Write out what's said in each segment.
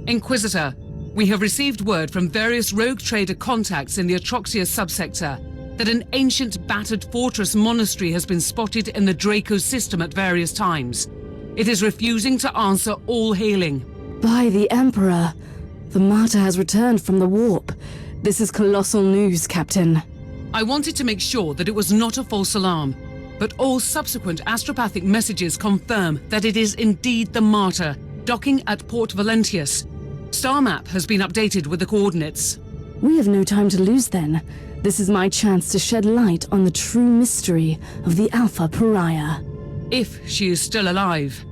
Inquisitor, we have received word from various rogue trader contacts in the Atroxia subsector that an ancient battered fortress monastery has been spotted in the Draco system at various times. It is refusing to answer all hailing. By the Emperor, the Martyr has returned from the warp. This is colossal news, Captain. I wanted to make sure that it was not a false alarm, but all subsequent astropathic messages confirm that it is indeed the Martyr, docking at Port Valentius. Star map has been updated with the coordinates. We have no time to lose then. This is my chance to shed light on the true mystery of the Alpha Pariah. If she is still alive.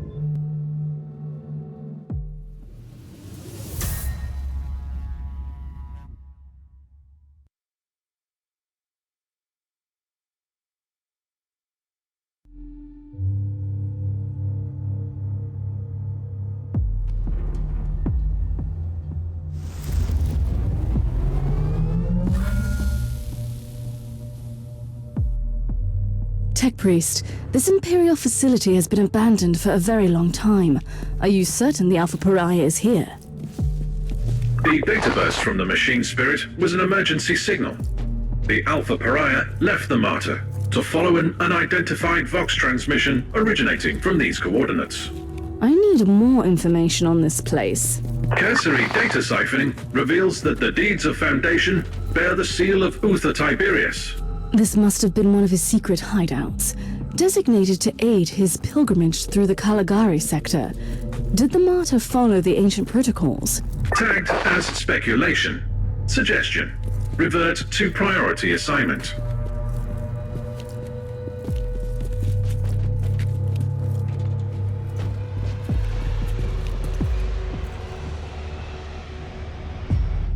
Tech Priest, this Imperial facility has been abandoned for a very long time. Are you certain the Alpha Pariah is here? The data burst from the machine spirit was an emergency signal. The Alpha Pariah left the Martyr to follow an unidentified Vox transmission originating from these coordinates. I need more information on this place. Cursory data siphoning reveals that the deeds of Foundation bear the seal of Uther Tiberius. This must have been one of his secret hideouts, designated to aid his pilgrimage through the Caligari sector. Did the Martyr follow the ancient protocols? Tagged as speculation. Suggestion. Revert to priority assignment.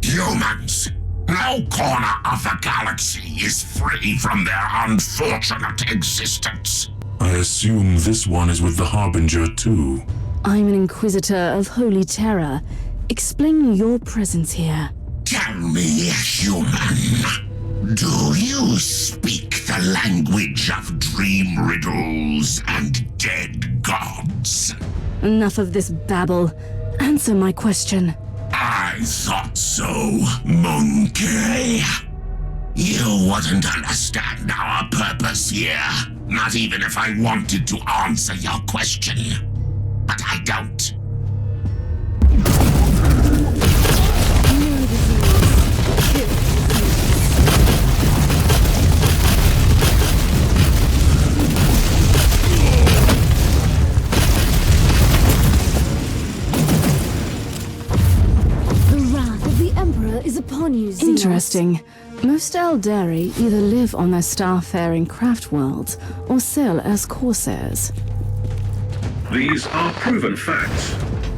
Humans! No corner of the galaxy is free from their unfortunate existence. I assume this one is with the Harbinger too. I'm an Inquisitor of Holy Terror. Explain your presence here. Tell me, human, do you speak the language of dream riddles and dead gods? Enough of this babble. Answer my question. I thought so, monkey. You wouldn't understand our purpose here, not even if I wanted to answer your question. But I don't. Is upon you, Xenos. Interesting. Most Eldari either live on their starfaring craft worlds or sail as corsairs. These are proven facts.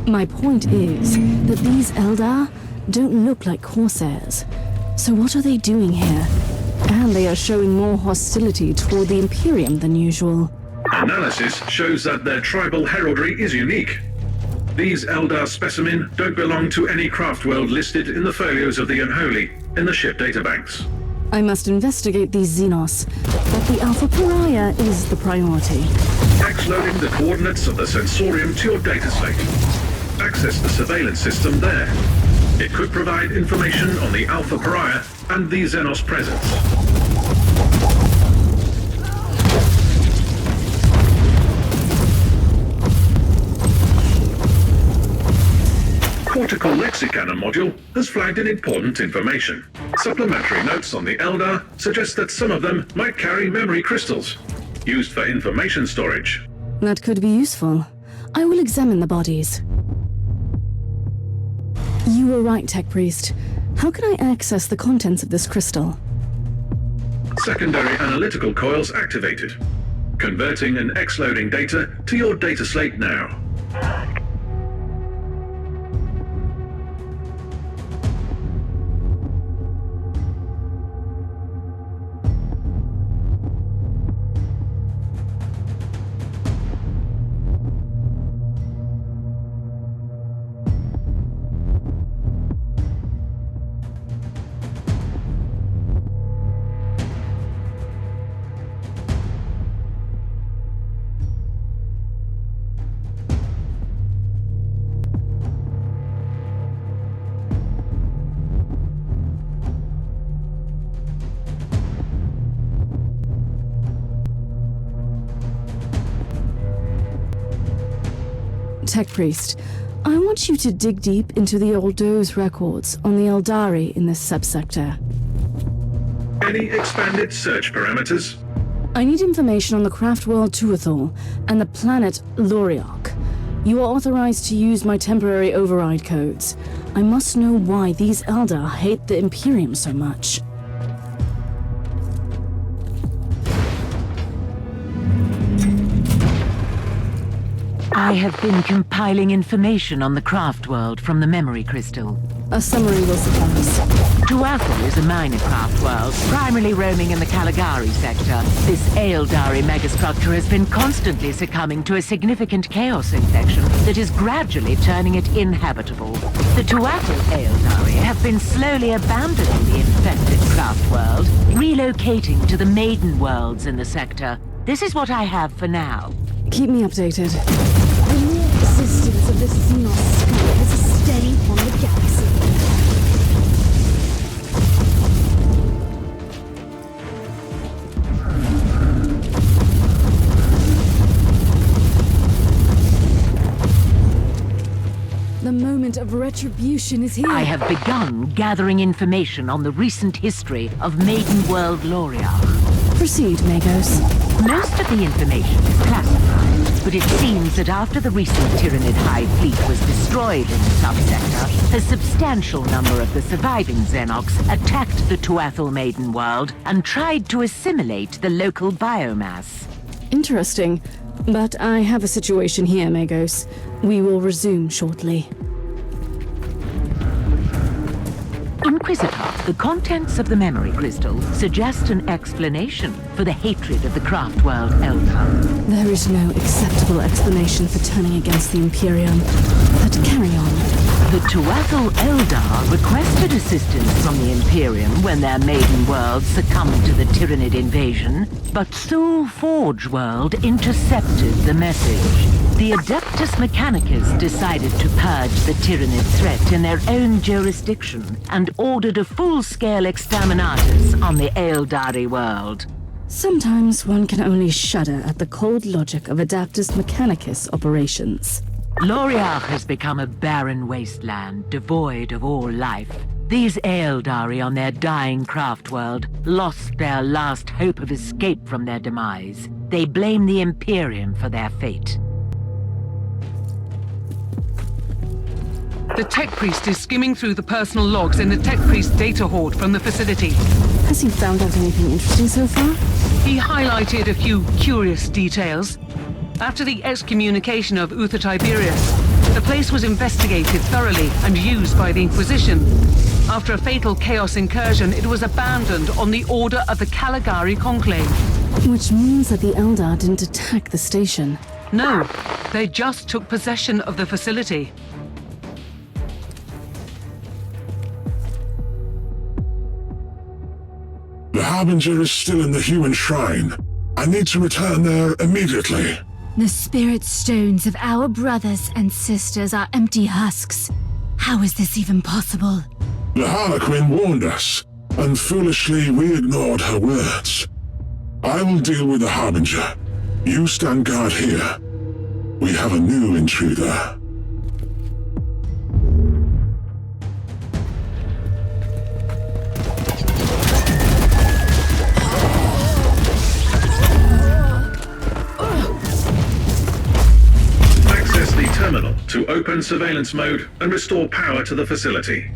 My point is that these Eldar don't look like corsairs. So what are they doing here? And they are showing more hostility toward the Imperium than usual. Analysis shows that their tribal heraldry is unique. These Eldar specimen don't belong to any craft world listed in the folios of the Unholy in the ship databanks. I must investigate these Xenos, but the Alpha Pariah is the priority. X-loading the coordinates of the sensorium to your data slate. Access the surveillance system there. It could provide information on the Alpha Pariah and the Xenos presence. Cortical Lexicannon module has flagged in important information. Supplementary notes on the Eldar suggest that some of them might carry memory crystals, used for information storage. That could be useful. I will examine the bodies. You were right, Tech Priest. How can I access the contents of this crystal? Secondary analytical coils activated. Converting and X-loading data to your data slate now. Tech Priest, I want you to dig deep into the Oldo's records on the Eldari in this subsector. Any expanded search parameters? I need information on the Craftworld Tulealari and the planet Laural. You are authorized to use my temporary override codes. I must know why these Eldar hate the Imperium so much. I have been compiling information on the Craftworld from the memory crystal. A summary will suffice. Tulealari is a minor craftworld, primarily roaming in the Caligari sector. This Eldari megastructure has been constantly succumbing to a significant chaos infection that is gradually turning it inhabitable. The Tulealari Eldari have been slowly abandoning the infected craftworld, relocating to the maiden worlds in the sector. This is what I have for now. Keep me updated. The mere existence of this Xenos scum is a stain on the galaxy. The moment of retribution is here. I have begun gathering information on the recent history of Maiden World Laural. Proceed, Magos. Most of the information is classified, but it seems that after the recent Tyranid hive fleet was destroyed in the subsector, a substantial number of the surviving Xenocs attacked the Tulealari Maiden World and tried to assimilate the local biomass. Interesting. But I have a situation here, Magos. We will resume shortly. Inquisitor, the contents of the memory crystal suggest an explanation for the hatred of the Craftworld Eldar. There is no acceptable explanation for turning against the Imperium. But carry on. The Tulealari Eldar requested assistance from the Imperium when their maiden world succumbed to the Tyranid invasion, but Soul Forge World intercepted the message. The Adeptus Mechanicus decided to purge the Tyranid threat in their own jurisdiction and ordered a full-scale exterminatus on the Eldari world. Sometimes one can only shudder at the cold logic of Adeptus Mechanicus operations. Laural has become a barren wasteland devoid of all life. These Eldari on their dying craftworld lost their last hope of escape from their demise. They blame the Imperium for their fate. The Tech Priest is skimming through the personal logs in the Tech Priest data hoard from the facility. Has he found out anything interesting so far? He highlighted a few curious details. After the excommunication of Uther Tiberius, the place was investigated thoroughly and used by the Inquisition. After a fatal chaos incursion, it was abandoned on the order of the Caligari Conclave. Which means that the Eldar didn't attack the station. No, they just took possession of the facility. The Harbinger is still in the human shrine. I need to return there immediately. The spirit stones of our brothers and sisters are empty husks. How is this even possible? The Harlequin warned us, and foolishly we ignored her words. I will deal with the Harbinger. You stand guard here. We have a new intruder. Access the terminal to open surveillance mode and restore power to the facility.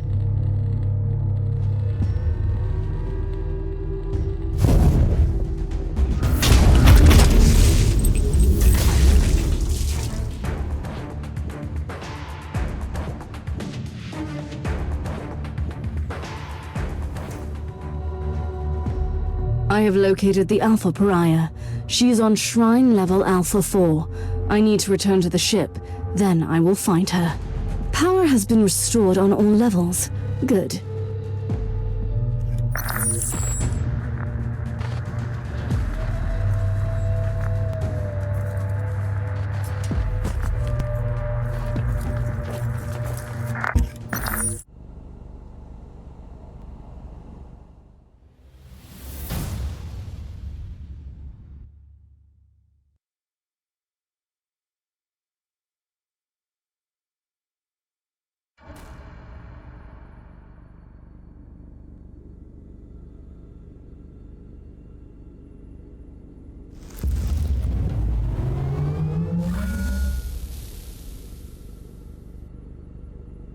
I have located the Alpha Pariah. She is on Shrine Level Alpha 4. I need to return to the ship, then I will find her. Power has been restored on all levels. Good.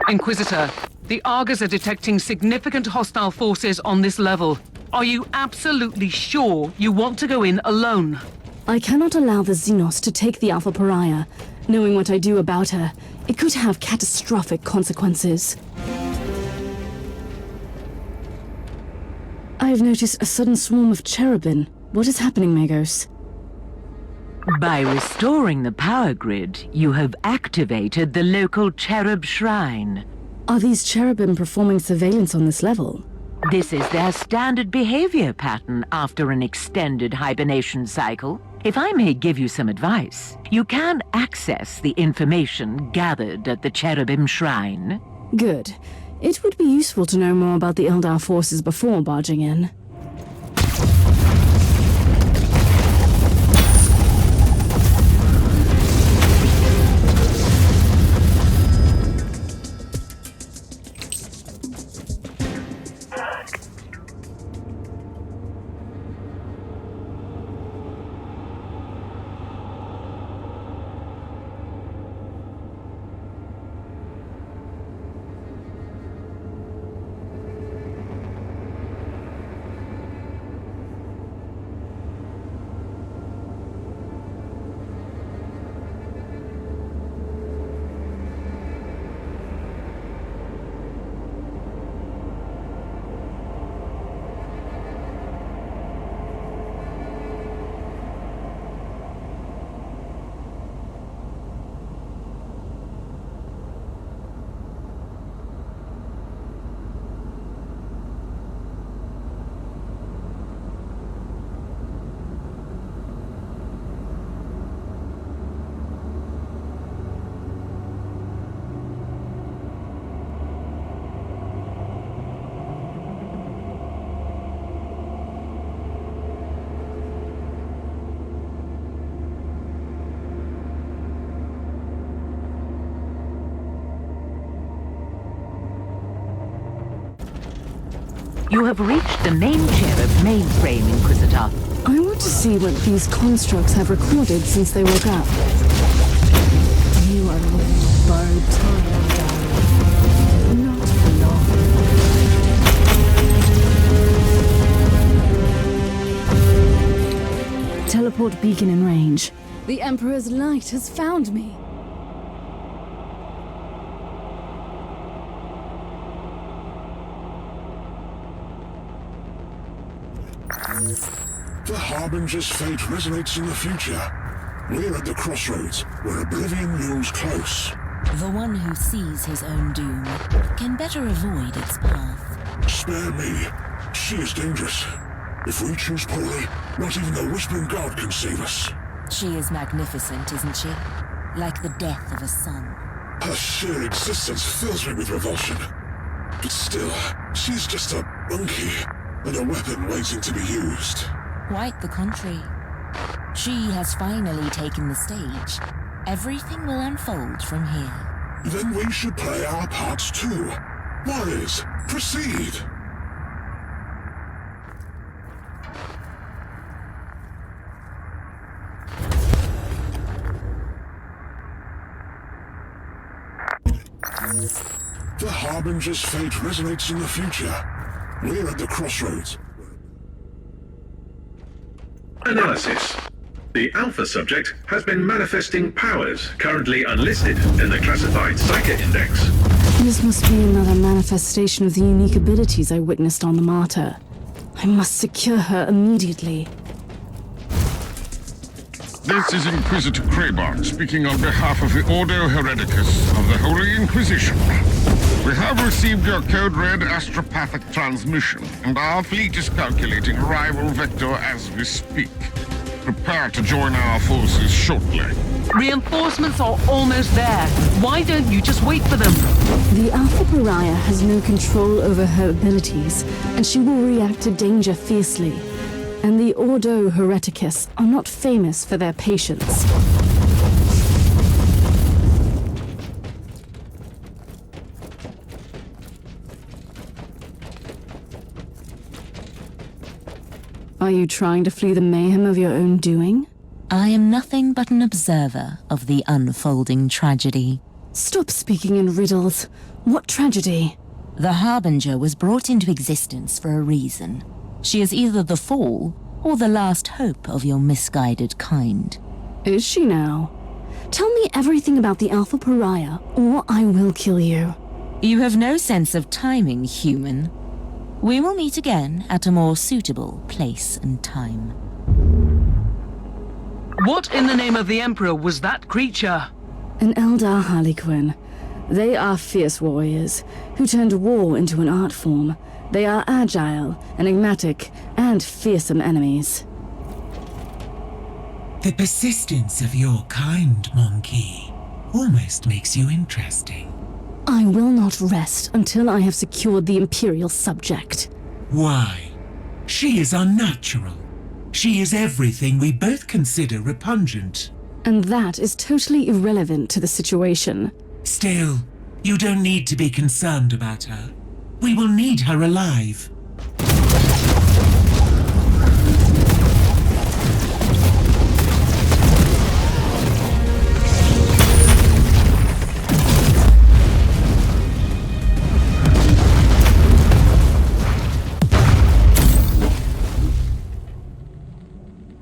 Inquisitor, the Argos are detecting significant hostile forces on this level. Are you absolutely sure you want to go in alone? I cannot allow the Xenos to take the Alpha Pariah. Knowing what I do about her, it could have catastrophic consequences. I've noticed a sudden swarm of cherubim. What is happening, Magos? By restoring the power grid, you have activated the local cherub shrine. Are these cherubim performing surveillance on this level? This is their standard behavior pattern after an extended hibernation cycle. If I may give you some advice, you can access the information gathered at the cherubim shrine. Good. It would be useful to know more about the Eldar forces before barging in. You have reached the main cherub mainframe, Inquisitor. I want to see what these constructs have recorded since they woke up. You are living borrowed time, darling. Not for long. Teleport beacon in range. The Emperor's light has found me. The Harbinger's fate resonates in the future. We're at the crossroads, where oblivion looms close. The one who sees his own doom can better avoid its path. Spare me. She is dangerous. If we choose poorly, not even the Whispering God can save us. She is magnificent, isn't she? Like the death of a son. Her sheer existence fills me with revulsion. But still, she's just a monkey, and a weapon waiting to be used. Quite the contrary. She has finally taken the stage. Everything will unfold from here. Then we should play our parts too. Warriors, proceed! The Harbinger's fate resonates in the future. We're at the crossroads. Analysis. The Alpha subject has been manifesting powers currently unlisted in the classified Psyche Index. This must be another manifestation of the unique abilities I witnessed on the Martyr. I must secure her immediately. This is Inquisitor Kraybon speaking on behalf of the Ordo Hereticus of the Holy Inquisition. We have received your code red astropathic transmission, and our fleet is calculating arrival vector as we speak. Prepare to join our forces shortly. Reinforcements are almost there. Why don't you just wait for them? The Alpha Pariah has no control over her abilities, and she will react to danger fiercely. And the Ordo Hereticus are not famous for their patience. Are you trying to flee the mayhem of your own doing? I am nothing but an observer of the unfolding tragedy. Stop speaking in riddles. What tragedy? The harbinger was brought into existence for a reason. She is either the fall or the last hope of your misguided kind. Is she now? Tell me everything about the Alpha Pariah, or I will kill you. You have no sense of timing, human. We will meet again at a more suitable place and time. What in the name of the Emperor was that creature? An Eldar Harlequin. They are fierce warriors, who turned war into an art form. They are agile, enigmatic, and fearsome enemies. The persistence of your kind, Monkey, almost makes you interesting. I will not rest until I have secured the Imperial subject. Why? She is unnatural. She is everything we both consider repugnant. And that is totally irrelevant to the situation. Still, you don't need to be concerned about her. We will need her alive.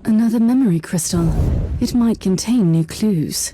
Another memory crystal. It might contain new clues.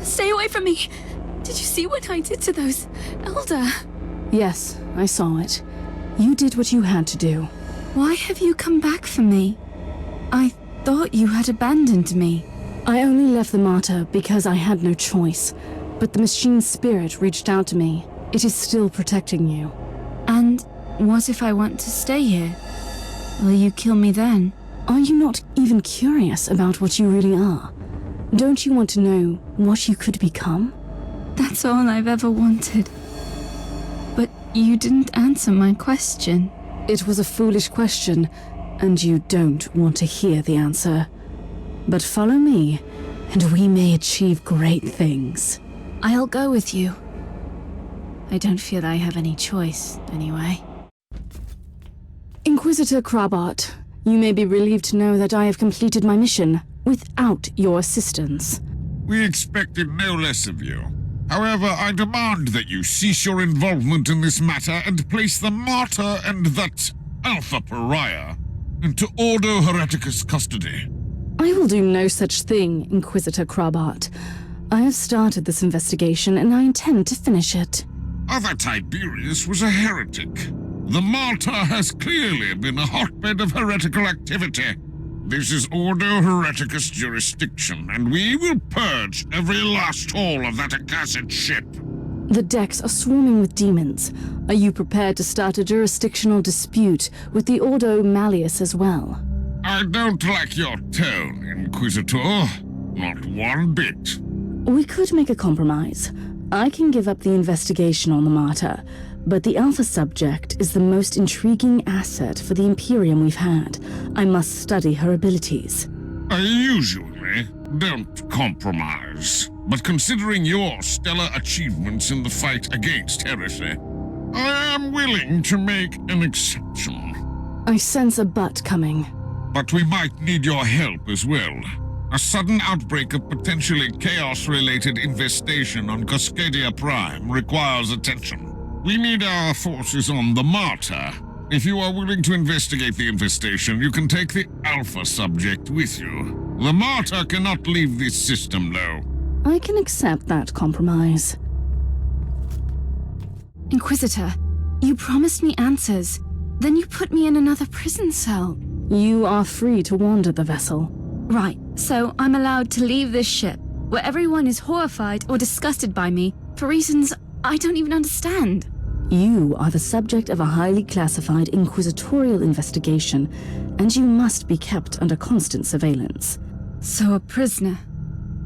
Stay away from me! Did you see what I did to those Eldar? Yes, I saw it. You did what you had to do. Why have you come back for me? I thought you had abandoned me. I only left the Martyr because I had no choice. But the machine spirit reached out to me. It is still protecting you. And what if I want to stay here? Will you kill me then? Are you not even curious about what you really are? Don't you want to know what you could become? That's all I've ever wanted. But you didn't answer my question. It was a foolish question, and you don't want to hear the answer. But follow me, and we may achieve great things. I'll go with you. I don't feel I have any choice, anyway. Inquisitor Krabart, you may be relieved to know that I have completed my mission without your assistance. We expected no less of you. However, I demand that you cease your involvement in this matter and place the Martyr and that Alpha Pariah into Ordo Hereticus custody. I will do no such thing, Inquisitor Krabart. I have started this investigation and I intend to finish it. Other Tiberius was a heretic. The Martyr has clearly been a hotbed of heretical activity. This is Ordo Hereticus jurisdiction, and we will purge every last hole of that accursed ship. The decks are swarming with demons. Are you prepared to start a jurisdictional dispute with the Ordo Malleus as well? I don't like your tone, Inquisitor. Not one bit. We could make a compromise. I can give up the investigation on the Martyr, but the Alpha subject is the most intriguing asset for the Imperium we've had. I must study her abilities. I usually don't compromise, but considering your stellar achievements in the fight against heresy, I am willing to make an exception. I sense a but coming. But we might need your help as well. A sudden outbreak of potentially chaos-related infestation on Cascadia Prime requires attention. We need our forces on the Martyr. If you are willing to investigate the infestation, you can take the Alpha subject with you. The Martyr cannot leave this system, though. I can accept that compromise. Inquisitor, you promised me answers. Then you put me in another prison cell. You are free to wander the vessel. Right, so I'm allowed to leave this ship, where everyone is horrified or disgusted by me for reasons I don't even understand. You are the subject of a highly classified inquisitorial investigation, and you must be kept under constant surveillance. So a prisoner.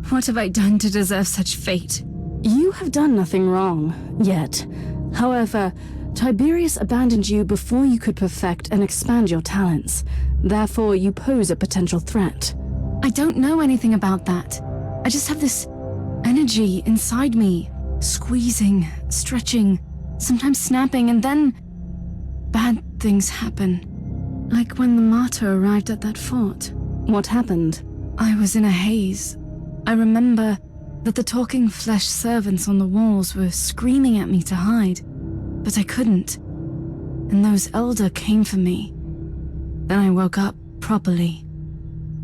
What have I done to deserve such fate? You have done nothing wrong, yet. However, Tiberius abandoned you before you could perfect and expand your talents. Therefore, you pose a potential threat. I don't know anything about that. I just have this energy inside me, squeezing, stretching, sometimes snapping, and then bad things happen. Like when the Martyr arrived at that fort. What happened? I was in a haze. I remember that the talking flesh servants on the walls were screaming at me to hide, but I couldn't. And those Eldar came for me. Then I woke up properly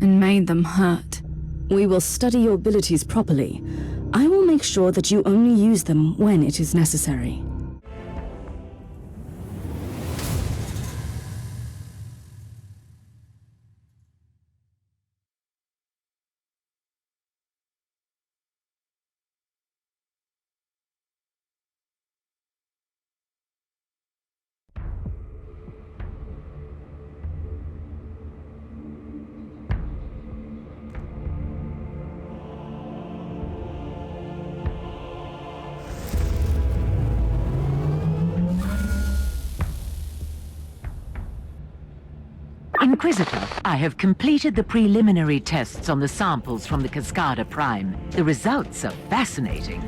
and made them hurt. We will study your abilities properly. I will make sure that you only use them when it is necessary. Inquisitor, I have completed the preliminary tests on the samples from the Cascadia Prime. The results are fascinating.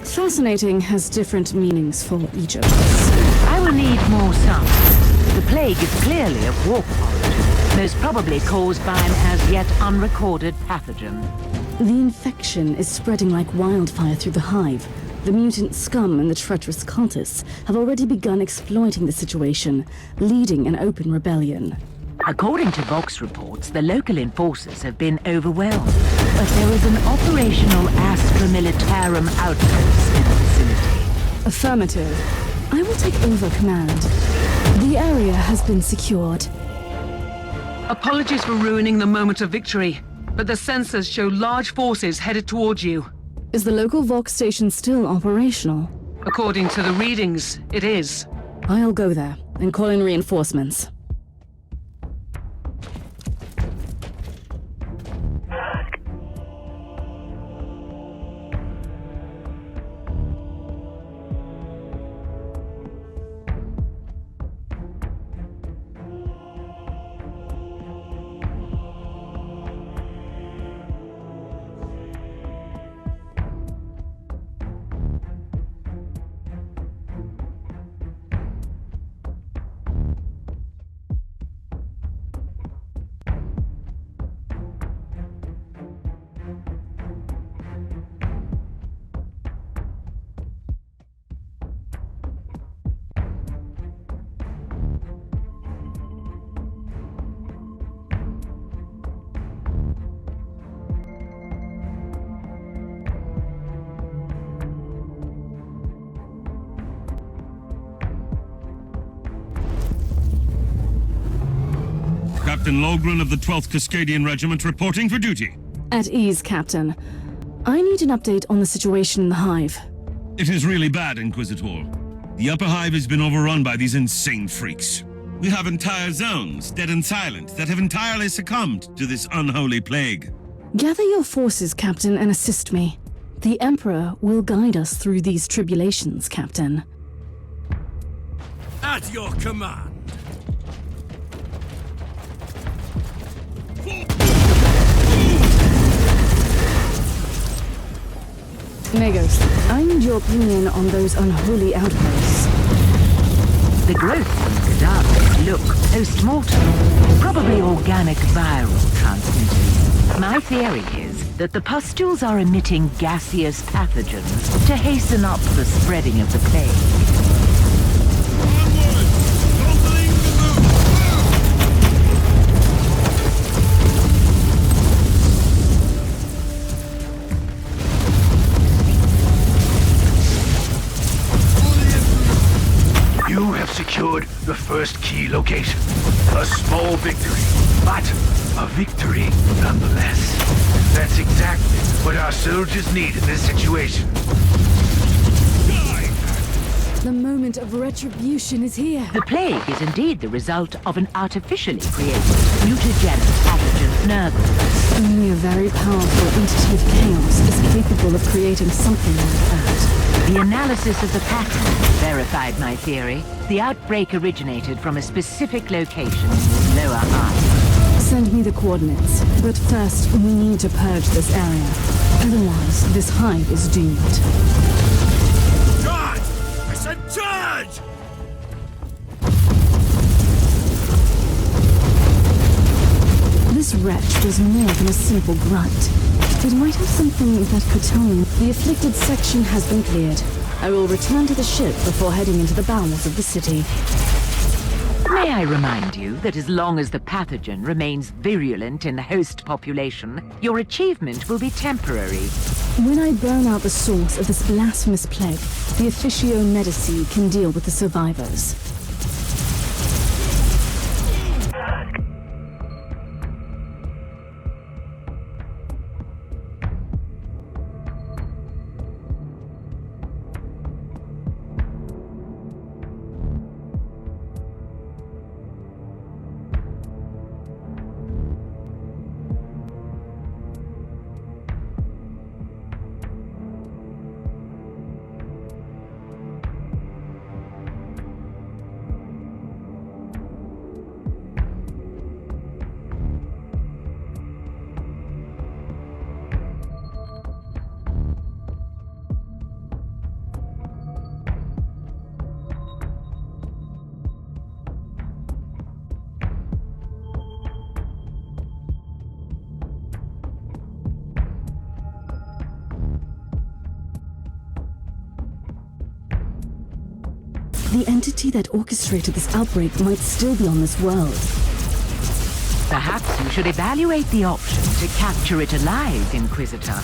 Fascinating has different meanings for each of us. I will need more samples. The plague is clearly of warp origin, most probably caused by an as yet unrecorded pathogen. The infection is spreading like wildfire through the hive. The mutant scum and the treacherous cultists have already begun exploiting the situation, leading an open rebellion. According to Vox reports, the local enforcers have been overwhelmed, but there is an operational Astra Militarum outpost in the vicinity. Affirmative. I will take over command. The area has been secured. Apologies for ruining the moment of victory, but the sensors show large forces headed towards you. Is the local Vox station still operational? According to the readings, it is. I'll go there and call in reinforcements. Captain Logren of the 12th Cascadian Regiment reporting for duty. At ease, Captain. I need an update on the situation in the hive. It is really bad, Inquisitor. The upper hive has been overrun by these insane freaks. We have entire zones, dead and silent, that have entirely succumbed to this unholy plague. Gather your forces, Captain, and assist me. The Emperor will guide us through these tribulations, Captain. At your command. Magos, I need your opinion on those unholy outbursts. The growths in cadavers look post-mortem, probably organic viral transmitters. My theory is that the pustules are emitting gaseous pathogens to hasten up the spreading of the plague. You have secured the first key location. A small victory, but a victory nonetheless. That's exactly what our soldiers need in this situation. The moment of retribution is here. The plague is indeed the result of an artificially created mutagenic pathogen nerve. Only a very powerful entity of chaos is capable of creating something like that. The analysis of the pattern verified my theory. The outbreak originated from a specific location in the lower hive. Send me the coordinates, but first we need to purge this area. Otherwise, this hive is doomed. Charge! I said charge! This wretch was more than a simple grunt. It might have something that could tell me the afflicted section has been cleared. I will return to the ship before heading into the bowels of the city. May I remind you that as long as the pathogen remains virulent in the host population, your achievement will be temporary. When I burn out the source of this blasphemous plague, the Officio Medici can deal with the survivors. The entity that orchestrated this outbreak might still be on this world. Perhaps you should evaluate the option to capture it alive, Inquisitor.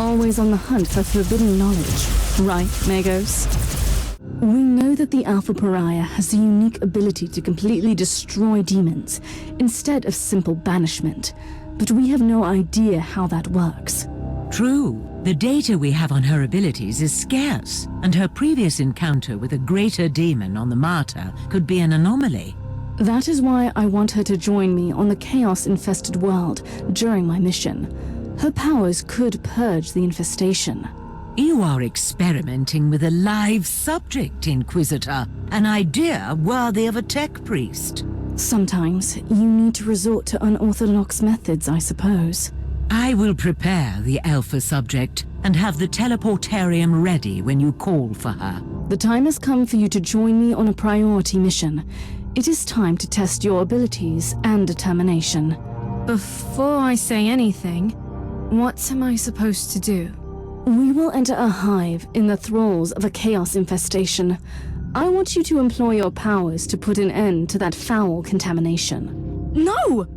Always on the hunt for forbidden knowledge, right, Magos? We know that the Alpha Pariah has the unique ability to completely destroy demons, instead of simple banishment, but we have no idea how that works. True. The data we have on her abilities is scarce, and her previous encounter with a greater demon on the Martyr could be an anomaly. That is why I want her to join me on the chaos-infested world during my mission. Her powers could purge the infestation. You are experimenting with a live subject, Inquisitor. An idea worthy of a tech priest. Sometimes you need to resort to unorthodox methods, I suppose. I will prepare the Alpha subject and have the teleportarium ready when you call for her. The time has come for you to join me on a priority mission. It is time to test your abilities and determination. Before I say anything, what am I supposed to do? We will enter a hive in the thralls of a chaos infestation. I want you to employ your powers to put an end to that foul contamination. No!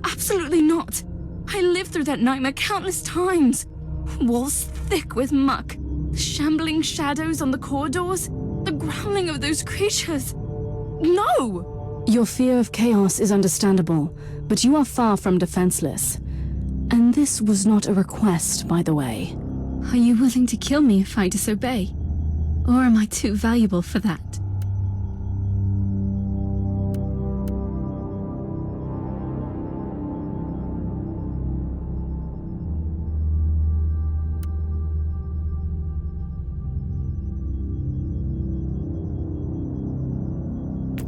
Absolutely not! I lived through that nightmare countless times. Walls thick with muck, shambling shadows on the corridors, the growling of those creatures. No! Your fear of chaos is understandable, but you are far from defenseless. And this was not a request, by the way. Are you willing to kill me if I disobey? Or am I too valuable for that?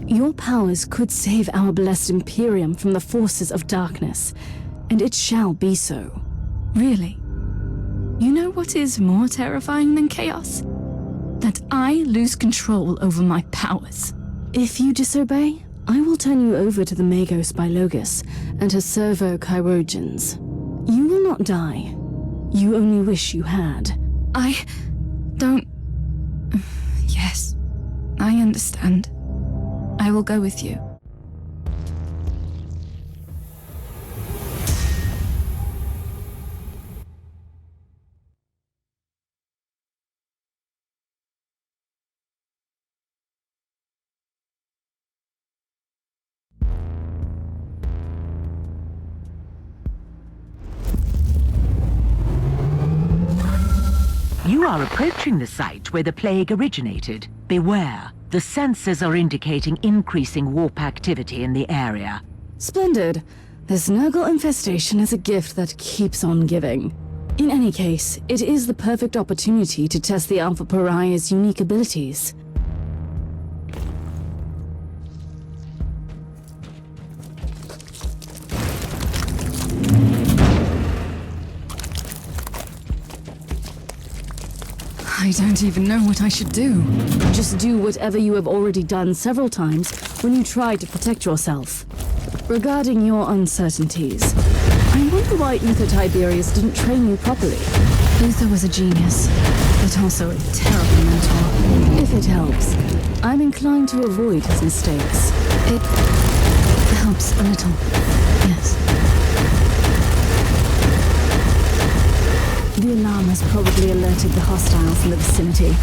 Your powers could save our blessed Imperium from the forces of darkness, and it shall be so. Really? You know what is more terrifying than chaos? That I lose control over my powers. If you disobey, I will turn you over to the Magos Bilogus and her servo-chirurgeons. You will not die. You only wish you had. I don't... Yes, I understand. I will go with you. You are approaching the site where the plague originated. Beware. The sensors are indicating increasing warp activity in the area. Splendid. This Nurgle infestation is a gift that keeps on giving. In any case, it is the perfect opportunity to test the Alpha Pariah's unique abilities. I don't even know what I should do. Just do whatever you have already done several times when you tried to protect yourself. Regarding your uncertainties, I wonder why Uther Tiberius didn't train you properly. Uther was a genius, but also a terrible mentor. If it helps, I'm inclined to avoid his mistakes. It helps a little, yes. The alarm has probably alerted the hostiles in the vicinity.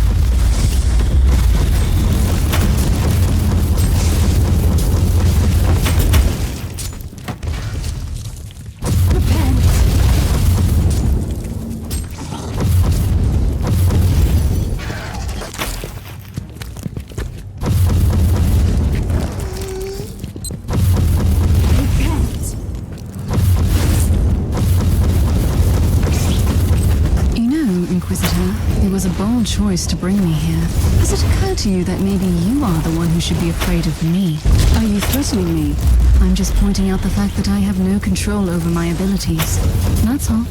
Choice to bring me here. Has it occurred to you that maybe you are the one who should be afraid of me? Are you threatening me? I'm just pointing out the fact that I have no control over my abilities. That's all.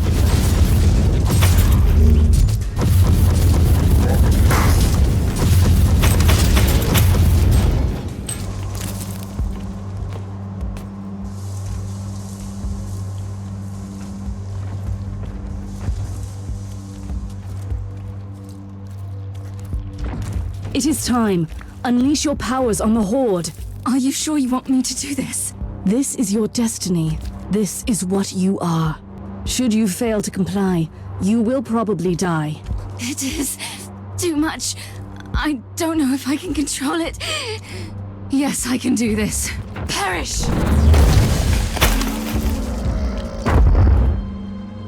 It is time. Unleash your powers on the Horde. Are you sure you want me to do this? This is your destiny. This is what you are. Should you fail to comply, you will probably die. It is too much. I don't know if I can control it. Yes, I can do this. Perish!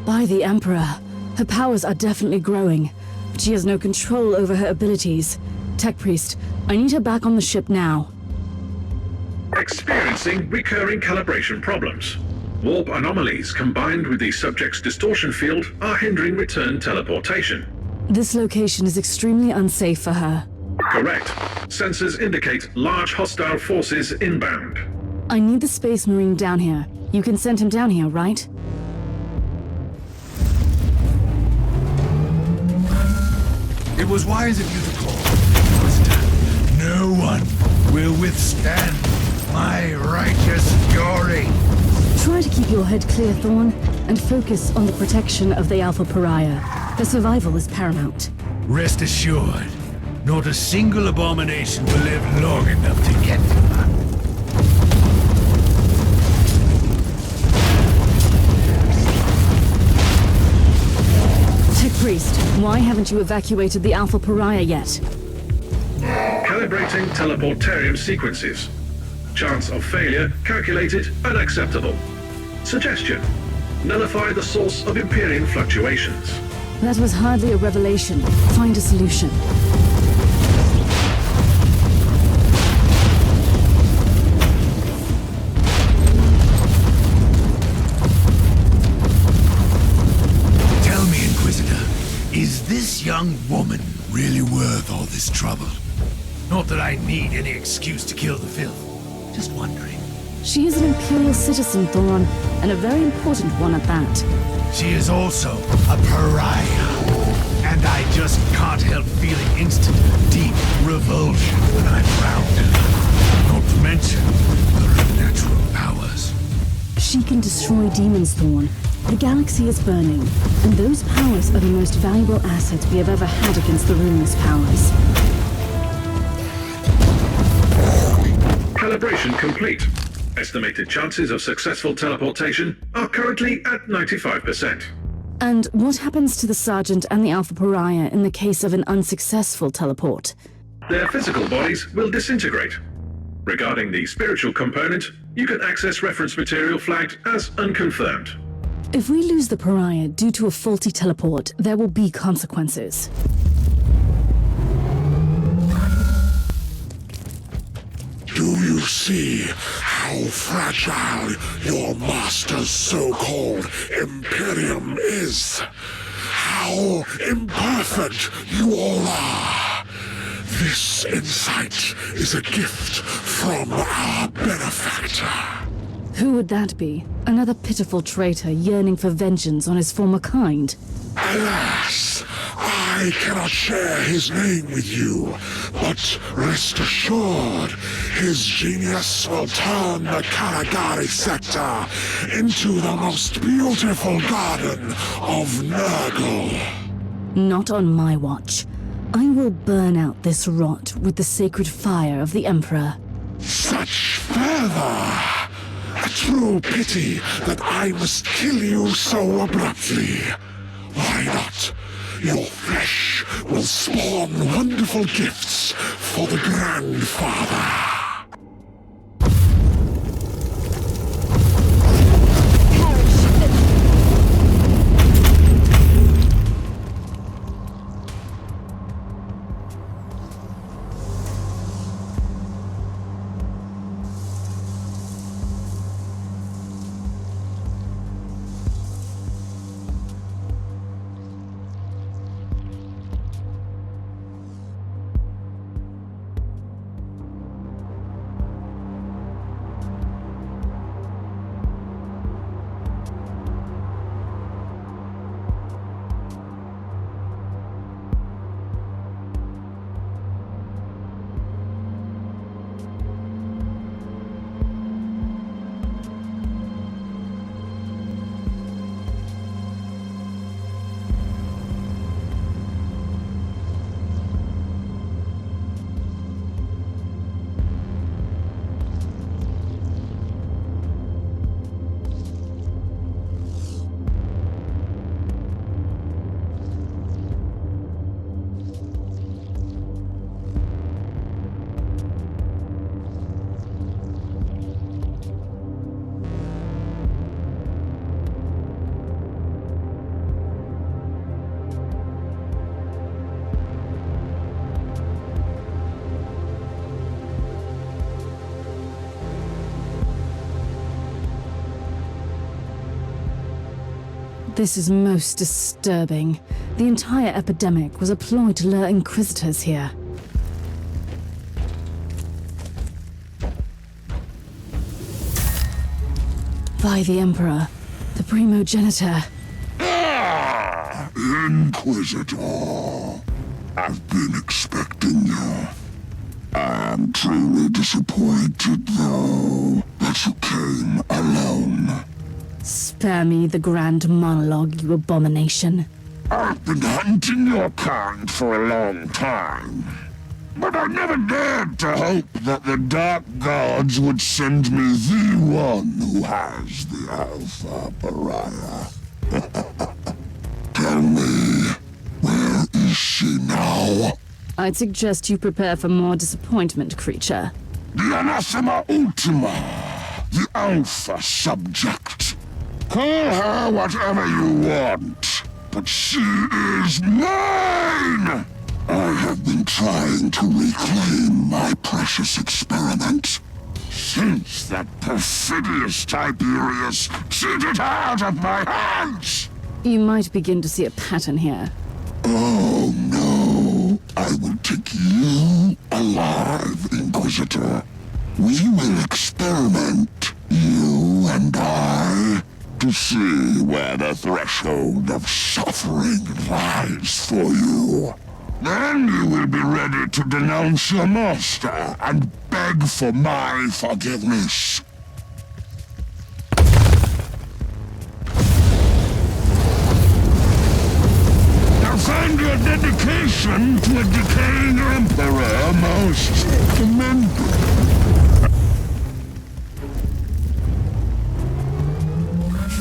By the Emperor. Her powers are definitely growing, but she has no control over her abilities. Tech Priest, I need her back on the ship now. Experiencing recurring calibration problems. Warp anomalies combined with the subject's distortion field are hindering return teleportation. This location is extremely unsafe for her. Correct. Sensors indicate large hostile forces inbound. I need the Space Marine down here. You can send him down here, right? It was wise of you to call. No one will withstand my righteous fury. Try to keep your head clear, Thorn, and focus on the protection of the Alpha Pariah. Their survival is paramount. Rest assured, not a single abomination will live long enough to get to her. Tech Priest, why haven't you evacuated the Alpha Pariah yet? Calibrating teleportarium sequences. Chance of failure calculated unacceptable. Suggestion: nullify the source of Imperium fluctuations. That was hardly a revelation. Find a solution. this young woman really worth all this trouble? Not that I need any excuse to kill the filth. Just wondering. She is an Imperial citizen, Thorn, and a very important one at that. She is also a pariah. And I just can't help feeling instant, deep revulsion when I'm around her. Not to mention her natural powers. She can destroy demons, Thorn. The galaxy is burning, and those powers are the most valuable assets we have ever had against the ruinous powers. Calibration complete. Estimated chances of successful teleportation are currently at 95%. And what happens to the Sergeant and the Alpha Pariah in the case of an unsuccessful teleport? Their physical bodies will disintegrate. Regarding the spiritual component, you can access reference material flagged as unconfirmed. If we lose the Pariah due to a faulty teleport, there will be consequences. Do you see how fragile your master's so-called Imperium is? How imperfect you all are? This insight is a gift from our benefactor. Who would that be? Another pitiful traitor yearning for vengeance on his former kind? Alas, I cannot share his name with you, but rest assured, his genius will turn the Caligari sector into the most beautiful garden of Nurgle. Not on my watch. I will burn out this rot with the sacred fire of the Emperor. Such fervor! A true pity that I must kill you so abruptly. Why not? Your flesh will spawn wonderful gifts for the Grandfather. This is most disturbing. The entire epidemic was a ploy to lure Inquisitors here. By the Emperor, the primogenitor. Ah, Inquisitor. I've been expecting you. I'm truly disappointed, though, that you came alone. Spare me the grand monologue, you abomination. I've been hunting your kind for a long time, but I never dared to hope that the Dark Gods would send me the one who has the Alpha Pariah. Tell me, where is she now? I'd suggest you prepare for more disappointment, creature. The Anathema Ultima, the Alpha subject. Call her whatever you want, but she is mine! I have been trying to reclaim my precious experiment since that perfidious Tiberius cheated her out of my hands! You might begin to see a pattern here. Oh Inquisitor. We will experiment, you and I, to see where the threshold of suffering lies for you. Then you will be ready to denounce your master and beg for my forgiveness. I find your dedication to a decaying emperor most commendable.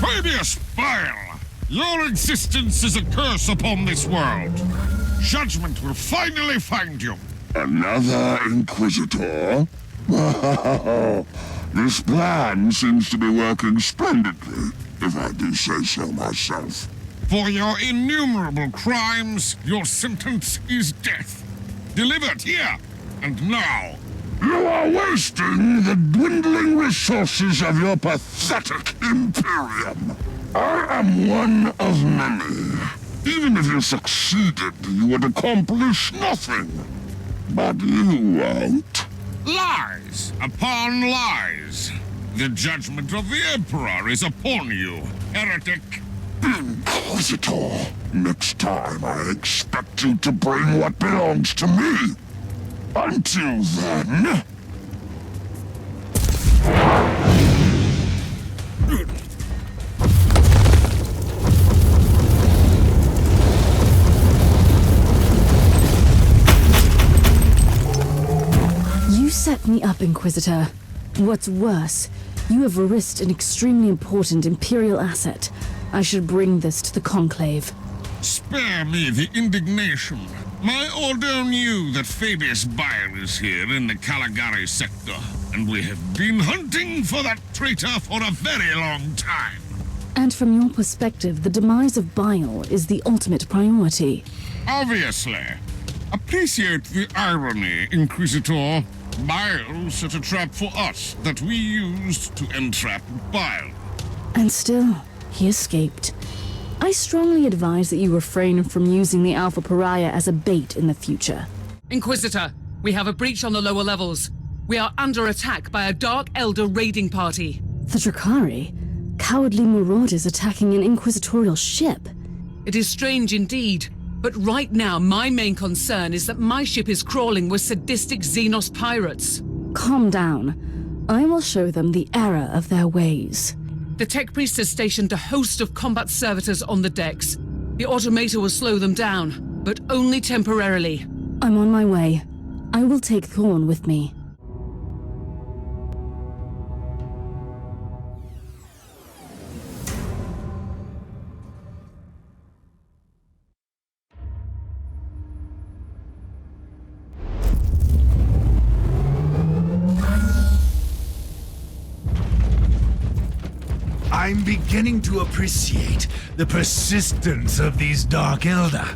Fabius Bile! Your existence is a curse upon this world. Judgment will finally find you. Another Inquisitor? This plan seems to be working splendidly, if I do say so myself. For your innumerable crimes, your sentence is death. Delivered here and now. You are wasting the dwindling resources of your pathetic Imperium. I am one of many. Even if you succeeded, you would accomplish nothing. But you won't. Lies upon lies. The judgment of the Emperor is upon you, heretic. Inquisitor, next time I expect you to bring what belongs to me. Until then... You set me up, Inquisitor. What's worse, you have risked an extremely important Imperial asset. I should bring this to the Conclave. Spare me the indignation. My order knew that Fabius Bile is here in the Caligari sector, and we have been hunting for that traitor for a very long time. And from your perspective, the demise of Bile is the ultimate priority. Obviously. Appreciate the irony, Inquisitor. Bile set a trap for us that we used to entrap Bile. And still, he escaped. I strongly advise that you refrain from using the Alpha Pariah as a bait in the future. Inquisitor, we have a breach on the lower levels. We are under attack by a Dark Eldar raiding party. The Drakari? Cowardly marauders attacking an inquisitorial ship. It is strange indeed, but right now my main concern is that my ship is crawling with sadistic Xenos pirates. Calm down. I will show them the error of their ways. The Tech Priest has stationed a host of combat servitors on the decks. The automator will slow them down, but only temporarily. I'm on my way. I will take Thorn with me. I'm beginning to appreciate the persistence of these Dark Eldar.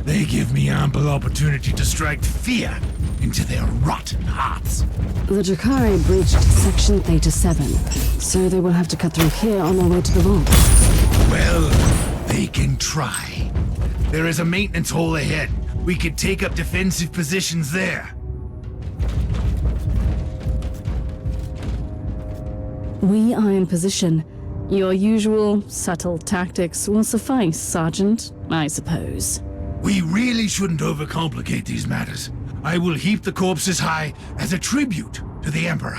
They give me ample opportunity to strike fear into their rotten hearts. The Drakari breached Section Theta 7, so they will have to cut through here on their way to the vault. Well, they can try. There is a maintenance hole ahead. We could take up defensive positions there. We are in position. Your usual subtle tactics will suffice, Sergeant, I suppose. We really shouldn't overcomplicate these matters. I will heap the corpses high as a tribute to the Emperor.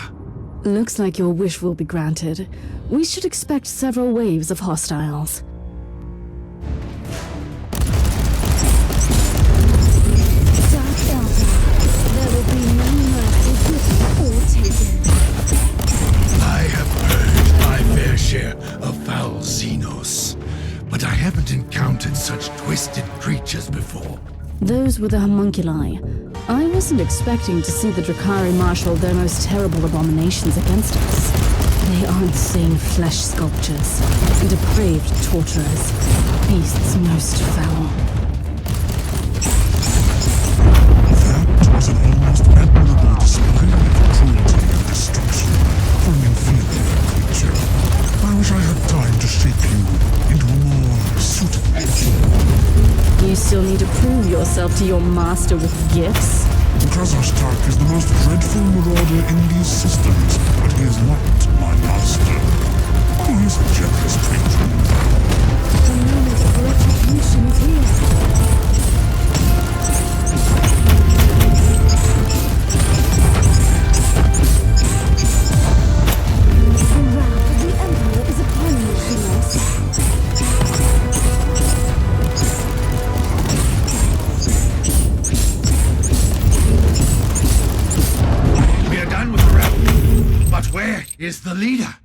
Looks like your wish will be granted. We should expect several waves of hostiles. Dark Eldar, there will be no mercy given or taken. I have heard my fair share of foul Xenos, but I haven't encountered such twisted creatures before. Those were the homunculi. I wasn't expecting to see the Drakari marshal their most terrible abominations against us. They are insane flesh sculptures, and depraved torturers, beasts most foul. That was an almost admirable display of cruelty and destruction from an inferior creature. I wish I had time to shape you into a more suitable form. You still need to prove yourself to your master with gifts? Krasostak is the most dreadful marauder in these systems, but he is not my master. He is a generous patron. The moment of retribution is here. The wrath of the Emperor is upon you, Xenos. We are done with the rebel. But where is the leader?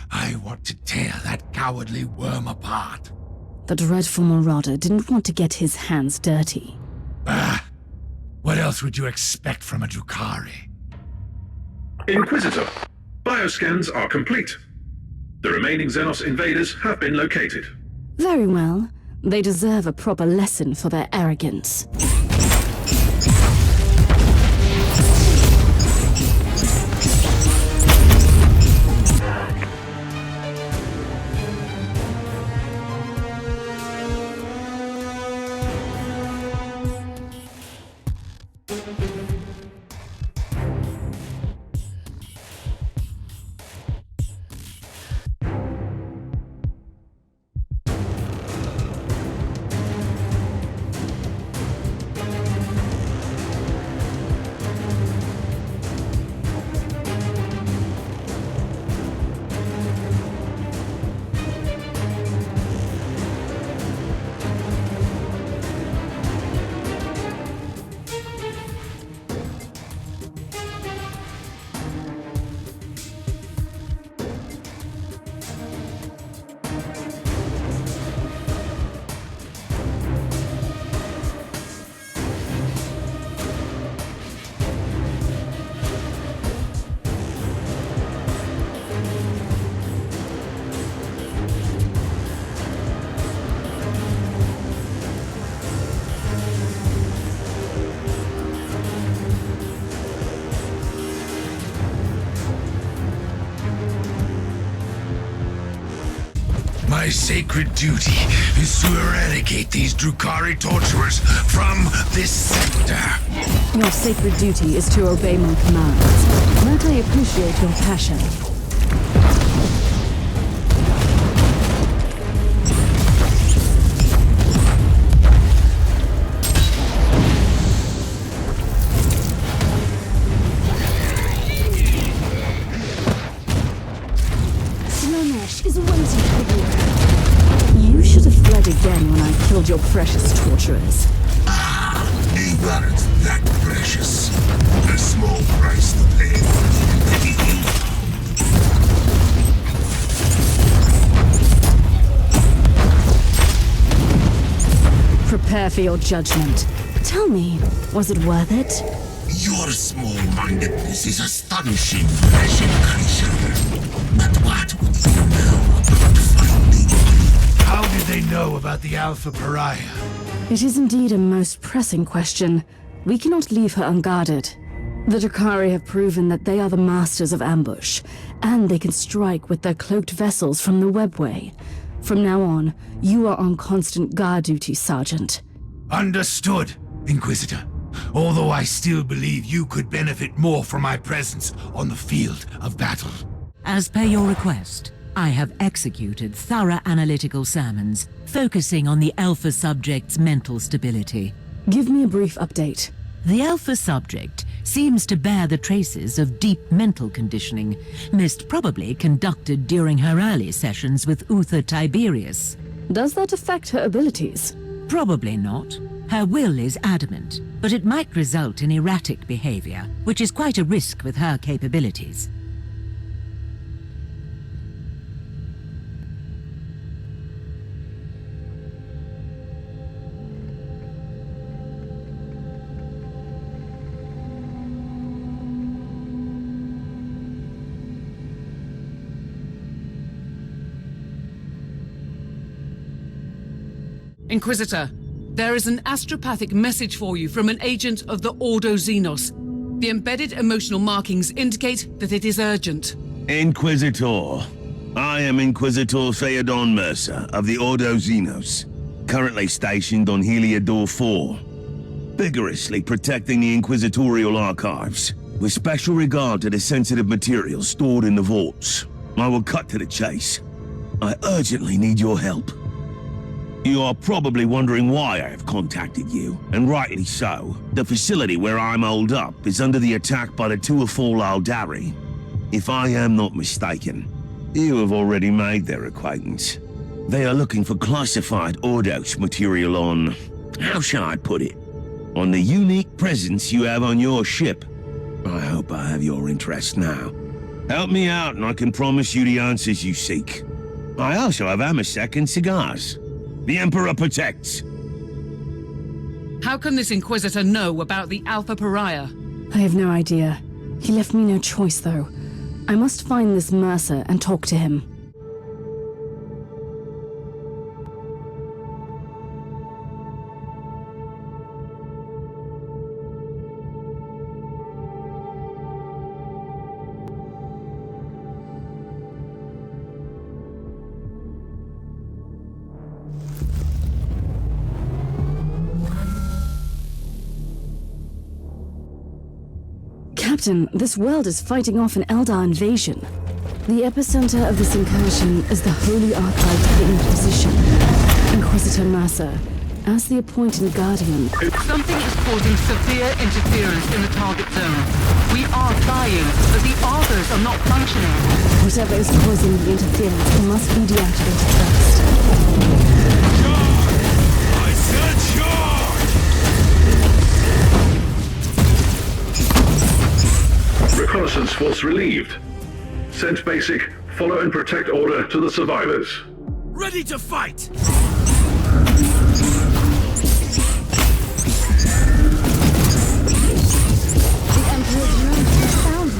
I want to tear that cowardly worm apart. The dreadful marauder didn't want to get his hands dirty. What else would you expect from a Drukhari? Inquisitor, bioscans are complete. The remaining Xenos invaders have been located. Very well. They deserve a proper lesson for their arrogance. My sacred duty is to eradicate these Drukhari torturers from this sector. Your sacred duty is to obey my commands. That I appreciate your passion. Slanesh is waiting for you. You should have fled again when I killed your precious torturers. They weren't that precious. A small price to pay for humanity. Prepare for your judgment. Tell me, was it worth it? Your small-mindedness is astonishing, fleshy creature. But what would you know about finding me? How did they know about the Alpha Pariah? It is indeed a most pressing question. We cannot leave her unguarded. The Drukhari have proven that they are the masters of ambush, and they can strike with their cloaked vessels from the webway. From now on, you are on constant guard duty, Sergeant. Understood, Inquisitor. Although I still believe you could benefit more from my presence on the field of battle. As per your request, I have executed thorough analytical sermons, focusing on the Alpha subject's mental stability. Give me a brief update. The Alpha subject seems to bear the traces of deep mental conditioning, most probably conducted during her early sessions with Uther Tiberius. Does that affect her abilities? Probably not. Her will is adamant, but it might result in erratic behavior, which is quite a risk with her capabilities. Inquisitor, there is an astropathic message for you from an agent of the Ordo Xenos. The embedded emotional markings indicate that it is urgent. Inquisitor. I am Inquisitor Theodon Mercer of the Ordo Xenos, currently stationed on Heliodor 4. vigorously protecting the Inquisitorial archives, with special regard to the sensitive materials stored in the vaults. I will cut to the chase. I urgently need your help. You are probably wondering why I have contacted you, and rightly so. The facility where I'm holed up is under the attack by the Tulealari. If I am not mistaken, you have already made their acquaintance. They are looking for classified Ordos material on... how shall I put it? On the unique presence you have on your ship. I hope I have your interest now. Help me out and I can promise you the answers you seek. I also have Amasek and cigars. The Emperor protects. How can this Inquisitor know about the Alpha Pariah? I have no idea. He left me no choice, though. I must find this Mercer and talk to him. Captain, this world is fighting off an Eldar invasion. The epicenter of this incursion is the Holy Archive of the Inquisition, Inquisitor Mercer. As the appointed guardian... Something is causing severe interference in the target zone. We are trying, but the arbors are not functioning. Whatever is causing the interference must be deactivated first. I said charge! Reconnaissance force relieved. Send basic, follow and protect order to the survivors. Ready to fight! The Emperor's room is found.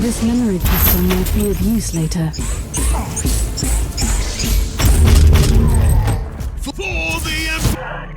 This memory pistol might be of use later. For the Emperor!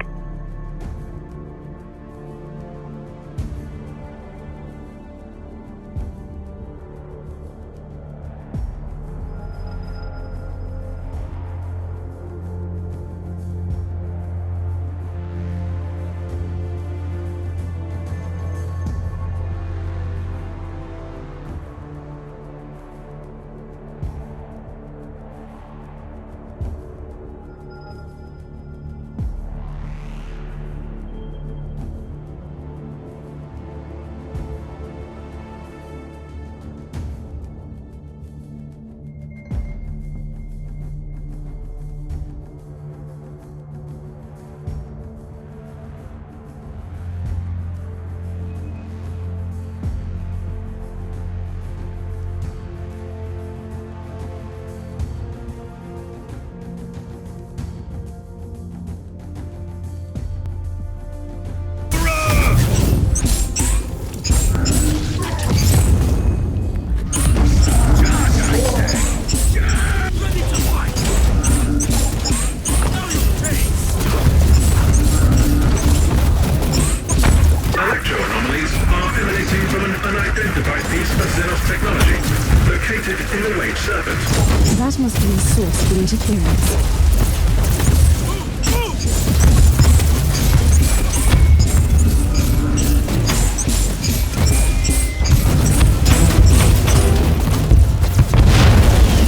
That must be the source of the interference.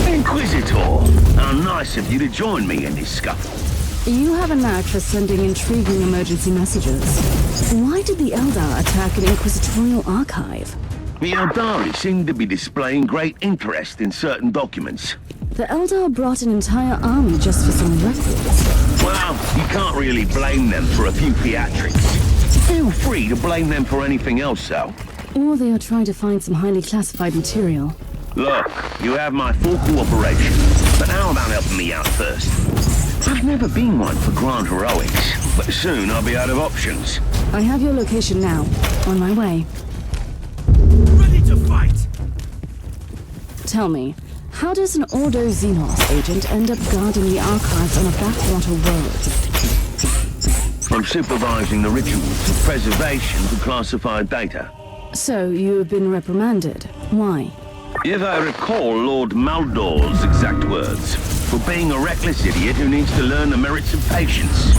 Inquisitor, how nice of you to join me in this scuffle. You have a knack for sending intriguing emergency messages. Why did the Eldar attack an Inquisitorial archive? The Eldari seem to be displaying great interest in certain documents. The Eldar brought an entire army just for some records. Well, you can't really blame them for a few theatrics. Feel free to blame them for anything else, though. Or they are trying to find some highly classified material. Look, you have my full cooperation, but how about helping me out first? I've never been one for grand heroics, but soon I'll be out of options. I have your location now. On my way. Ready to fight! Tell me, how does an Ordo Xenos agent end up guarding the archives on a backwater world? I'm supervising the rituals of preservation for classified data. So, you have been reprimanded. Why? If I recall Lord Maldor's exact words, for being a reckless idiot who needs to learn the merits of patience.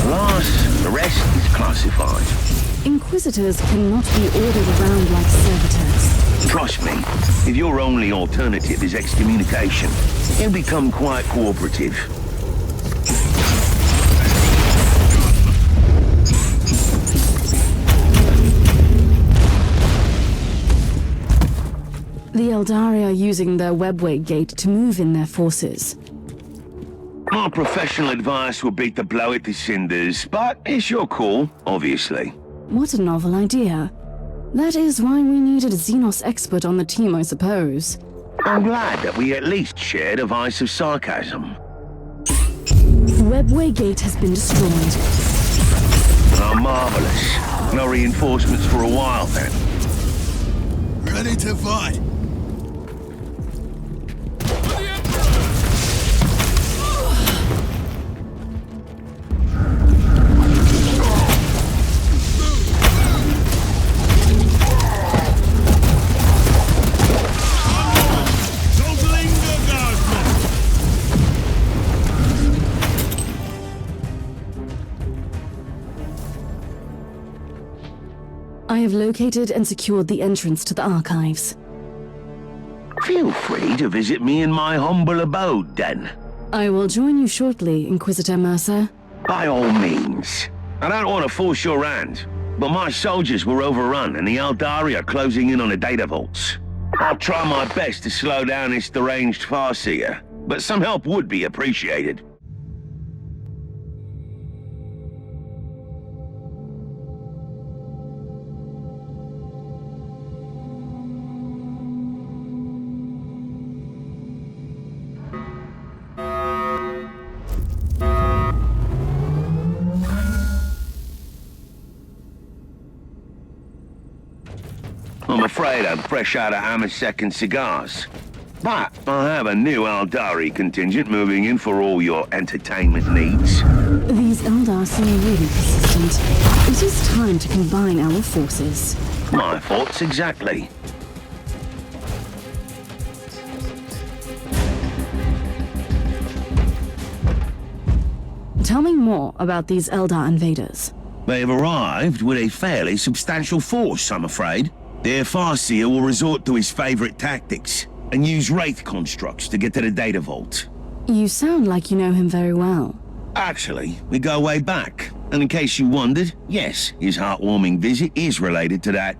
Alas, the rest is classified. Inquisitors cannot be ordered around like servitors. Trust me, if your only alternative is excommunication, you'll become quite cooperative. The Eldari are using their webway gate to move in their forces. My professional advice would be to blow it to cinders, but it's your call, obviously. What a novel idea. That is why we needed a Xenos expert on the team, I suppose. I'm glad that we at least shared a vice of sarcasm. The webway gate has been destroyed. Oh, marvelous. No reinforcements for a while, then. Ready to fight. I have located and secured the entrance to the archives. Feel free to visit me in my humble abode, then. I will join you shortly, Inquisitor Mercer. By all means. I don't want to force your hand, but my soldiers were overrun and the Eldari are closing in on the data vaults. I'll try my best to slow down this deranged Far Seer, but some help would be appreciated. I'm afraid I'm fresh out of Hammersek and cigars. But I have a new Eldari contingent moving in for all your entertainment needs. These Eldar seem really persistent. It is time to combine our forces. My thoughts exactly. Tell me more about these Eldar invaders. They've arrived with a fairly substantial force, I'm afraid. Their Far Seer will resort to his favorite tactics and use wraith constructs to get to the data vault. You sound like you know him very well. Actually, we go way back. And in case you wondered, yes, his heartwarming visit is related to that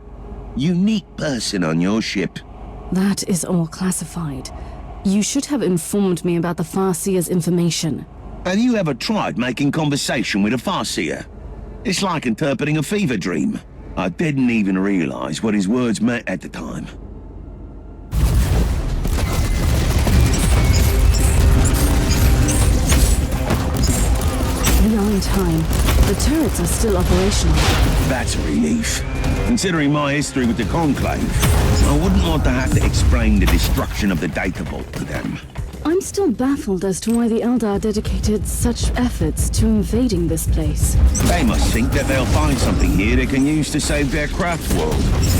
unique person on your ship. That is all classified. You should have informed me about the Far Seer's information. Have you ever tried making conversation with a Far Seer? It's like interpreting a fever dream. I didn't even realize what his words meant at the time. We are in time. The turrets are still operational. That's a relief. Considering my history with the Conclave, I wouldn't want to have to explain the destruction of the data vault to them. I'm still baffled as to why the Eldar dedicated such efforts to invading this place. They must think that they'll find something here they can use to save their craft world.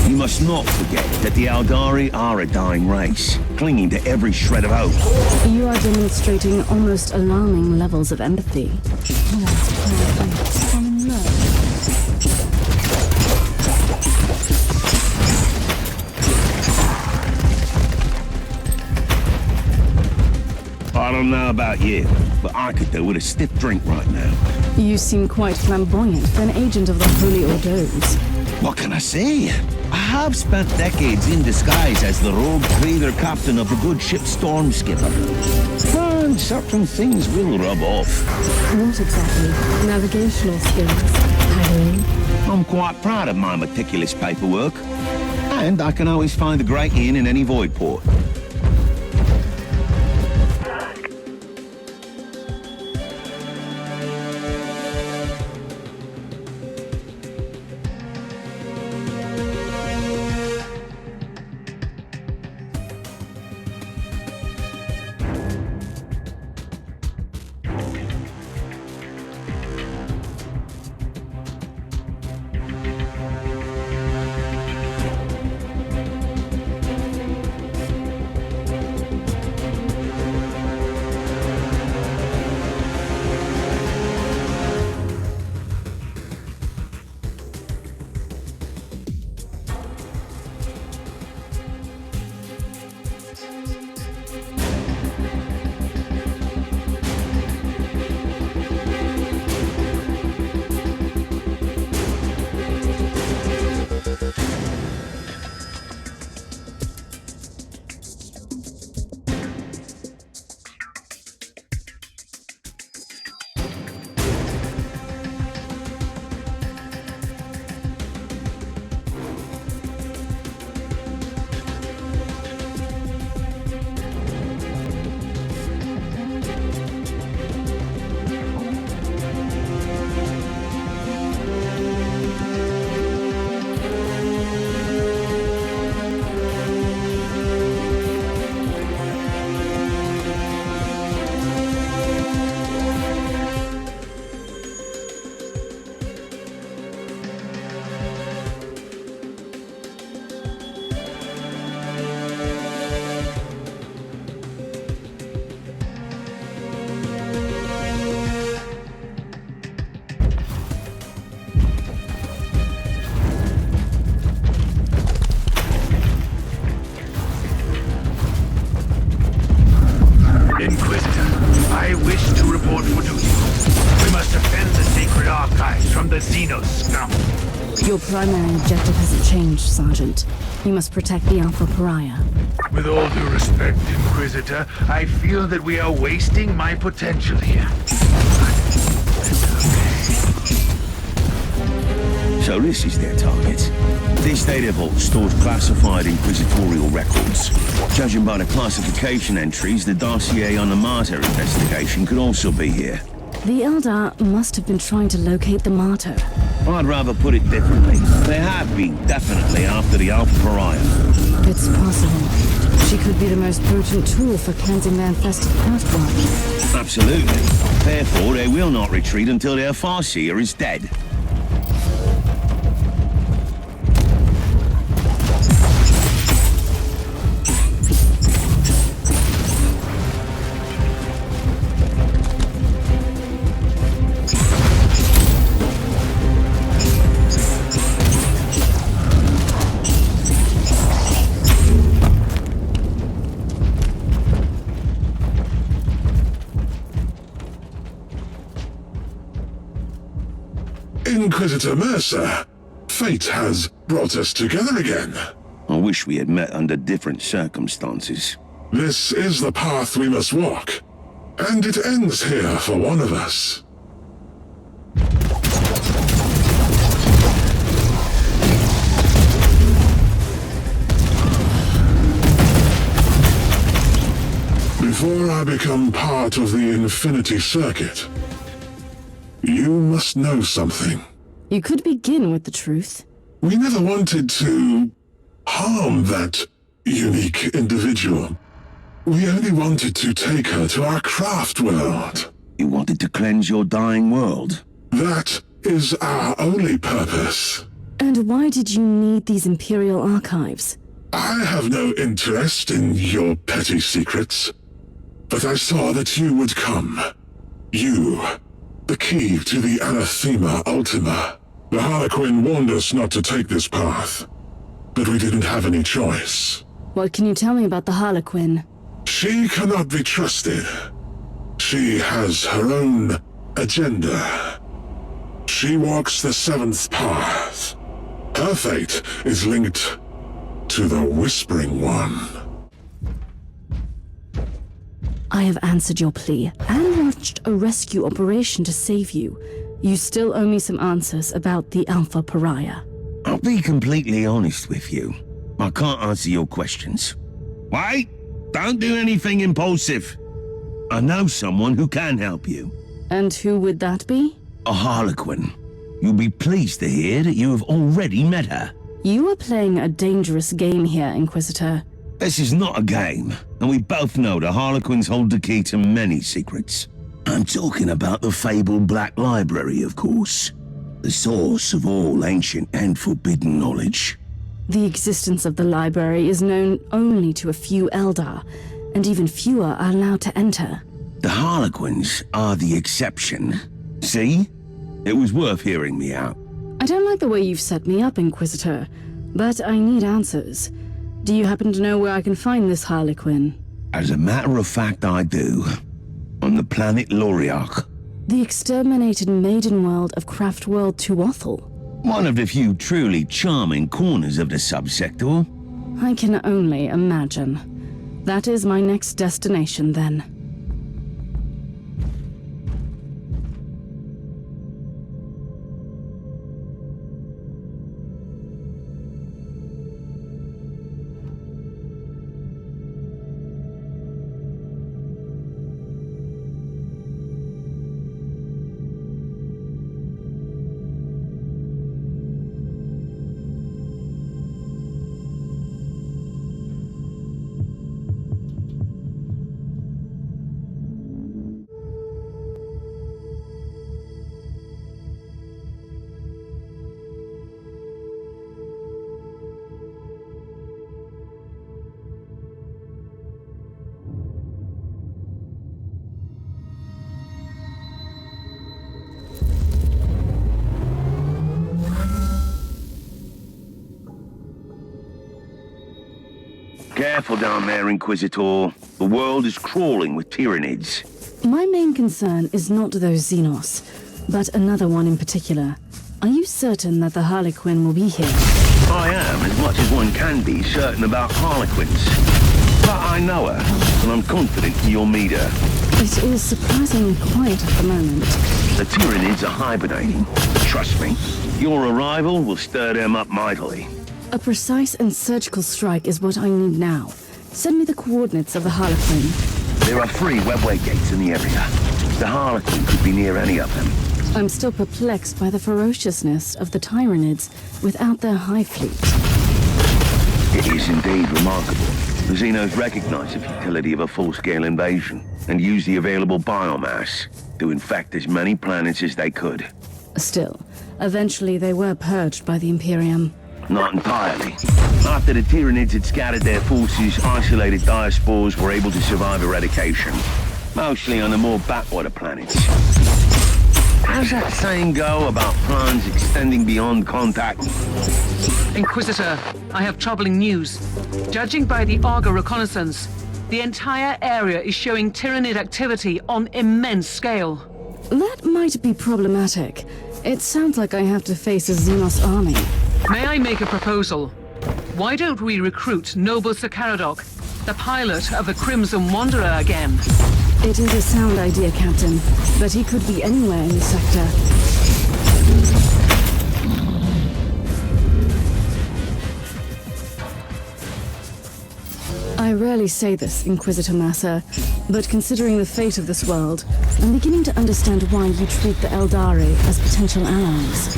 You must not forget that the Eldari are a dying race, clinging to every shred of hope. You are demonstrating almost alarming levels of empathy. I don't know about you, but I could do with a stiff drink right now. You seem quite flamboyant for an agent of the Holy Ordos. What can I say? I have spent decades in disguise as the rogue trader captain of the good ship Storm Skipper. And certain things will rub off. What exactly? Navigational skills? Paddling? I'm quite proud of my meticulous paperwork. And I can always find a great inn in any void port. Inquisitor. I wish to report for duty. We must defend the sacred archives from the Xenos scum. Your primary objective hasn't changed, Sergeant. You must protect the Alpha Pariah. With all due respect, Inquisitor, I feel that we are wasting my potential here. So this is their target. This data vault stores classified inquisitorial records. Judging by the classification entries, the dossier on the Martyr investigation could also be here. The Eldar must have been trying to locate the Martyr. I'd rather put it differently. They have been definitely after the Alpha Pariah. It's possible. She could be the most potent tool for cleansing their infested Craftworld. Absolutely. Therefore, they will not retreat until their Far Seer is dead. Inquisitor Mercer, fate has brought us together again. I wish we had met under different circumstances. This is the path we must walk, and it ends here for one of us. Before I become part of the Infinity Circuit, you must know something. You could begin with the truth. We never wanted to harm that unique individual. We only wanted to take her to our craft world. You wanted to cleanse your dying world? That is our only purpose. And why did you need these Imperial archives? I have no interest in your petty secrets, but I saw that you would come. You, the key to the anathema ultima. The Harlequin warned us not to take this path, but we didn't have any choice. What can you tell me about the Harlequin? She cannot be trusted. She has her own agenda. She walks the seventh path. Her fate is linked to the Whispering One. I have answered your plea and launched a rescue operation to save you. You still owe me some answers about the Alpha Pariah. I'll be completely honest with you. I can't answer your questions. Wait! Don't do anything impulsive. I know someone who can help you. And who would that be? A Harlequin. You'll be pleased to hear that you have already met her. You are playing a dangerous game here, Inquisitor. This is not a game, and we both know the Harlequins hold the key to many secrets. I'm talking about the fabled Black Library, of course. The source of all ancient and forbidden knowledge. The existence of the library is known only to a few Eldar, and even fewer are allowed to enter. The Harlequins are the exception. See? It was worth hearing me out. I don't like the way you've set me up, Inquisitor, but I need answers. Do you happen to know where I can find this Harlequin? As a matter of fact, I do. On the planet Laural. The exterminated maiden world of Craftworld Tulealari. One of the few truly charming corners of the subsector. I can only imagine. That is my next destination, then. Careful down there, Inquisitor. The world is crawling with tyrannids. My main concern is not those Xenos, but another one in particular. Are you certain that the Harlequin will be here? I am, as much as one can be, certain about Harlequins. But I know her, and I'm confident you'll meet her. It is surprisingly quiet at the moment. The tyrannids are hibernating. Trust me, your arrival will stir them up mightily. A precise and surgical strike is what I need now. Send me the coordinates of the Harlequin. There are 3 webway gates in the area. The Harlequin could be near any of them. I'm still perplexed by the ferociousness of the tyrannids without their hive fleet. It is indeed remarkable. The Xenos recognize the futility of a full-scale invasion and use the available biomass to infect as many planets as they could. Still, eventually they were purged by the Imperium. Not entirely. After the Tyranids had scattered their forces, isolated diaspores were able to survive eradication. Mostly on the more backwater planets. How's that saying go about plans extending beyond contact? Inquisitor, I have troubling news. Judging by the Argo reconnaissance, the entire area is showing Tyranid activity on immense scale. That might be problematic. It sounds like I have to face a Xenos army. May I make a proposal? Why don't we recruit Noble Sakaradok, the pilot of the Crimson Wanderer, again? It is a sound idea, Captain, but he could be anywhere in the sector. I rarely say this, Inquisitor Mercer, but considering the fate of this world, I'm beginning to understand why you treat the Eldari as potential allies.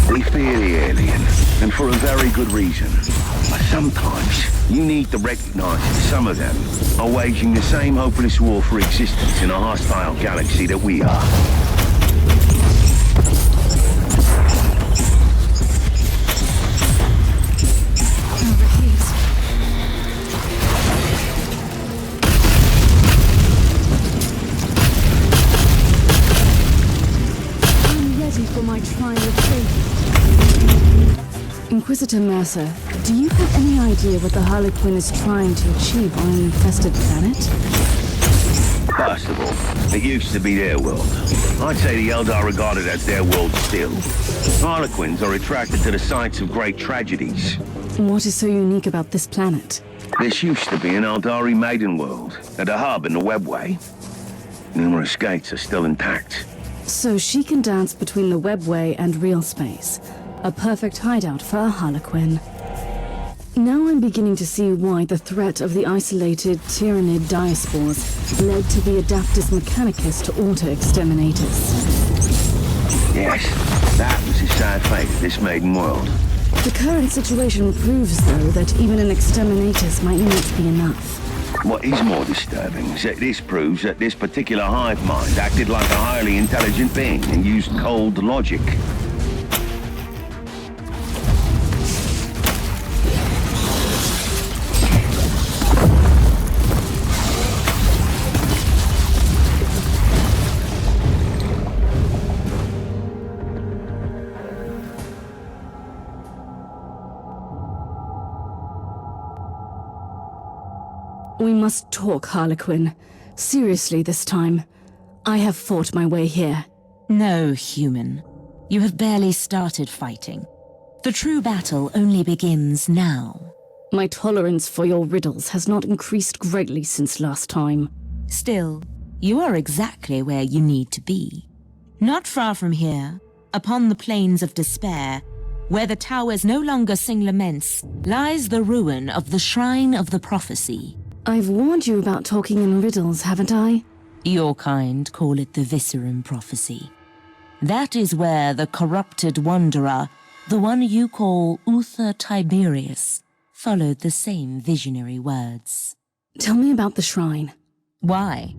We fear the alien, and for a very good reason. But sometimes, you need to recognize that some of them are waging the same hopeless war for existence in a hostile galaxy that we are. Inquisitor Mercer, do you have any idea what the Harlequin is trying to achieve on an infested planet? First of all, it used to be their world. I'd say the Eldar regard it as their world still. Harlequins are attracted to the sites of great tragedies. What is so unique about this planet? This used to be an Eldari maiden world, at a hub in the webway. Numerous gates are still intact. So she can dance between the webway and real space. A perfect hideout for a Harlequin. Now I'm beginning to see why the threat of the isolated Tyranid diaspores led to the Adaptus Mechanicus to auto-exterminate us. Yes, that was a sad fate of this maiden world. The current situation proves, though, that even an exterminatus might not be enough. What is more disturbing is that this proves that this particular hive mind acted like a highly intelligent being and used cold logic. We must talk, Harlequin. Seriously this time. I have fought my way here. No, human. You have barely started fighting. The true battle only begins now. My tolerance for your riddles has not increased greatly since last time. Still, you are exactly where you need to be. Not far from here, upon the plains of despair, where the towers no longer sing laments, lies the ruin of the Shrine of the Prophecy. I've warned you about talking in riddles, haven't I? Your kind call it the Viscerum Prophecy. That is where the corrupted wanderer, the one you call Uther Tiberius, followed the same visionary words. Tell me about the shrine. Why?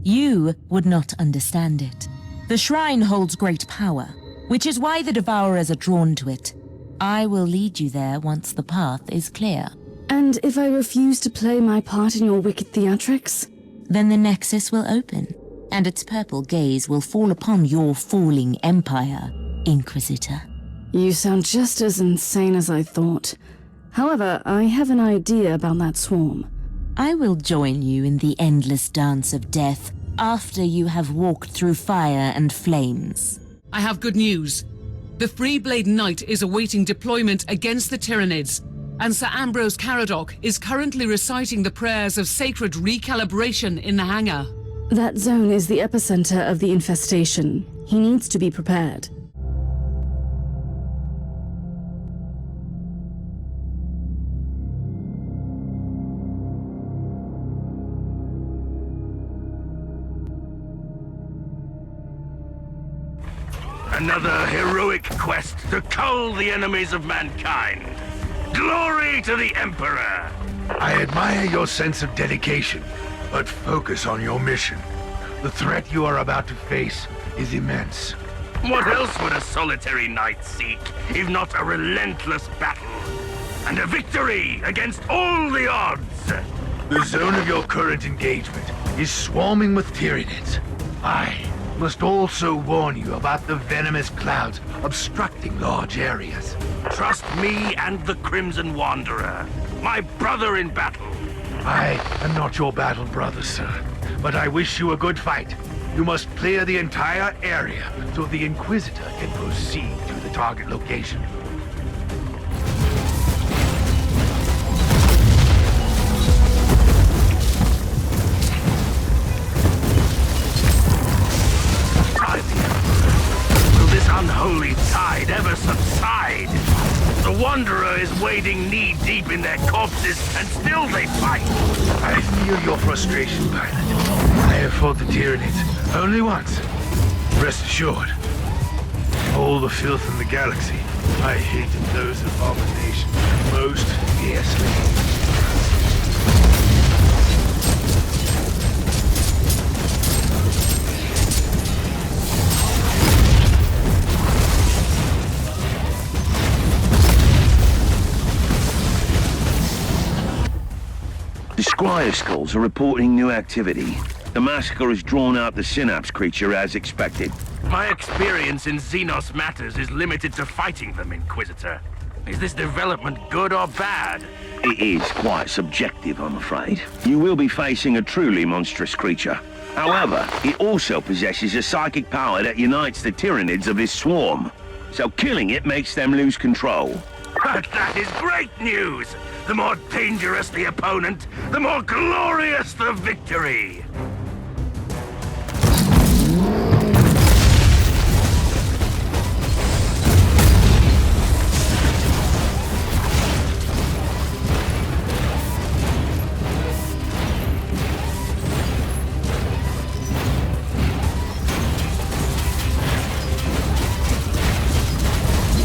You would not understand it. The shrine holds great power, which is why the Devourers are drawn to it. I will lead you there once the path is clear. And if I refuse to play my part in your wicked theatrics? Then the nexus will open, and its purple gaze will fall upon your falling empire, Inquisitor. You sound just as insane as I thought. However, I have an idea about that swarm. I will join you in the endless dance of death after you have walked through fire and flames. I have good news. The Freeblade Knight is awaiting deployment against the Tyranids, and Sir Ambrose Caradoc is currently reciting the prayers of sacred recalibration in the hangar. That zone is the epicenter of the infestation. He needs to be prepared. Another heroic quest to cull the enemies of mankind. Glory to the Emperor! I admire your sense of dedication, but focus on your mission. The threat you are about to face is immense. What else would a solitary knight seek, if not a relentless battle? And a victory against all the odds! The zone of your current engagement is swarming with tyrannids. I must also warn you about the venomous clouds obstructing large areas. Trust me and the Crimson Wanderer, my brother in battle. I am not your battle brother, sir, but I wish you a good fight. You must clear the entire area so the Inquisitor can proceed to the target location. Will this unholy tide ever subside? The Wanderer is wading knee-deep in their corpses, and still they fight! I feel your frustration, pilot. I have fought the Tyranids only once. Rest assured, all the filth in the galaxy, I hated those abominations most fiercely. The Scryer Skulls are reporting new activity. The massacre has drawn out the Synapse creature as expected. My experience in Xenos matters is limited to fighting them, Inquisitor. Is this development good or bad? It is quite subjective, I'm afraid. You will be facing a truly monstrous creature. However, it also possesses a psychic power that unites the Tyranids of his swarm. So killing it makes them lose control. But that is great news! The more dangerous the opponent, the more glorious the victory!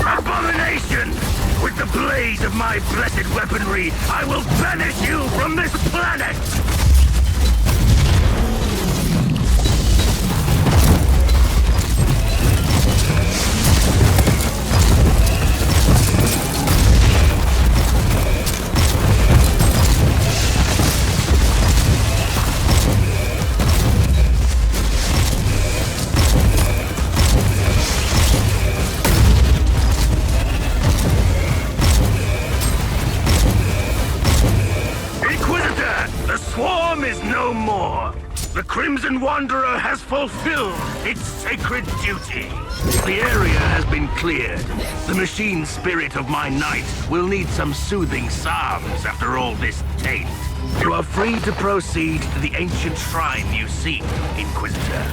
Abomination! With the blaze of my blessed weaponry, I will banish you from this planet! The Crimson Wanderer has fulfilled its sacred duty. The area has been cleared. The machine spirit of my knight will need some soothing psalms after all this taint. You are free to proceed to the ancient shrine you seek, Inquisitor.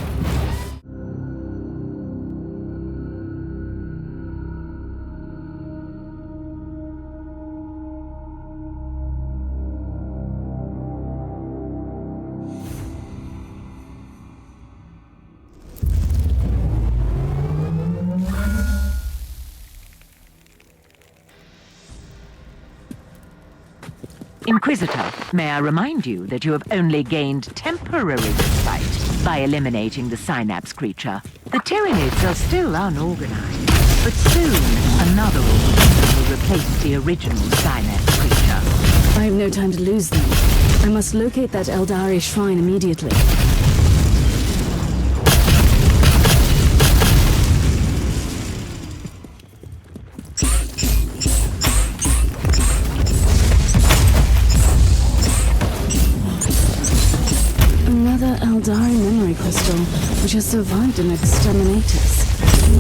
Inquisitor, may I remind you that you have only gained temporary respite by eliminating the Synapse creature. The Tyranids are still unorganized, but soon another organization will replace the original Synapse creature. I have no time to lose then. I must locate that Eldari shrine immediately. Another Eldari memory crystal, which has survived an exterminatus.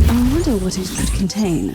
I wonder what it could contain.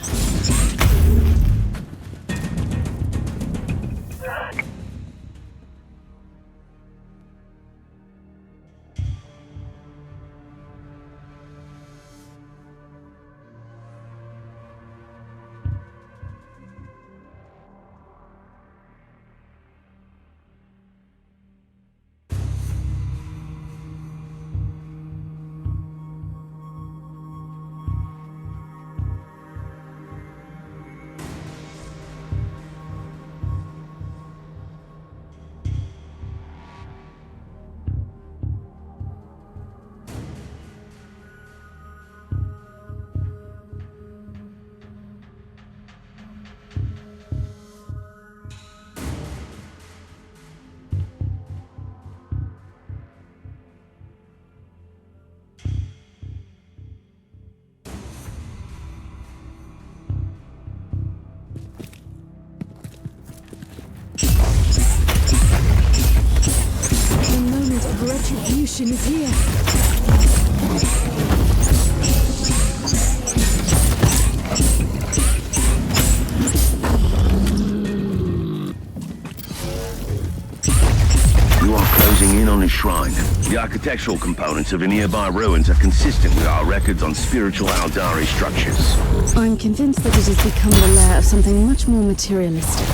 Retribution is here. You are closing in on a shrine. The architectural components of the nearby ruins are consistent with our records on spiritual Eldari structures. I'm convinced that it has become the lair of something much more materialistic.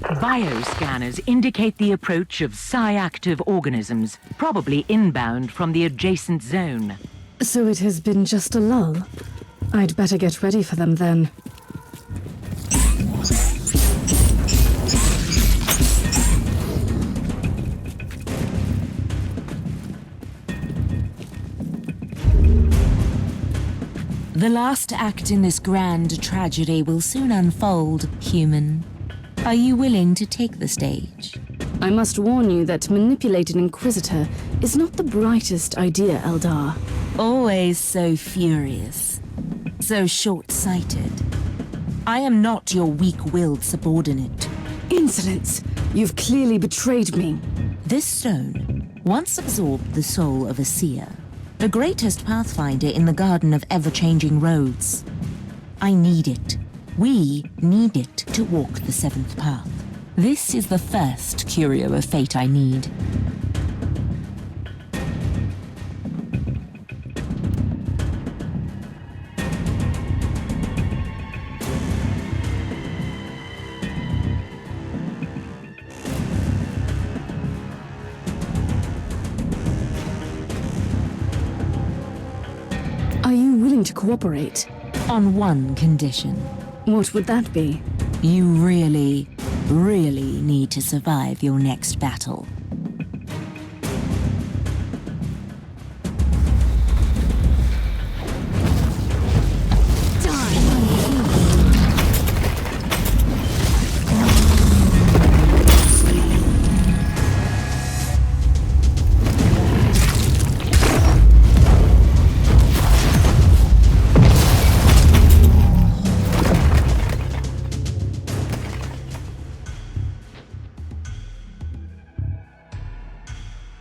Bioscanners indicate the approach of psi-active organisms, probably inbound from the adjacent zone. So it has been just a lull. I'd better get ready for them then. The last act in this grand tragedy will soon unfold, human. Are you willing to take the stage? I must warn you that manipulating Inquisitor is not the brightest idea, Eldar. Always so furious. So short-sighted. I am not your weak-willed subordinate. Insolence! You've clearly betrayed me. This stone once absorbed the soul of a seer, the greatest pathfinder in the Garden of Ever-Changing Roads. I need it. We need it to walk the seventh path. This is the first curio of fate I need. Are you willing to cooperate? On one condition. What would that be? You really, really need to survive your next battle.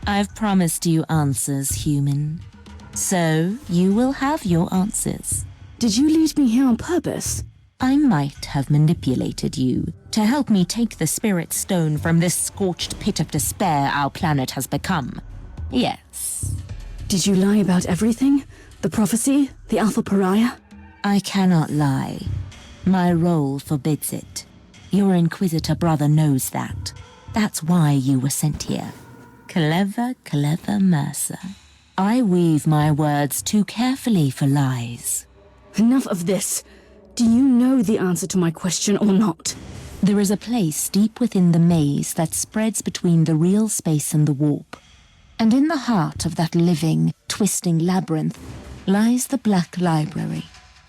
I've promised you answers, human. So, you will have your answers. Did you lead me here on purpose? I might have manipulated you to help me take the spirit stone from this scorched pit of despair our planet has become. Yes. Did you lie about everything? The prophecy? The Alpha Pariah? I cannot lie. My role forbids it. Your Inquisitor brother knows that. That's why you were sent here. Clever, clever Mercer. I weave my words too carefully for lies. Enough of this. Do you know the answer to my question or not? There is a place deep within the maze that spreads between the real space and the warp. And in the heart of that living, twisting labyrinth lies the Black Library.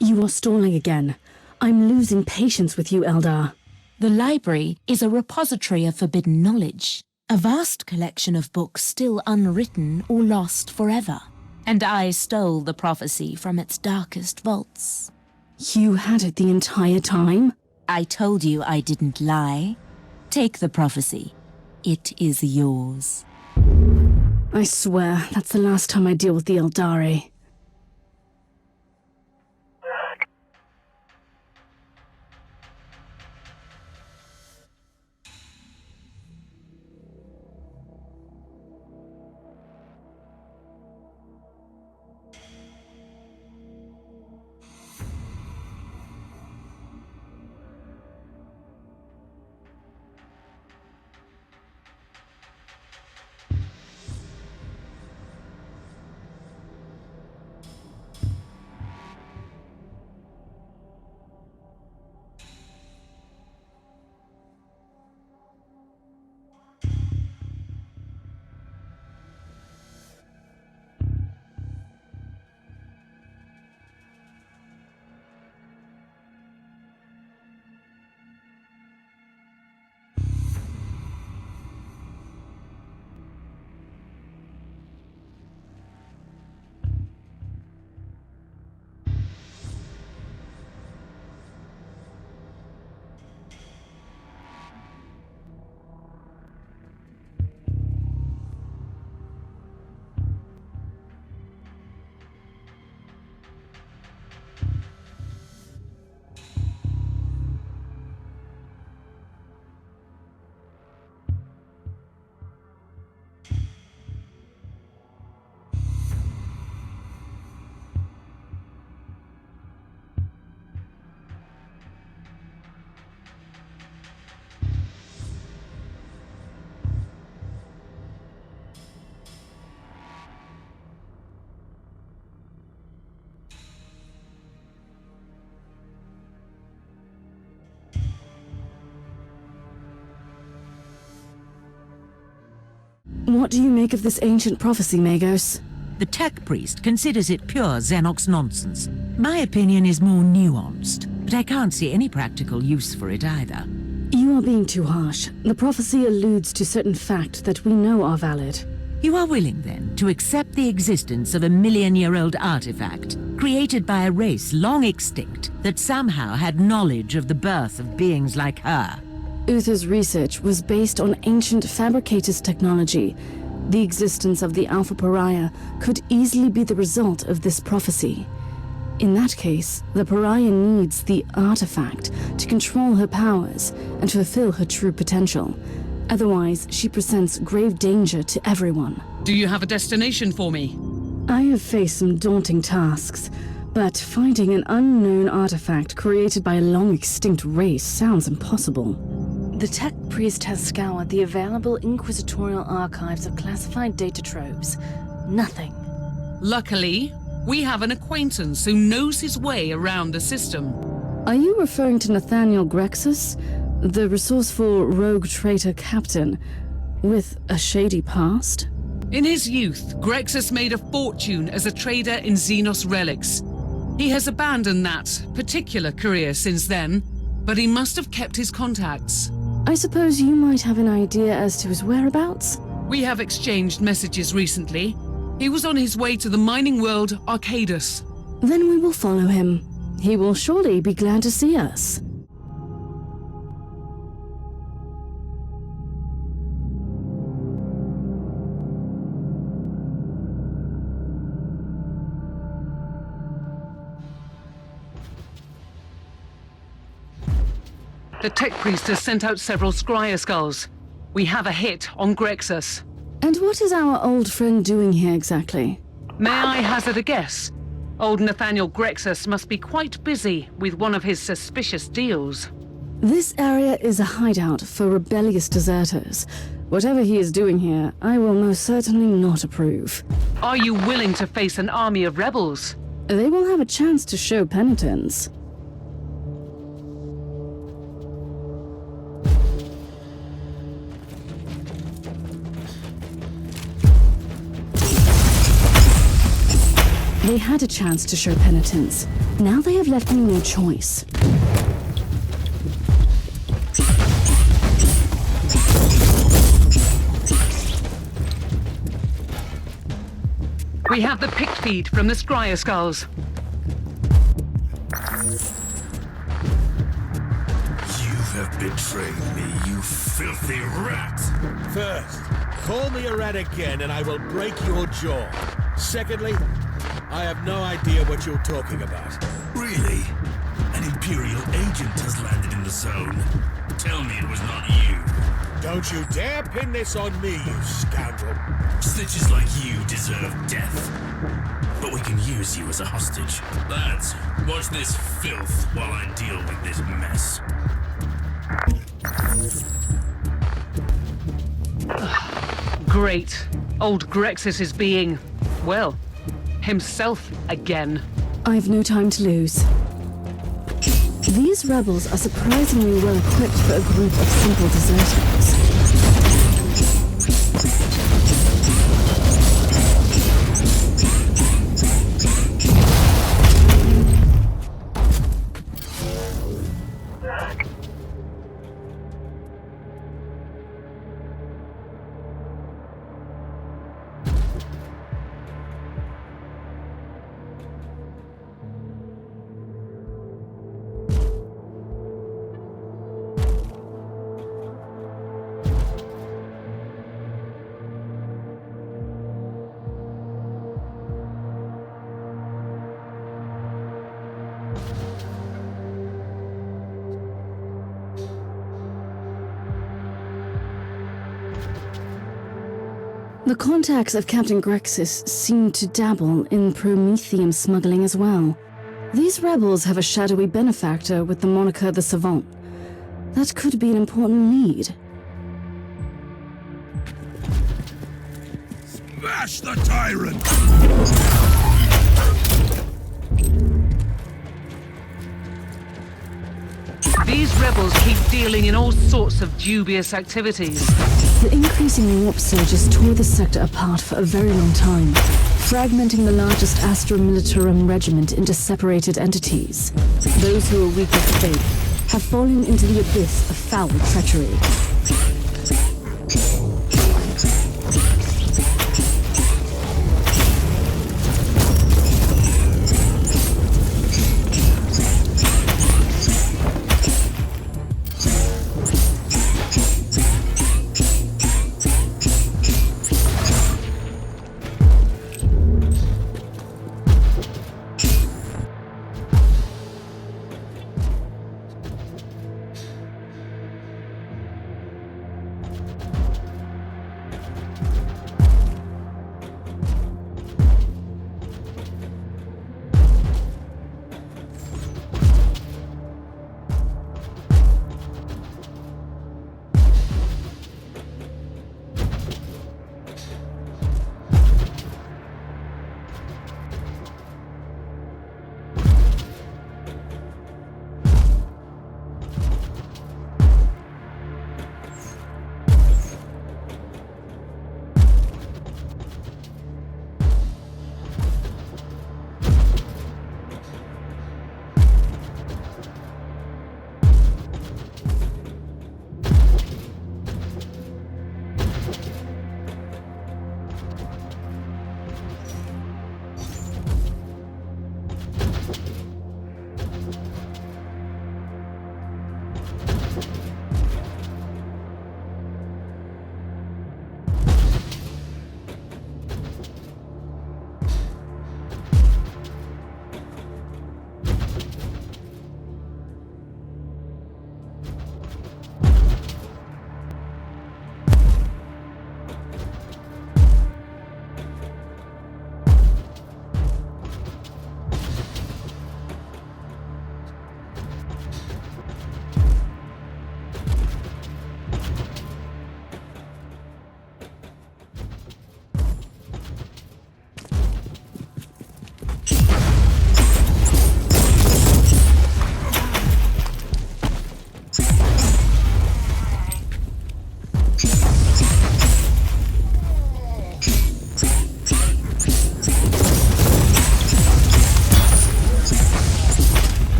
You are stalling again. I'm losing patience with you, Eldar. The library is a repository of forbidden knowledge. A vast collection of books still unwritten or lost forever. And I stole the prophecy from its darkest vaults. You had it the entire time? I told you I didn't lie. Take the prophecy. It is yours. I swear, that's the last time I deal with the Eldari. What do you make of this ancient prophecy, Magos? The tech priest considers it pure Xenox nonsense. My opinion is more nuanced, but I can't see any practical use for it either. You are being too harsh. The prophecy alludes to certain facts that we know are valid. You are willing, then, to accept the existence of a million-year-old artifact, created by a race long extinct, that somehow had knowledge of the birth of beings like her? Uther's research was based on ancient fabricators technology. The existence of the Alpha Pariah could easily be the result of this prophecy. In that case, the Pariah needs the artifact to control her powers and fulfill her true potential. Otherwise, she presents grave danger to everyone. Do you have a destination for me? I have faced some daunting tasks, but finding an unknown artifact created by a long-extinct race sounds impossible. The tech priest has scoured the available inquisitorial archives of classified data troves. Nothing. Luckily, we have an acquaintance who knows his way around the system. Are you referring to Nathaniel Grexus, the resourceful rogue traitor captain with a shady past? In his youth, Grexus made a fortune as a trader in Xenos relics. He has abandoned that particular career since then, but he must have kept his contacts. I suppose you might have an idea as to his whereabouts? We have exchanged messages recently. He was on his way to the mining world Arcadus. Then we will follow him. He will surely be glad to see us. The tech priest has sent out several scryer skulls. We have a hit on Grexus. And what is our old friend doing here exactly? May I hazard a guess? Old Nathaniel Grexus must be quite busy with one of his suspicious deals. This area is a hideout for rebellious deserters. Whatever he is doing here, I will most certainly not approve. Are you willing to face an army of rebels? They will have a chance to show penitence. They had a chance to show penitence. Now they have left me no choice. We have the pick feed from the scryer skulls. You have betrayed me, you filthy rat! First, Call me a rat again and I will break your jaw. Secondly, I have no idea what you're talking about. Really? An Imperial agent has landed in the zone. Tell me it was not you. Don't you dare pin this on me, you scoundrel. Snitches like you deserve death. But we can use you as a hostage. Lads, watch this filth while I deal with this mess. Great. Old Grexis is being, well, himself again. I've no time to lose. These rebels are surprisingly well equipped for a group of simple deserters. The contacts of Captain Grexis seem to dabble in promethium smuggling as well. These rebels have a shadowy benefactor with the moniker the Savant. That could be an important lead. Smash the tyrant! These rebels keep dealing in all sorts of dubious activities. The increasing warp surges tore the sector apart for a very long time, fragmenting the largest Astra Militarum regiment into separated entities. Those who are weak of faith have fallen into the abyss of foul treachery.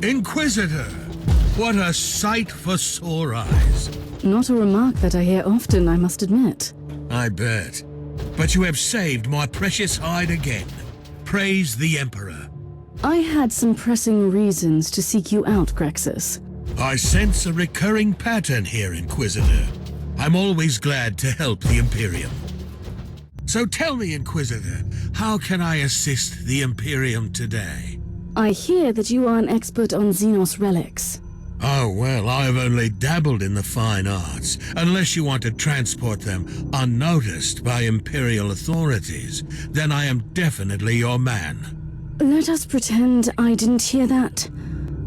Inquisitor! What a sight for sore eyes. Not a remark that I hear often, I must admit. I bet. But you have saved my precious hide again. Praise the Emperor. I had some pressing reasons to seek you out, Grexus. I sense a recurring pattern here, Inquisitor. I'm always glad to help the Imperium. So tell me, Inquisitor, how can I assist the Imperium today? I hear that you are an expert on Xenos relics. Oh, well, I've only dabbled in the fine arts, unless you want to transport them unnoticed by Imperial authorities. Then I am definitely your man. Let us pretend I didn't hear that.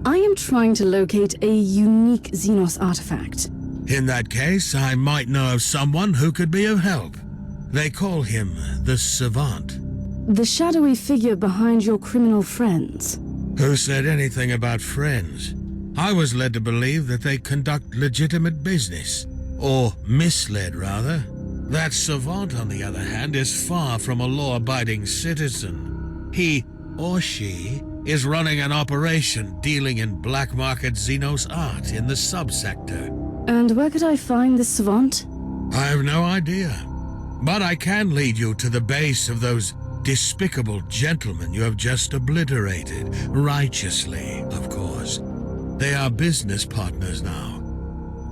I am trying to locate a unique Xenos artifact. In that case, I might know of someone who could be of help. They call him the Savant. The shadowy figure behind your criminal friends. Who said anything about friends? I was led to believe that they conduct legitimate business. Or misled, rather. That Savant, on the other hand, is far from a law-abiding citizen. He, or she, is running an operation dealing in black market Xenos art in the subsector. And where could I find this Savant? I have no idea. But I can lead you to the base of those despicable gentlemen you have just obliterated. Righteously, of course. They are business partners now.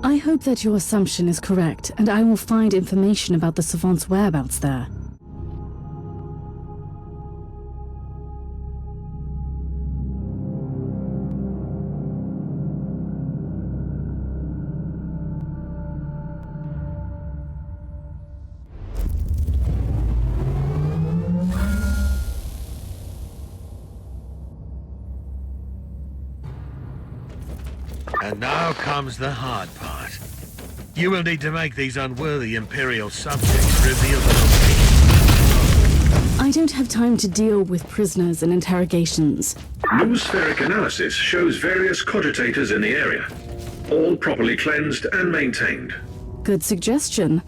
I hope that your assumption is correct, and I will find information about the Savant's whereabouts there. And now comes the hard part. You will need to make these unworthy Imperial subjects reveal the location. I don't have time to deal with prisoners and interrogations. Noospheric analysis shows various cogitators in the area, all properly cleansed and maintained. Good suggestion.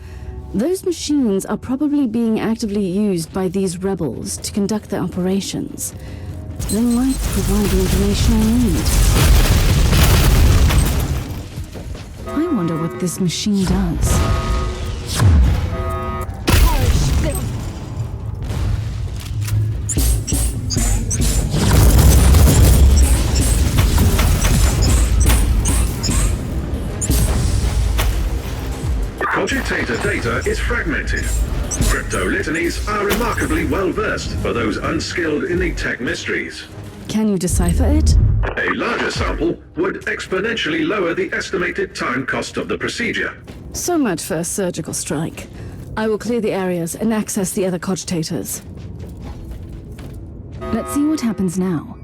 Those machines are probably being actively used by these rebels to conduct their operations. They might provide the information I need. I wonder what this machine does. Cogitator data is fragmented. Crypto litanies are remarkably well versed for those unskilled in the tech mysteries. Can you decipher it? A larger sample would exponentially lower the estimated time cost of the procedure. So much for a surgical strike. I will clear the areas and access the other cogitators. Let's see what happens now.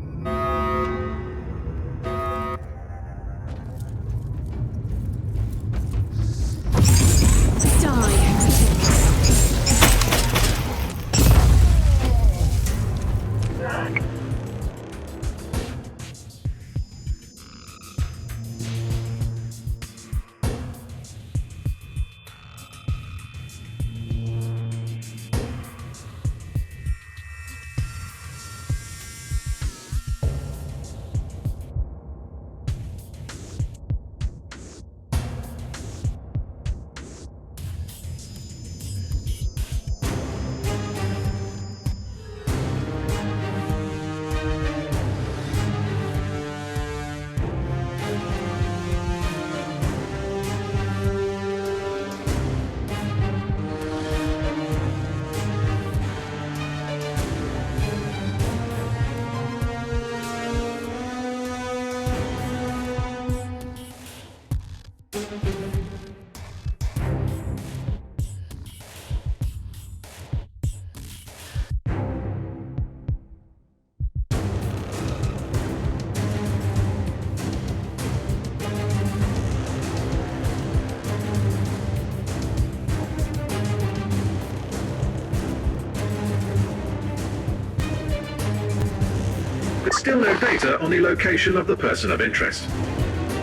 Still no data on the location of the person of interest.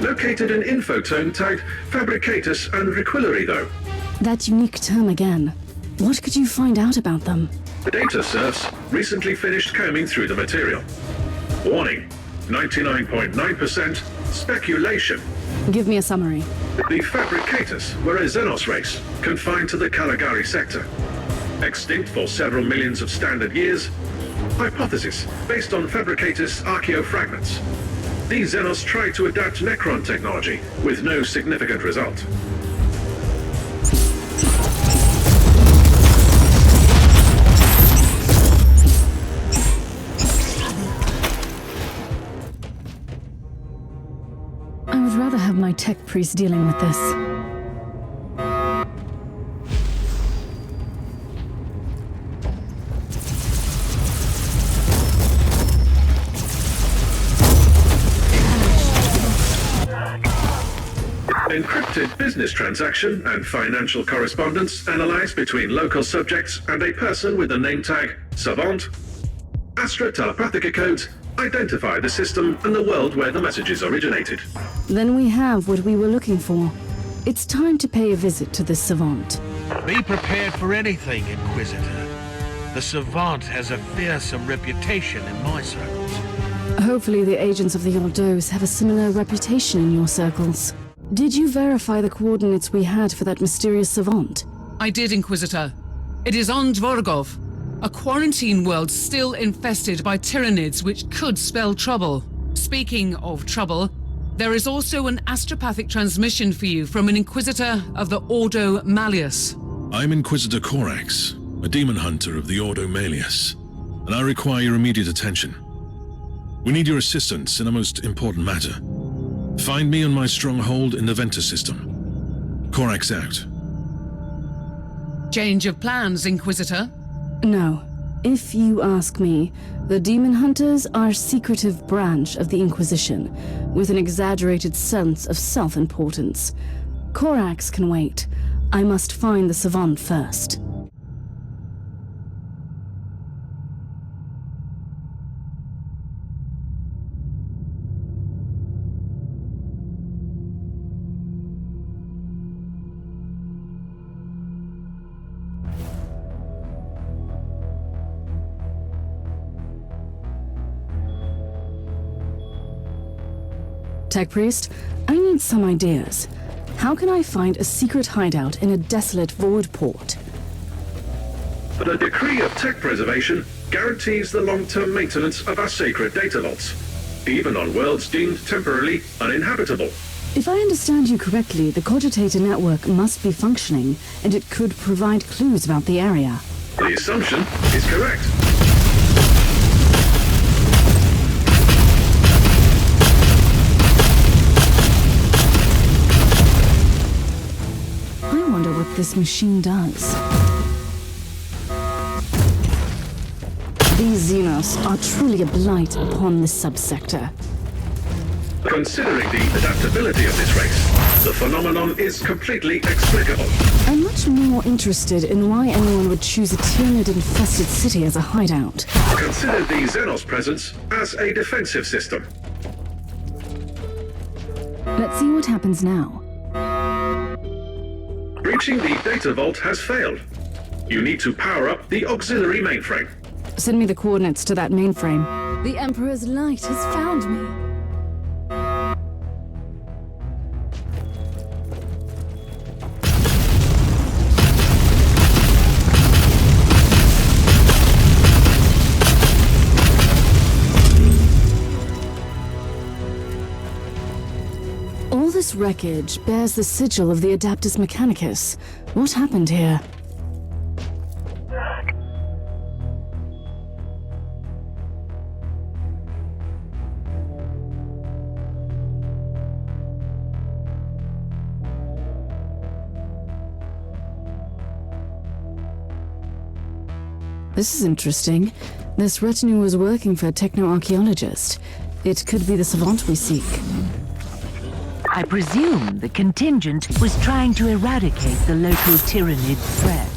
Located an infotone tagged Fabricatus and Requillery, though. That unique term again. What could you find out about them? The data serfs recently finished combing through the material. Warning, 99.9% speculation. Give me a summary. The Fabricators were a Xenos race, confined to the Caligari sector. Extinct for several millions of standard years. Hypothesis, based on Fabricators archaeofragments. These Xenos tried to adapt Necron technology, with no significant result. I would rather have my tech priest dealing with this. Encrypted business transaction and financial correspondence analyzed between local subjects and a person with the name tag Savant. Astra Telepathica codes identify the system and the world where the messages originated. Then we have what we were looking for. It's time to pay a visit to this savant. Be prepared for anything, Inquisitor. The savant has a fearsome reputation in my circles. Hopefully the agents of the Ordos have a similar reputation in your circles. Did you verify the coordinates we had for that mysterious savant? I did, Inquisitor. It is on Dvorgov, a quarantine world still infested by tyrannids which could spell trouble. Speaking of trouble, there is also an astropathic transmission for you from an Inquisitor of the Ordo Malleus. I'm Inquisitor Corax, a demon hunter of the Ordo Malleus, and I require your immediate attention. We need your assistance in a most important matter. Find me on my stronghold in the Ventus system. Corax out. Change of plans, Inquisitor? No. If you ask me, the Demon Hunters are a secretive branch of the Inquisition, with an exaggerated sense of self-importance. Corax can wait. I must find the savant first. Tech Priest, I need some ideas. How can I find a secret hideout in a desolate void port? The decree of tech preservation guarantees the long-term maintenance of our sacred data vaults, even on worlds deemed temporarily uninhabitable. If I understand you correctly, the Cogitator network must be functioning, and it could provide clues about the area. The assumption is correct. I wonder what this machine does. These Xenos are truly a blight upon this subsector. Considering the adaptability of this race, the phenomenon is completely explicable. I'm much more interested in why anyone would choose a Tyranid-infested city as a hideout. Consider the Xenos presence as a defensive system. Let's see what happens now. Breaching the data vault has failed. You need to power up the auxiliary mainframe. Send me the coordinates to that mainframe. The Emperor's light has found me. All this wreckage bears the sigil of the Adaptus Mechanicus. What happened here? This is interesting. This retinue was working for a techno-archaeologist. It could be the savant we seek. I presume the contingent was trying to eradicate the local tyrannid threat.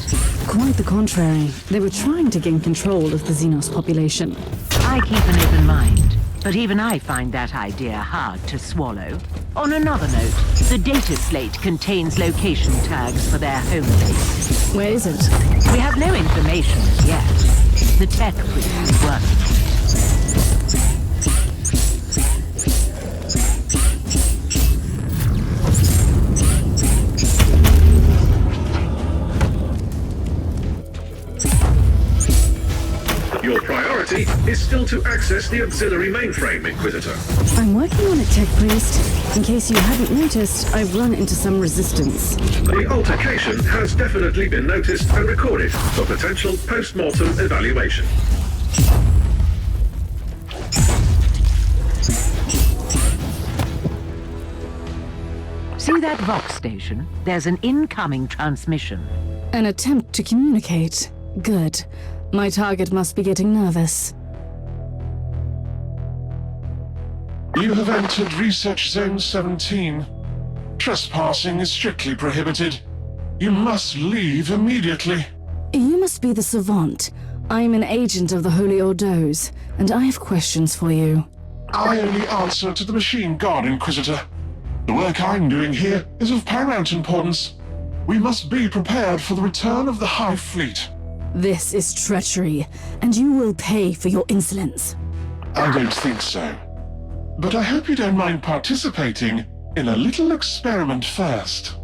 Quite the contrary. They were trying to gain control of the Xenos population. I keep an open mind, but even I find that idea hard to swallow. On another note, the data slate contains location tags for their home base. Where is it? We have no information as yet. The tech priest is working. still to access the auxiliary mainframe, Inquisitor. I'm working on it, Tech Priest. In case you hadn't noticed, I've run into some resistance. The altercation has definitely been noticed and recorded for potential post-mortem evaluation. See that Vox station? There's an incoming transmission. An attempt to communicate. Good. My target must be getting nervous. You have entered Research Zone 17. Trespassing is strictly prohibited. You must leave immediately. You must be the savant. I'm an agent of the Holy Ordos, and I have questions for you. I only answer to the Machine God, Inquisitor. The work I'm doing here is of paramount importance. We must be prepared for the return of the Hive fleet. This is treachery, and you will pay for your insolence. I don't think so. But I hope you don't mind participating in a little experiment first.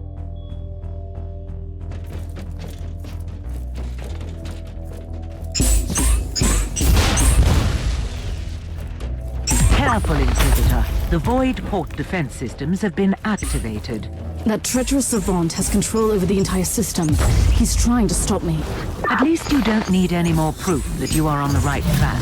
Careful, Inquisitor. The Void port defense systems have been activated. That treacherous savant has control over the entire system. He's trying to stop me. At least you don't need any more proof that you are on the right track.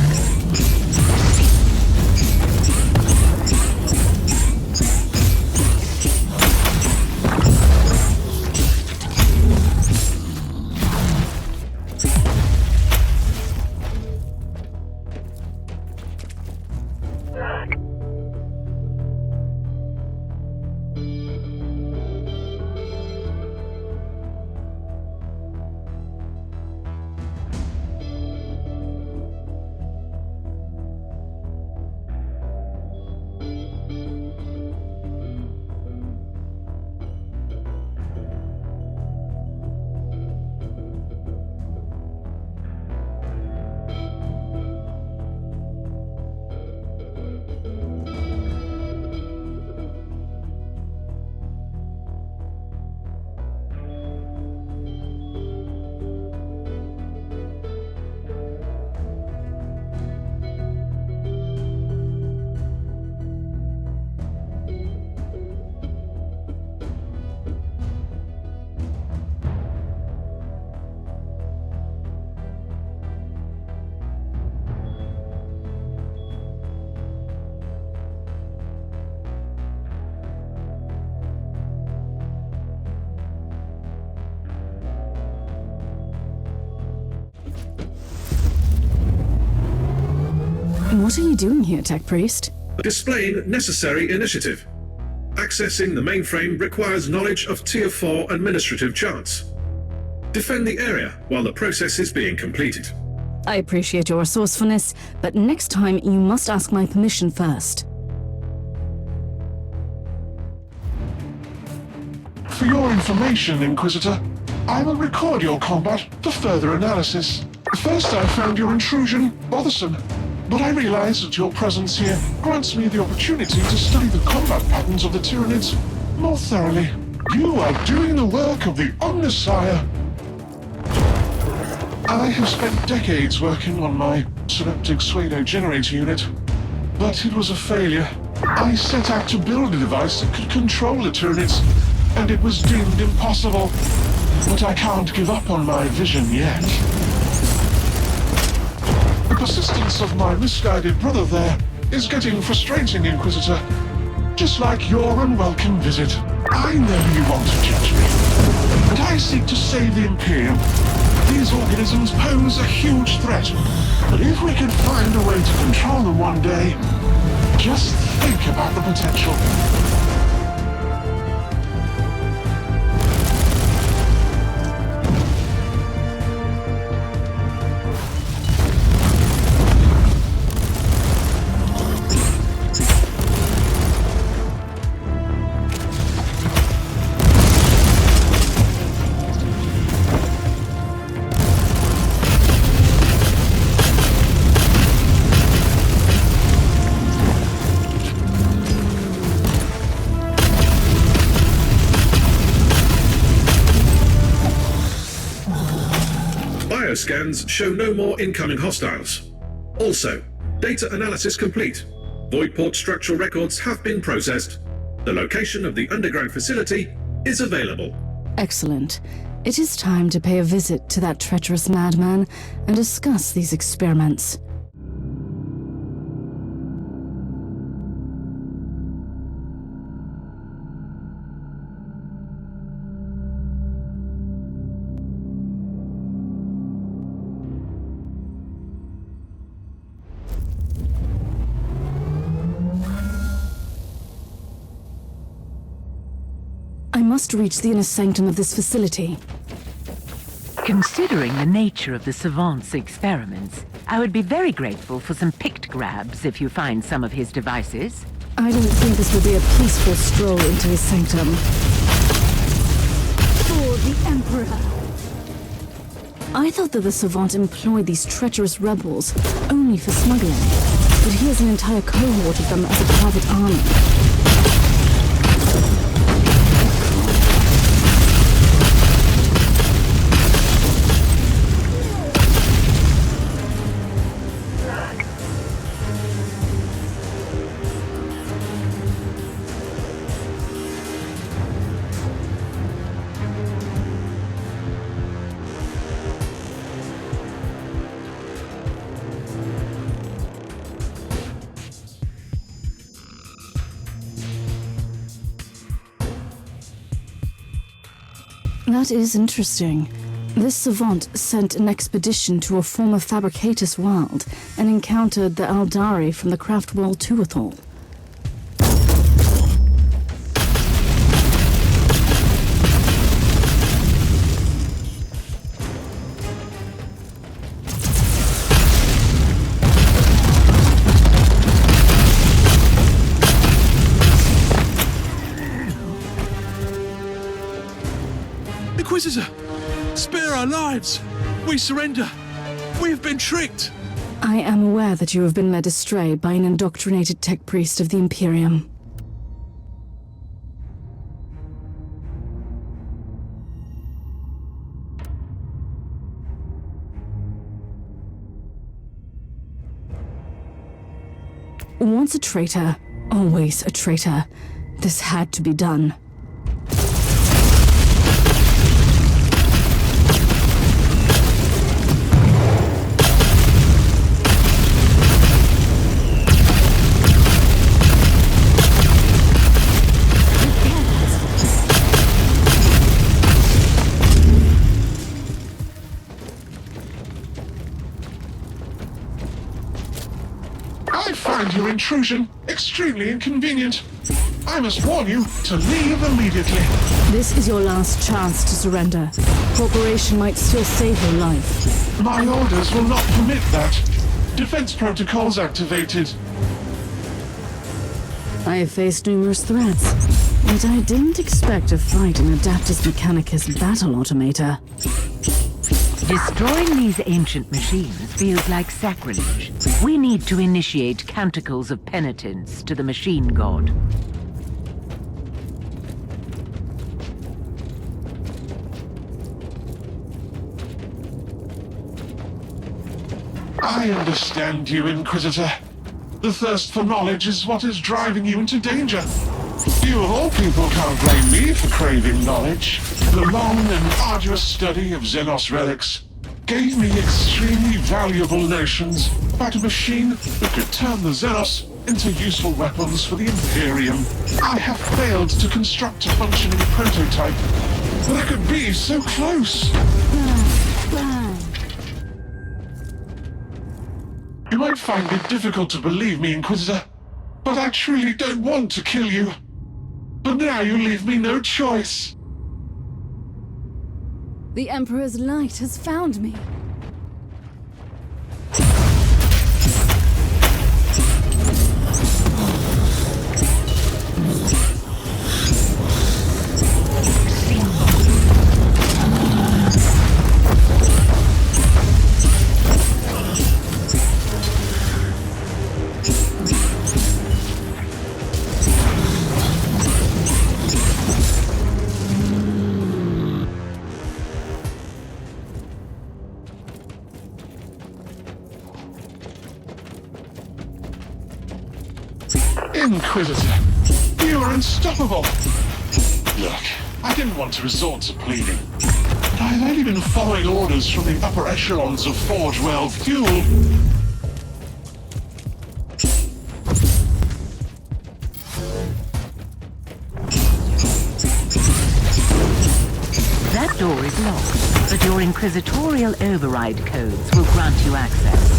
What are you doing here, Tech Priest? Displaying necessary initiative. Accessing the mainframe requires knowledge of Tier 4 administrative charts. Defend the area while the process is being completed. I appreciate your resourcefulness, but next time you must ask my permission first. For your information, Inquisitor, I will record your combat for further analysis. First I found your intrusion bothersome, but I realize that your presence here grants me the opportunity to study the combat patterns of the Tyranids more thoroughly. You are doing the work of the Omnissiah. I have spent decades working on my synaptic pseudo generator unit, but it was a failure. I set out to build a device that could control the Tyranids, and it was deemed impossible. But I can't give up on my vision yet. The persistence of my misguided brother there is getting frustrating, Inquisitor. Just like your unwelcome visit. I know you want to judge me, but I seek to save the Imperium. These organisms pose a huge threat, but if we could find a way to control them one day, just think about the potential. Scans show no more incoming hostiles. Also, Data analysis complete. Voidport structural records have been processed. The location of the underground facility is available. Excellent. It is time to pay a visit to that treacherous madman and discuss these experiments. I must reach the inner sanctum of this facility. Considering the nature of the savant's experiments, I would be very grateful for some picked grabs if you find some of his devices. I don't think this will be a peaceful stroll into his sanctum. For the Emperor! I thought that the savant employed these treacherous rebels only for smuggling, but he has an entire cohort of them as a private army. That is interesting. This savant sent an expedition to a former fabricatus world and encountered the Eldari from the Craftworld Tulealari. Inquisitor! Spare our lives! We surrender! We have been tricked! I am aware that you have been led astray by an indoctrinated tech priest of the Imperium. Once a traitor, always a traitor. This had to be done. Your intrusion extremely inconvenient. I must warn you to leave immediately. This is your last chance to surrender. Corporation might still save your life. My orders will not permit that. Defense protocols activated. I have faced numerous threats, but I didn't expect a fight in Adaptus Mechanicus battle automata. Destroying these ancient machines feels like sacrilege. We need to initiate canticles of penitence to the machine god. I understand you, Inquisitor. The thirst for knowledge is what is driving you into danger. You of all people can't blame me for craving knowledge. The long and arduous study of Xenos relics gave me extremely valuable notions about a machine that could turn the Xenos into useful weapons for the Imperium. I have failed to construct a functioning prototype, but I could be so close. You might find it difficult to believe me, Inquisitor, but I truly don't want to kill you. But now you leave me no choice. The Emperor's light has found me. Inquisitor, you're unstoppable. Look, I didn't want to resort to pleading, but I've only been following orders from the upper echelons of Forge World Fuel. That door is locked, but your inquisitorial override codes will grant you access.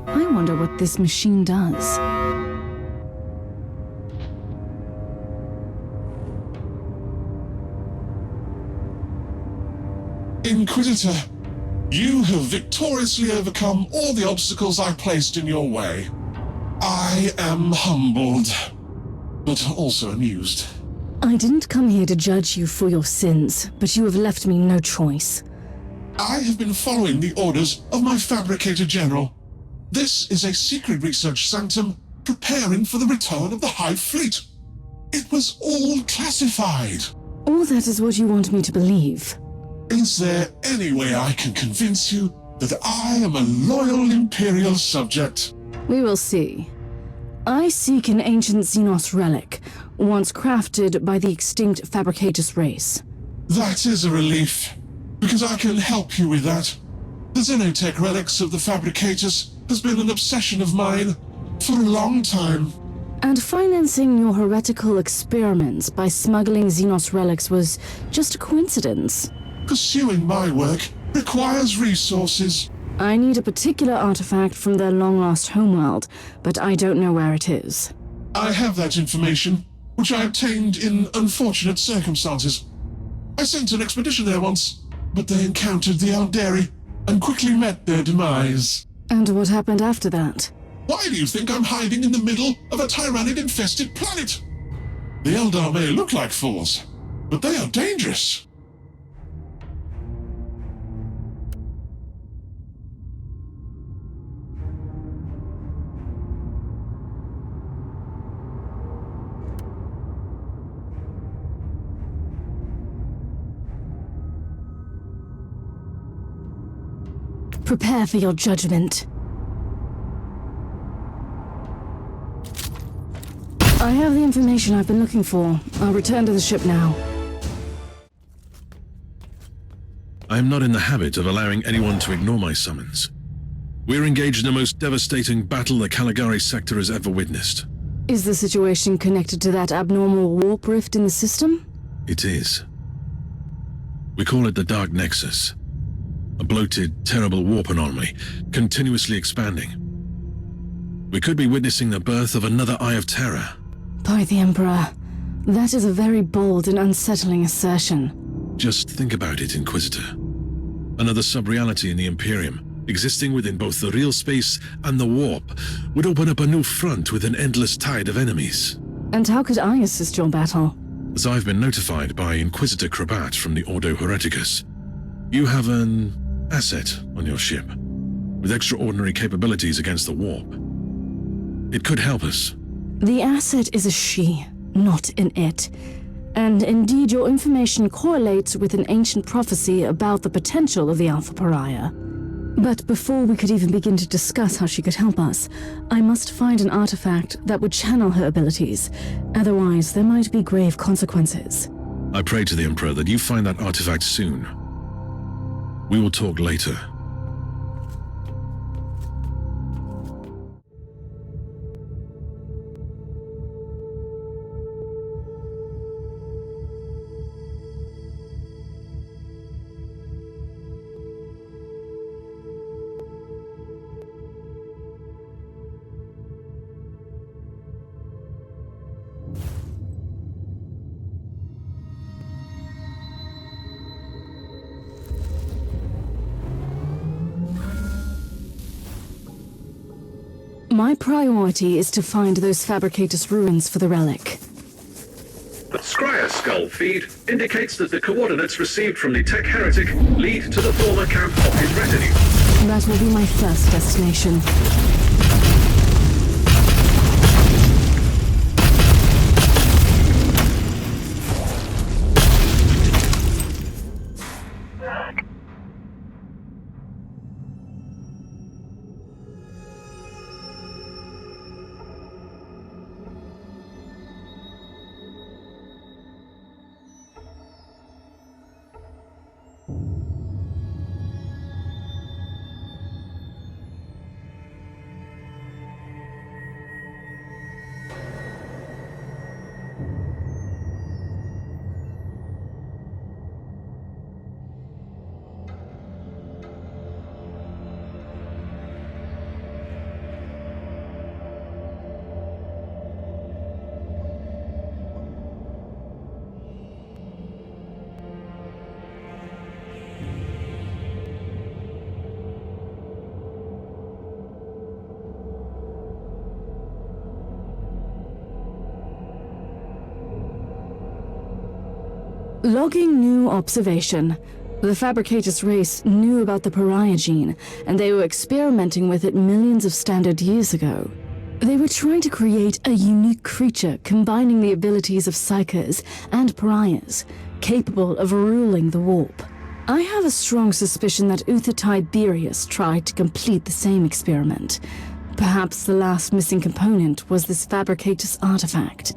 I wonder what this machine does. Inquisitor, you have victoriously overcome all the obstacles I placed in your way. I am humbled, but also amused. I didn't come here to judge you for your sins, but you have left me no choice. I have been following the orders of my Fabricator General. This is a secret research sanctum preparing for the return of the Hive fleet. It was all classified. All that is what you want me to believe. Is there any way I can convince you that I am a loyal Imperial subject? We will see. I seek an ancient Xenos relic, once crafted by the extinct Fabricatus race. That is a relief, because I can help you with that. The Xenotech relics of the Fabricatus has been an obsession of mine for a long time. And financing your heretical experiments by smuggling Xenos relics was just a coincidence. Pursuing my work requires resources. I need a particular artifact from their long-lost homeworld, but I don't know where it is. I have that information, which I obtained in unfortunate circumstances. I sent an expedition there once, but they encountered the Eldari and quickly met their demise. And what happened after that? Why do you think I'm hiding in the middle of a tyranid-infested planet? The Eldar may look like fools, but they are dangerous. Prepare for your judgment. I have the information I've been looking for. I'll return to the ship now. I am not in the habit of allowing anyone to ignore my summons. We're engaged in the most devastating battle the Caligari sector has ever witnessed. Is the situation connected to that abnormal warp rift in the system? It is. We call it the Dark Nexus. A bloated, terrible warp anomaly, continuously expanding. We could be witnessing the birth of another Eye of Terror. By the Emperor, that is a very bold and unsettling assertion. Just think about it, Inquisitor. Another sub-reality in the Imperium, existing within both the real space and the warp, would open up a new front with an endless tide of enemies. And how could I assist your battle? As I've been notified by Inquisitor Krabat from the Ordo Hereticus, you have an asset on your ship, with extraordinary capabilities against the warp. It could help us. The asset is a she, not an it. And indeed your information correlates with an ancient prophecy about the potential of the Alpha Pariah. But before we could even begin to discuss how she could help us, I must find an artifact that would channel her abilities. Otherwise, there might be grave consequences. I pray to the Emperor that you find that artifact soon. We will talk later. My priority is to find those Fabricatus ruins for the relic. The Scryer skull feed indicates that the coordinates received from the tech heretic lead to the former camp of his retinue. That will be my first destination. Logging new observation. The Fabricatus race knew about the Pariah gene, and they were experimenting with it millions of standard years ago. They were trying to create a unique creature combining the abilities of Psychers and Pariahs, capable of ruling the warp. I have a strong suspicion that Tiberius tried to complete the same experiment. Perhaps the last missing component was this Fabricatus artifact.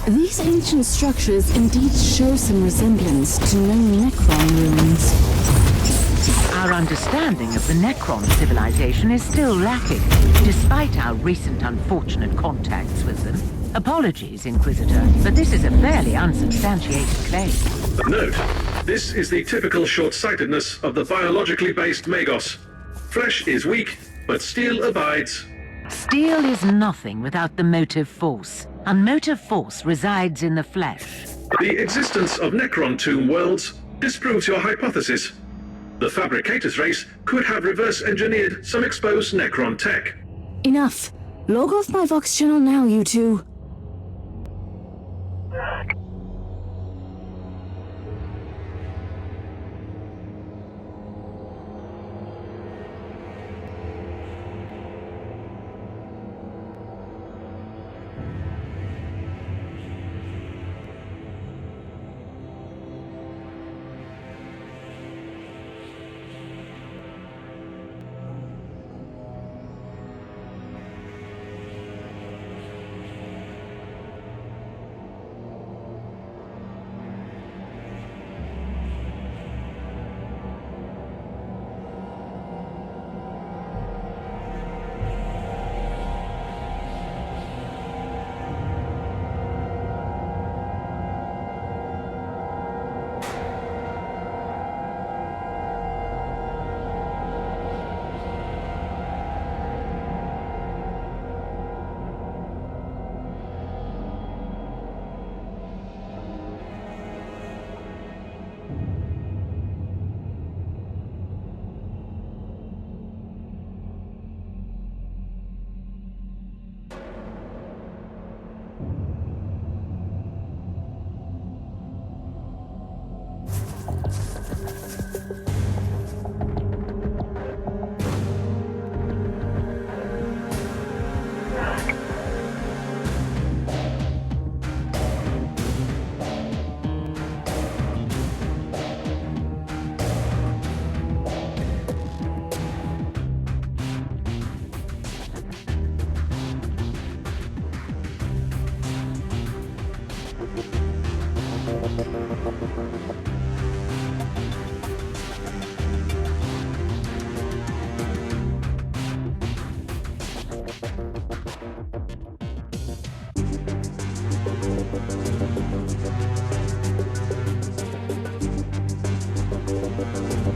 These ancient structures indeed show some resemblance to known Necron ruins. Our understanding of the Necron civilization is still lacking, despite our recent unfortunate contacts with them. Apologies, Inquisitor, but this is a fairly unsubstantiated claim. Note, this is the typical short-sightedness of the biologically based Magos. Flesh is weak, but steel abides. Steel is nothing without the motive force, and motive force resides in the flesh. The existence of Necron tomb worlds disproves your hypothesis. The Fabricatus race could have reverse-engineered some exposed Necron tech. Enough. Log off my Vox channel now, you two.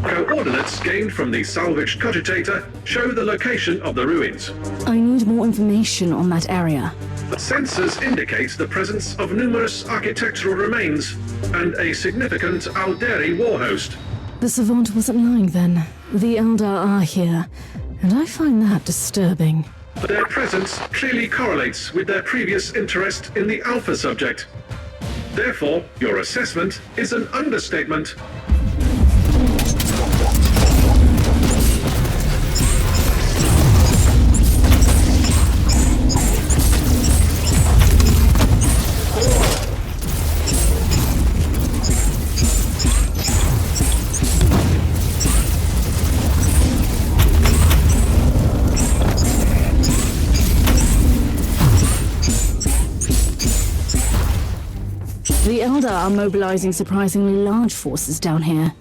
Coordinates gained from the salvaged cogitator show the location of the ruins. I need more information on that area. The sensors indicate the presence of numerous architectural remains and a significant Alderi war host. The Savant wasn't lying then. The Eldar are here, and I find that disturbing. Their presence clearly correlates with their previous interest in the Alpha subject. Therefore, your assessment is an understatement. The Eldar are mobilizing surprisingly large forces down here.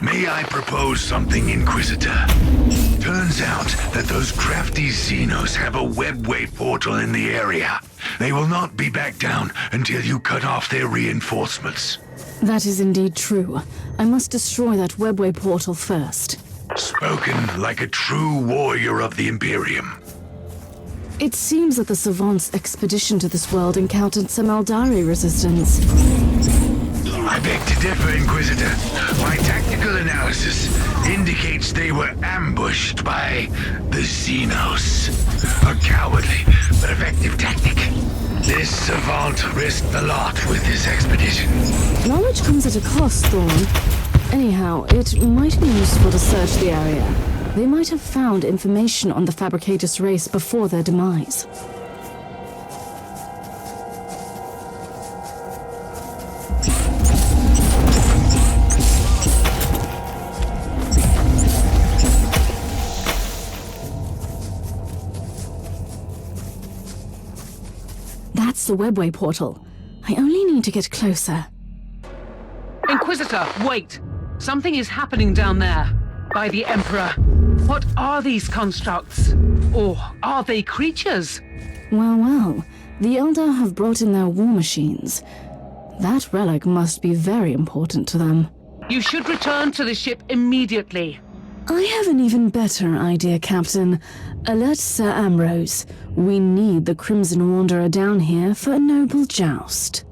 May I propose something, Inquisitor? Turns out that those crafty Xenos have a webway portal in the area. They will not be back down until you cut off their reinforcements. That is indeed true. I must destroy that webway portal first. Spoken like a true warrior of the Imperium. It seems that the Savant's expedition to this world encountered some Eldari resistance. I beg to differ, Inquisitor. My tactical analysis indicates they were ambushed by the Xenos. A cowardly but effective tactic. This savant risked a lot with this expedition. Knowledge comes at a cost, Thorn. Anyhow, it might be useful to search the area. They might have found information on the Fabricatus race before their demise. That's the webway portal. I only need to get closer. Inquisitor, wait! Something is happening down there. By the Emperor. What are these constructs? Or are they creatures? Well, the Eldar have brought in their war machines. That relic must be very important to them. You should return to the ship immediately. I have an even better idea, Captain. Alert Sir Ambrose. We need the Crimson Wanderer down here for a noble joust.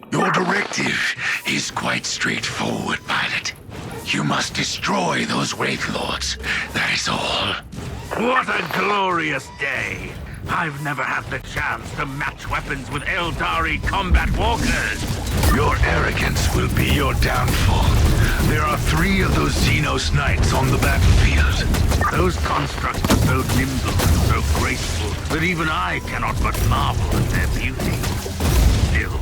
Your directive is quite straightforward, Pilot. You must destroy those Wraith Lords, that is all. What a glorious day! I've never had the chance to match weapons with Eldari combat walkers! Your arrogance will be your downfall. There are 3 of those Xenos Knights on the battlefield. Those constructs are so nimble and so graceful that even I cannot but marvel at their beauty. Still,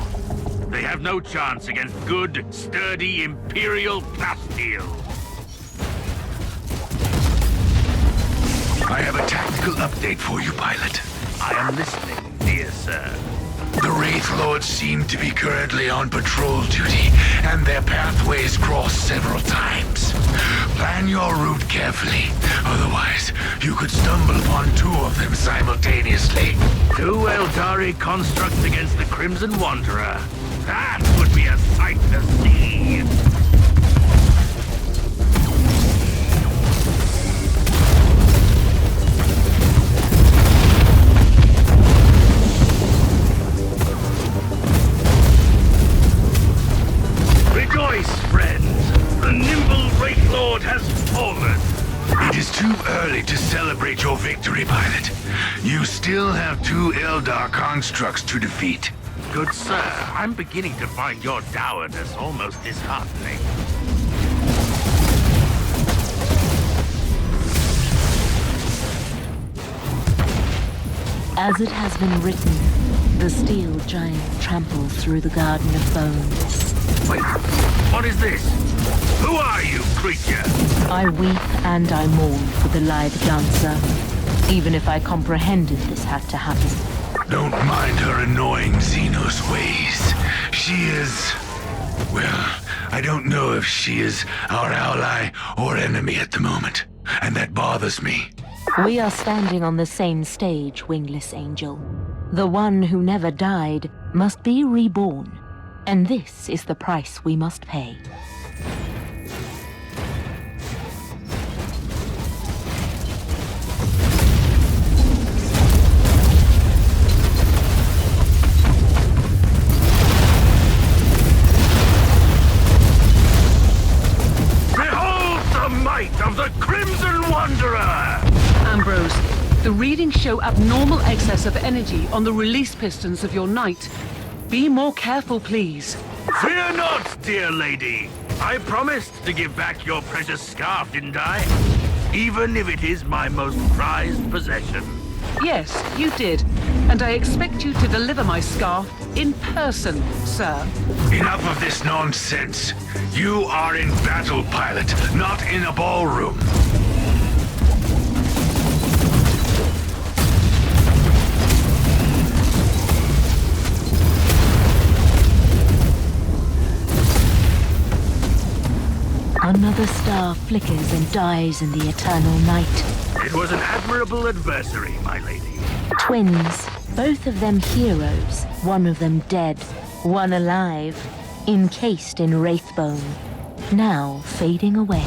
they have no chance against good, sturdy Imperial Bastille. I have a tactical update for you, Pilot. I am listening, dear sir. The Wraith Lords seem to be currently on patrol duty, and their pathways cross several times. Plan your route carefully, otherwise you could stumble upon 2 of them simultaneously. 2 Eldari constructs against the Crimson Wanderer. That would be a sight to see! Rejoice, friends! The nimble Wraith Lord has fallen! It is too early to celebrate your victory, Pilot. You still have 2 Eldar constructs to defeat. Good sir, I'm beginning to find your dourness almost disheartening. As it has been written, the steel giant tramples through the garden of bones. Wait, what is this? Who are you, creature? I weep and I mourn for the lithe dancer, even if I comprehended this had to happen. Don't mind her annoying Xenos ways. She is... well, I don't know if she is our ally or enemy at the moment, and that bothers me. We are standing on the same stage, wingless angel. The one who never died must be reborn, and this is the price we must pay. Of the Crimson Wanderer! Ambrose, the readings show abnormal excess of energy on the release pistons of your knight. Be more careful, please. Fear not, dear lady. I promised to give back your precious scarf, didn't I? Even if it is my most prized possession. Yes, you did. And I expect you to deliver my scarf in person, sir. Enough of this nonsense. You are in battle, Pilot, not in a ballroom. star flickers and dies in the eternal night. It was an admirable adversary, my lady. Twins, both of them heroes, one of them dead, one alive, encased in wraithbone, now fading away.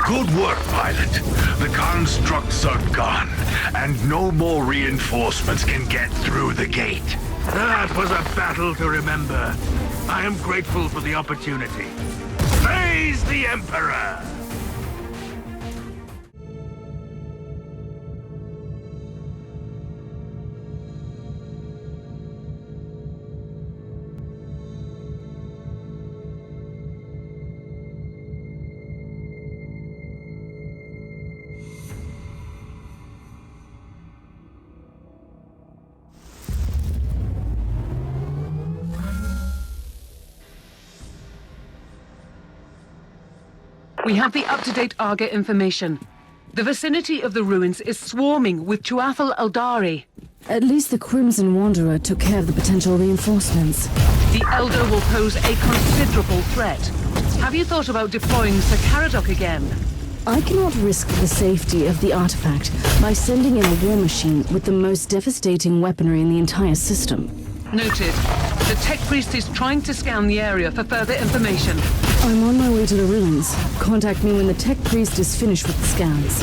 Good work, Violet. The constructs are gone, and no more reinforcements can get through the gate. That was a battle to remember. I am grateful for the opportunity. Praise the Emperor! We have the up-to-date Arga information. The vicinity of the ruins is swarming with Tuathal Eldari. At least the Crimson Wanderer took care of the potential reinforcements. The Elder will pose a considerable threat. Have you thought about deploying Sir Caradoc again? I cannot risk the safety of the artifact by sending in a war machine with the most devastating weaponry in the entire system. Noted. The Tech Priest is trying to scan the area for further information. I'm on my way to the ruins. Contact me when the Tech Priest is finished with the scans.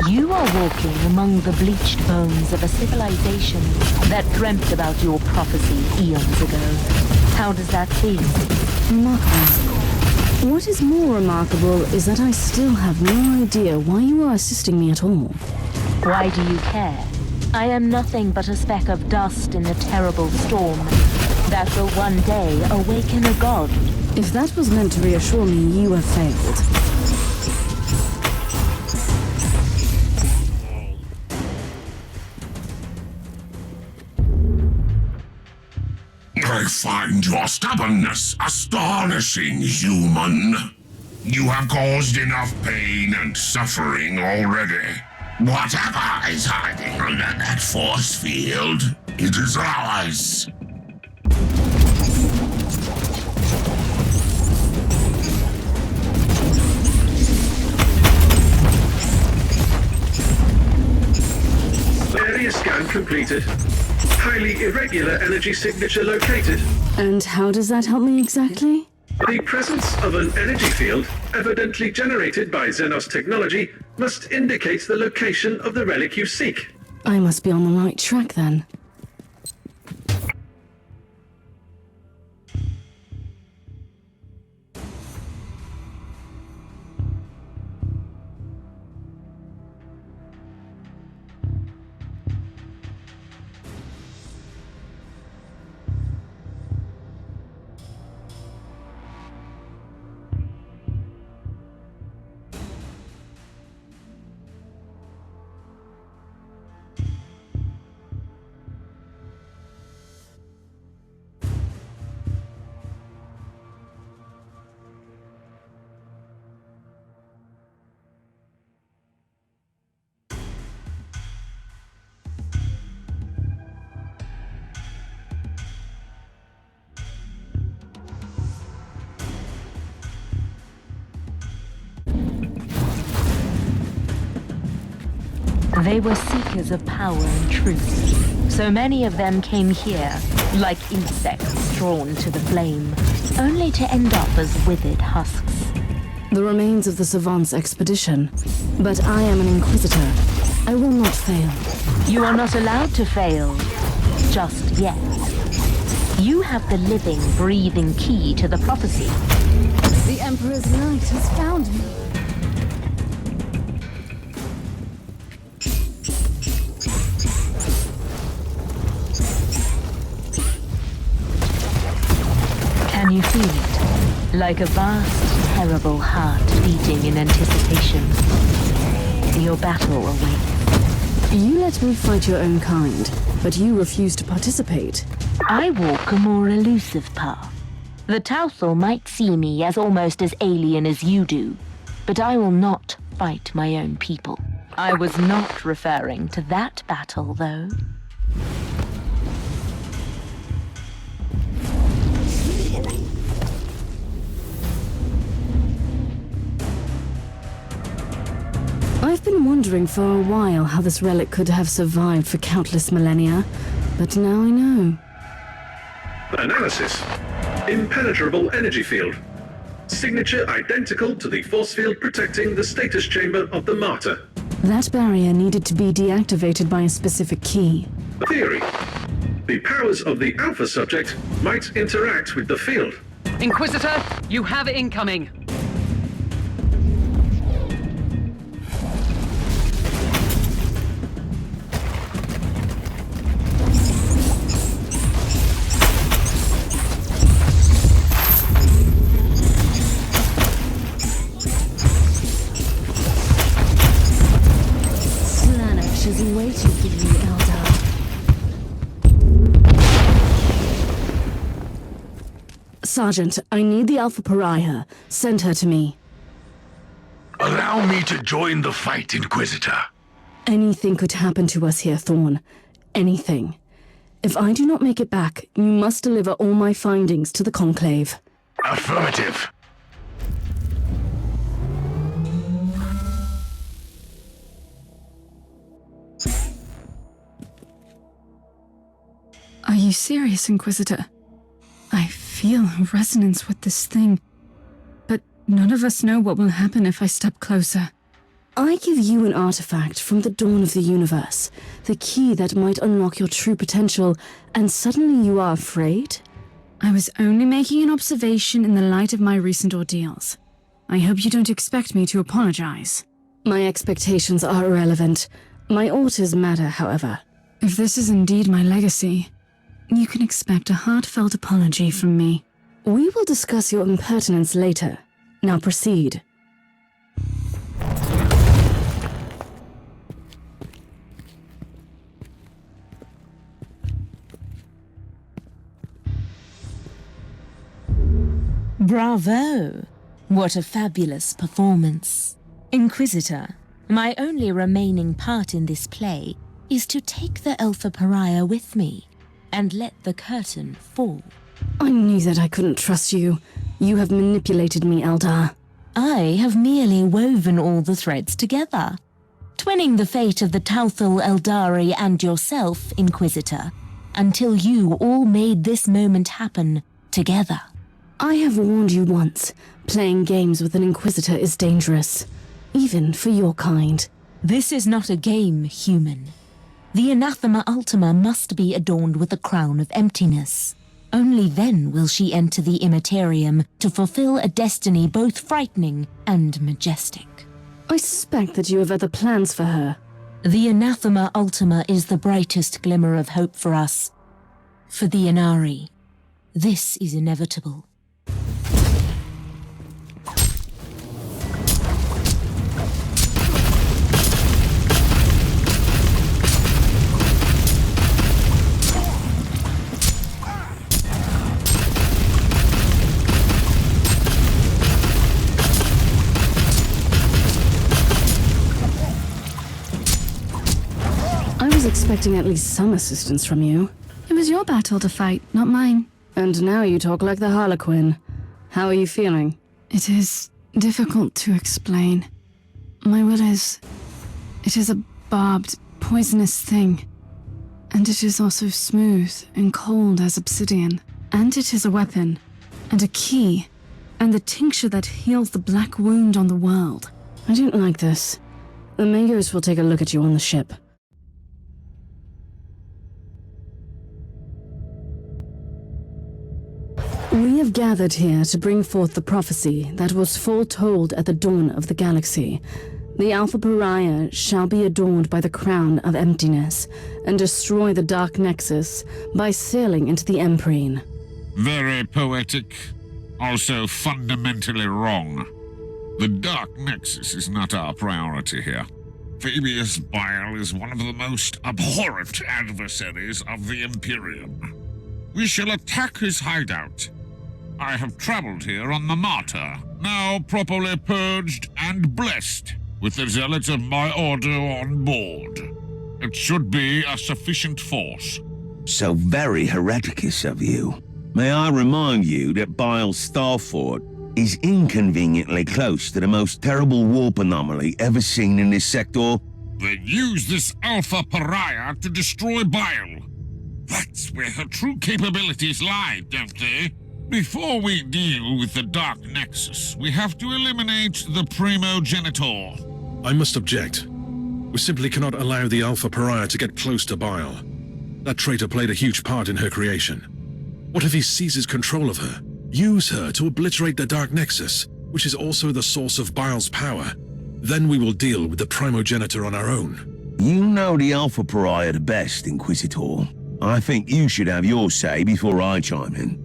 You are walking among the bleached bones of a civilization that dreamt about your prophecy eons ago. How does that feel? Remarkable. What is more remarkable is that I still have no idea why you are assisting me at all. Why do you care? I am nothing but a speck of dust in the terrible storm that will one day awaken a god. If that was meant to reassure me, you have failed. I find your stubbornness astonishing, human. You have caused enough pain and suffering already. Whatever is hiding under that force field, it is ours. Area scan completed. Highly irregular energy signature located. And how does that help me exactly? The presence of an energy field, evidently generated by Xenos technology, must indicate the location of the relic you seek. I must be on the right track then. They were seekers of power and truth. So many of them came here, like insects drawn to the flame, only to end up as withered husks. The remains of the Savant's expedition. But I am an Inquisitor. I will not fail. You are not allowed to fail. Just yet. You have the living, breathing key to the prophecy. The Emperor's light has found me. Can you feel it? Like a vast, terrible heart beating in anticipation. Your battle awaits. You let me fight your own kind, but you refuse to participate. I walk a more elusive path. The Tauthal might see me as almost as alien as you do, but I will not fight my own people. I was not referring to that battle, though. I've been wondering for a while how this relic could have survived for countless millennia, but now I know. Analysis. Impenetrable energy field. Signature identical to the force field protecting the status chamber of the Martyr. That barrier needed to be deactivated by a specific key. Theory. The powers of the Alpha subject might interact with the field. Inquisitor, you have incoming. Is waiting for you, Eldar. Sergeant, I need the Alpha Pariah. Send her to me. Allow me to join the fight, Inquisitor. Anything could happen to us here, Thorn. Anything. If I do not make it back, you must deliver all my findings to the Conclave. Affirmative. Are you serious, Inquisitor? I feel a resonance with this thing, but none of us know what will happen if I step closer. I give you an artifact from the dawn of the universe, the key that might unlock your true potential, and suddenly you are afraid? I was only making an observation in the light of my recent ordeals. I hope you don't expect me to apologize. My expectations are irrelevant. My orders matter, however. If this is indeed my legacy, you can expect a heartfelt apology from me. We will discuss your impertinence later. Now proceed. Bravo! What a fabulous performance. Inquisitor, my only remaining part in this play is to take the Alpha Pariah with me and let the curtain fall. I knew that I couldn't trust you. You have manipulated me, Eldar. I have merely woven all the threads together, twinning the fate of the Tauthal Eldari and yourself, Inquisitor, until you all made this moment happen together. I have warned you once. Playing games with an Inquisitor is dangerous, even for your kind. This is not a game, human. The Anathema Ultima must be adorned with a crown of emptiness. Only then will she enter the Immaterium to fulfill a destiny both frightening and majestic. I suspect that you have other plans for her. The Anathema Ultima is the brightest glimmer of hope for us. For the Inari, this is inevitable. Expecting at least some assistance from you. It was your battle to fight, not mine. And now you talk like the Harlequin. How are you feeling? It is difficult to explain. My will is... It is a barbed, poisonous thing. And it is also smooth and cold as obsidian. And it is a weapon. And a key. And the tincture that heals the black wound on the world. I don't like this. The Magos will take a look at you on the ship. We have gathered here to bring forth the prophecy that was foretold at the dawn of the galaxy. The Alpha Pariah shall be adorned by the crown of emptiness and destroy the dark nexus by sailing into the Emprine. Very poetic, also fundamentally wrong. The dark nexus is not our priority here. Fabius Bile is one of the most abhorrent adversaries of the Imperium. We shall attack his hideout. I have traveled here on the Martyr, now properly purged and blessed, with the zealots of my order on board. It should be a sufficient force. So very hereticus of you. May I remind you that Bile's Star Fort is inconveniently close to the most terrible warp anomaly ever seen in this sector? They use this Alpha Pariah to destroy Bile. That's where her true capabilities lie, don't they? Before we deal with the Dark Nexus, we have to eliminate the Primogenitor. I must object. We simply cannot allow the Alpha Pariah to get close to Bile. That traitor played a huge part in her creation. What if he seizes control of her? Use her to obliterate the Dark Nexus, which is also the source of Bile's power. Then we will deal with the Primogenitor on our own. You know the Alpha Pariah the best, Inquisitor. I think you should have your say before I chime in.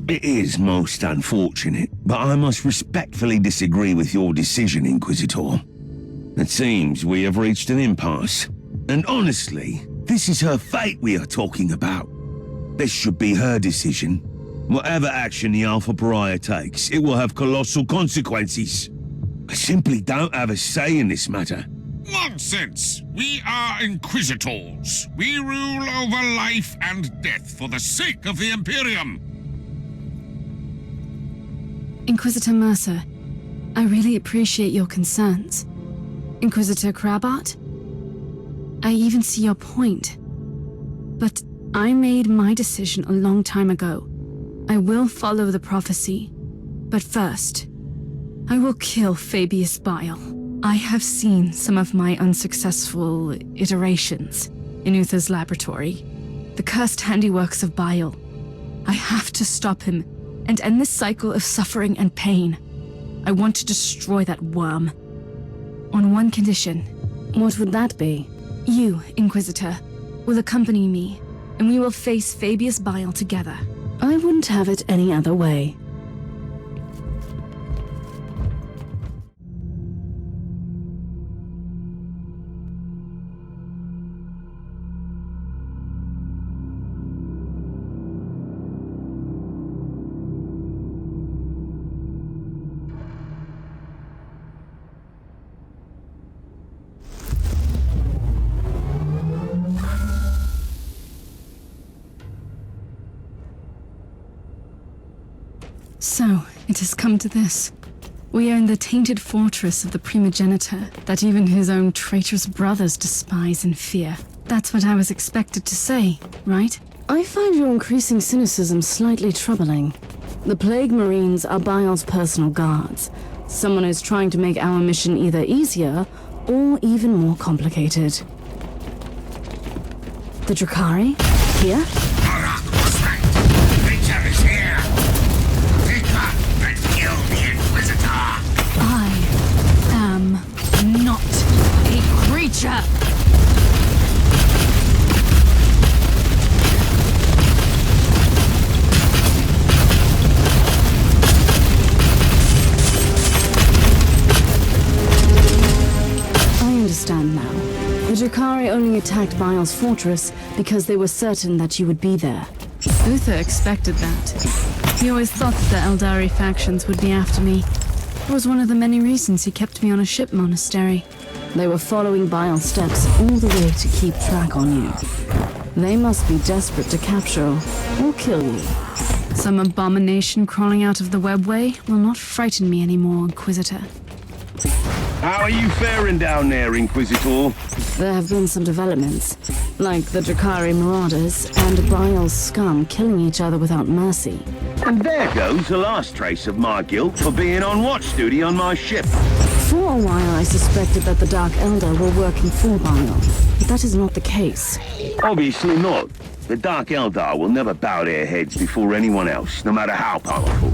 It is most unfortunate, but I must respectfully disagree with your decision, Inquisitor. It seems we have reached an impasse. And honestly, this is her fate we are talking about. This should be her decision. Whatever action the Alpha Pariah takes, it will have colossal consequences. I simply don't have a say in this matter. Nonsense! We are Inquisitors. We rule over life and death for the sake of the Imperium. Inquisitor Mercer, I really appreciate your concerns. Inquisitor Crabart, I even see your point. But I made my decision a long time ago. I will follow the prophecy. But first, I will kill Fabius Bile. I have seen some of my unsuccessful iterations in Uther's laboratory. The cursed handiworks of Bile. I have to stop him and end this cycle of suffering and pain. I want to destroy that worm. On one condition. What would that be? You, Inquisitor, will accompany me, and we will face Fabius Bile together. I wouldn't have it any other way. So, it has come to this. We are in the tainted fortress of the Primogenitor that even his own traitorous brothers despise and fear. That's what I was expected to say, right? I find your increasing cynicism slightly troubling. The Plague Marines are Bile's personal guards. Someone who's trying to make our mission either easier or even more complicated. The Drakari? Here? I am not a creature! I understand now. The Drakari only attacked Bile's fortress because they were certain that you would be there. Uther expected that. He always thought that the Eldari factions would be after me. It was one of the many reasons he kept me on a ship monastery. They were following Bile's steps all the way to keep track on you. They must be desperate to capture or kill you. Some abomination crawling out of the webway will not frighten me anymore, Inquisitor. How are you faring down there, Inquisitor? There have been some developments, like the Drakari marauders and Bile's scum killing each other without mercy. And there goes the last trace of my guilt for being on watch duty on my ship. For a while I suspected that the Dark Eldar were working for Bile, but that is not the case. Obviously not. The Dark Eldar will never bow their heads before anyone else, no matter how powerful.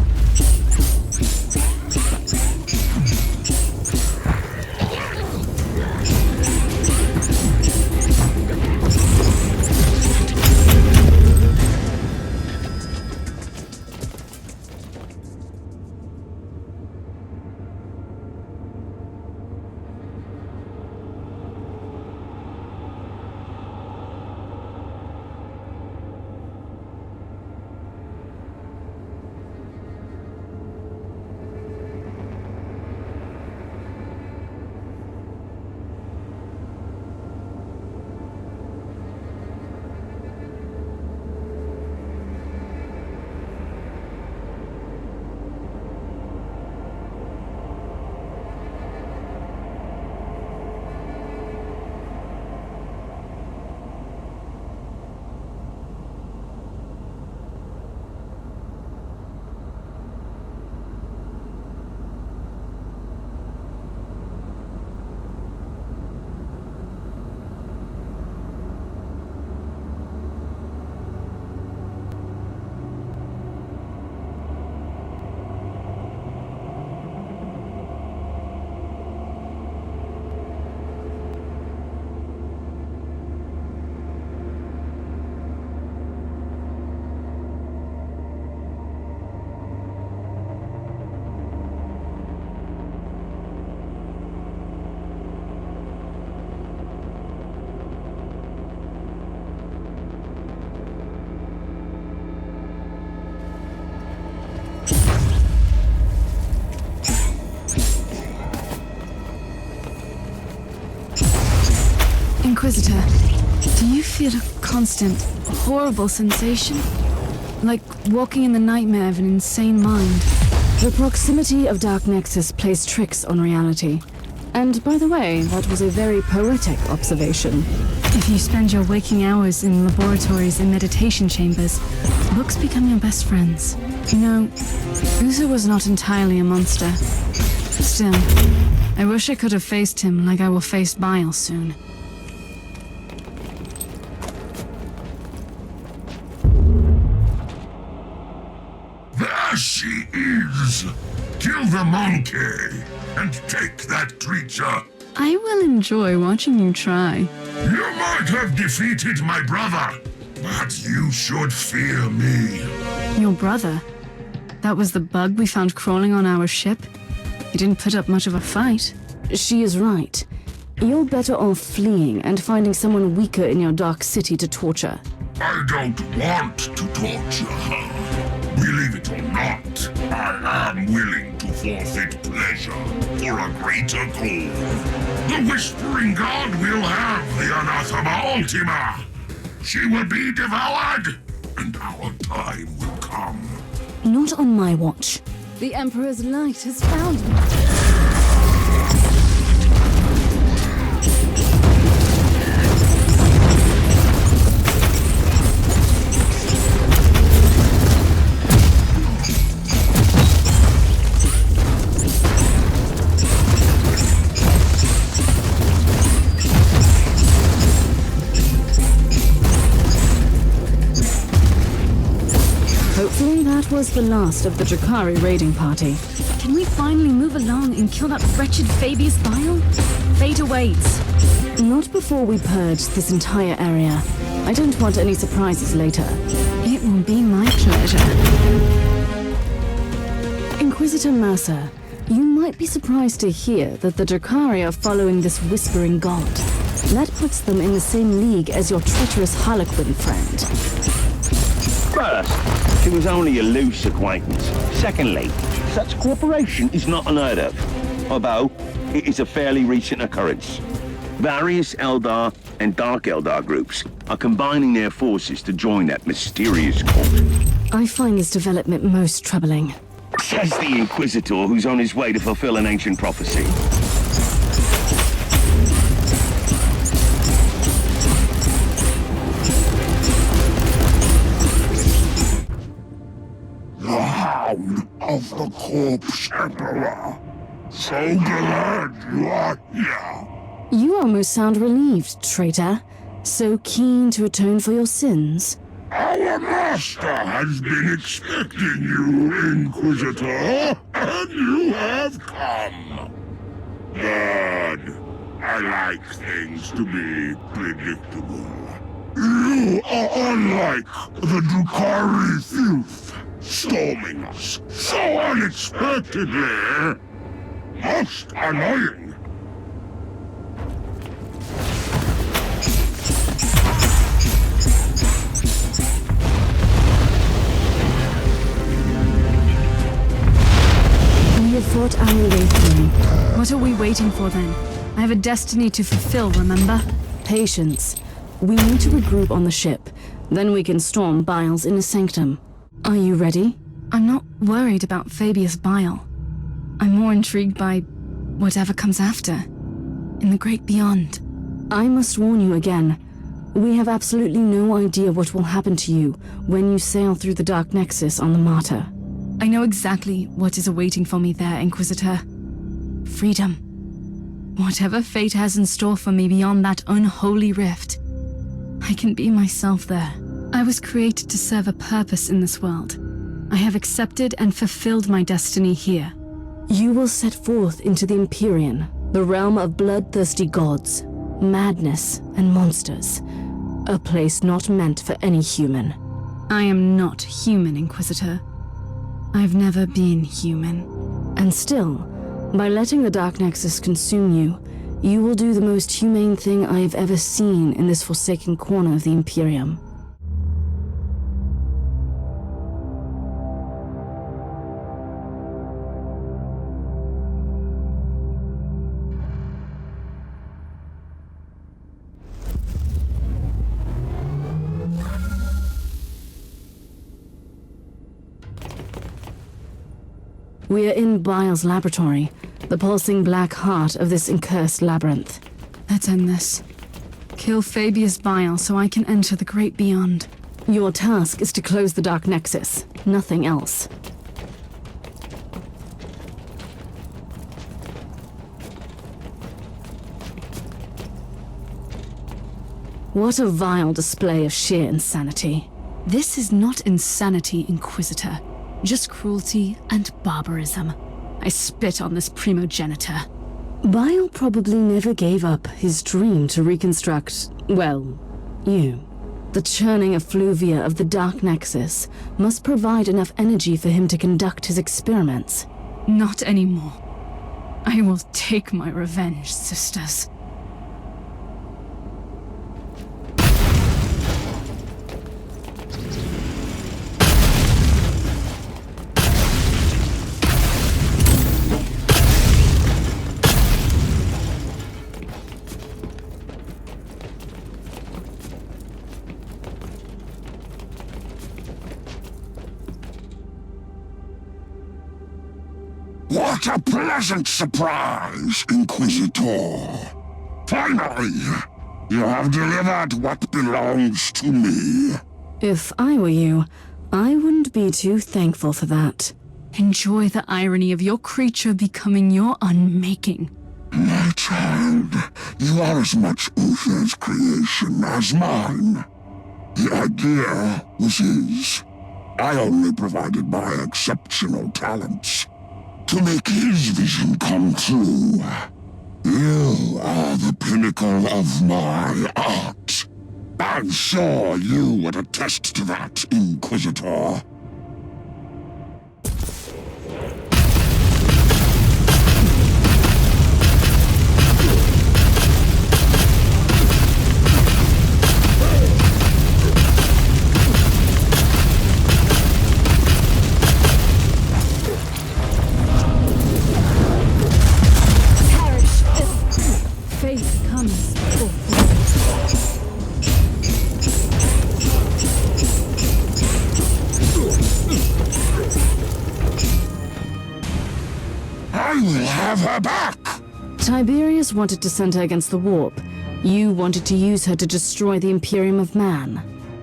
Inquisitor, do you feel a constant, horrible sensation? Like walking in the nightmare of an insane mind? The proximity of Dark Nexus plays tricks on reality. And by the way, that was a very poetic observation. If you spend your waking hours in laboratories and meditation chambers, books become your best friends. You know, Uzo was not entirely a monster. Still, I wish I could have faced him like I will face Bile soon. There she is! Kill the monkey and take that creature. I will enjoy watching you try. You might have defeated my brother, but you should fear me. Your brother? That was the bug we found crawling on our ship? He didn't put up much of a fight. She is right. You're better off fleeing and finding someone weaker in your dark city to torture. I don't want to torture her. Believe it or not, I am willing to forfeit pleasure for a greater goal. The Whispering God will have the Anathema Ultima. She will be devoured, and our time will come. Not on my watch. The Emperor's light has found me. Hopefully that was the last of the Drakari raiding party. Can we finally move along and kill that wretched Fabius Bile? Fate awaits. Not before we purge this entire area. I don't want any surprises later. It will be my pleasure. Inquisitor Mercer, you might be surprised to hear that the Drakari are following this Whispering God. That puts them in the same league as your treacherous Harlequin friend. First, she was only a loose acquaintance. Secondly, such cooperation is not unheard of, although it is a fairly recent occurrence. Various Eldar and Dark Eldar groups are combining their forces to join that mysterious cult. I find this development most troubling. Says the Inquisitor who's on his way to fulfill an ancient prophecy. The Hound of the Corpse Emperor. So glad you are here. You almost sound relieved, traitor. So keen to atone for your sins. Our master has been expecting you, Inquisitor, and you have come. Good. I like things to be predictable. You are unlike the Drakari filth, storming us so unexpectedly. Most annoying. We have fought our way through. What are we waiting for then? I have a destiny to fulfill, remember? Patience. We need to regroup on the ship. Then we can storm Bile's inner sanctum. Are you ready? I'm not worried about Fabius Bile. I'm more intrigued by whatever comes after, in the great beyond. I must warn you again. We have absolutely no idea what will happen to you when you sail through the Dark Nexus on the Martyr. I know exactly what is awaiting for me there, Inquisitor. Freedom. Whatever fate has in store for me beyond that unholy rift, I can be myself there. I was created to serve a purpose in this world. I have accepted and fulfilled my destiny here. You will set forth into the Empyrean, the realm of bloodthirsty gods, madness, and monsters. A place not meant for any human. I am not human, Inquisitor. I've never been human. And still, by letting the Dark Nexus consume you, you will do the most humane thing I have ever seen in this forsaken corner of the Imperium. We're in Bile's laboratory, the pulsing black heart of this accursed labyrinth. Let's end this. Kill Fabius Bile so I can enter the great beyond. Your task is to close the dark nexus, nothing else. What a vile display of sheer insanity. This is not insanity, Inquisitor. Just cruelty and barbarism. I spit on this primogenitor. Bile probably never gave up his dream to reconstruct, well, you. The churning effluvia of the Dark Nexus must provide enough energy for him to conduct his experiments. Not anymore. I will take my revenge, sisters. What a pleasant surprise, Inquisitor! Finally, you have delivered what belongs to me. If I were you, I wouldn't be too thankful for that. Enjoy the irony of your creature becoming your unmaking. My child, you are as much Uther's creation as mine. The idea was his. I only provided my exceptional talents to make his vision come true. You are the pinnacle of my art. I'm sure you would attest to that, Inquisitor. Have her back! Tiberius wanted to send her against the warp. You wanted to use her to destroy the Imperium of Man.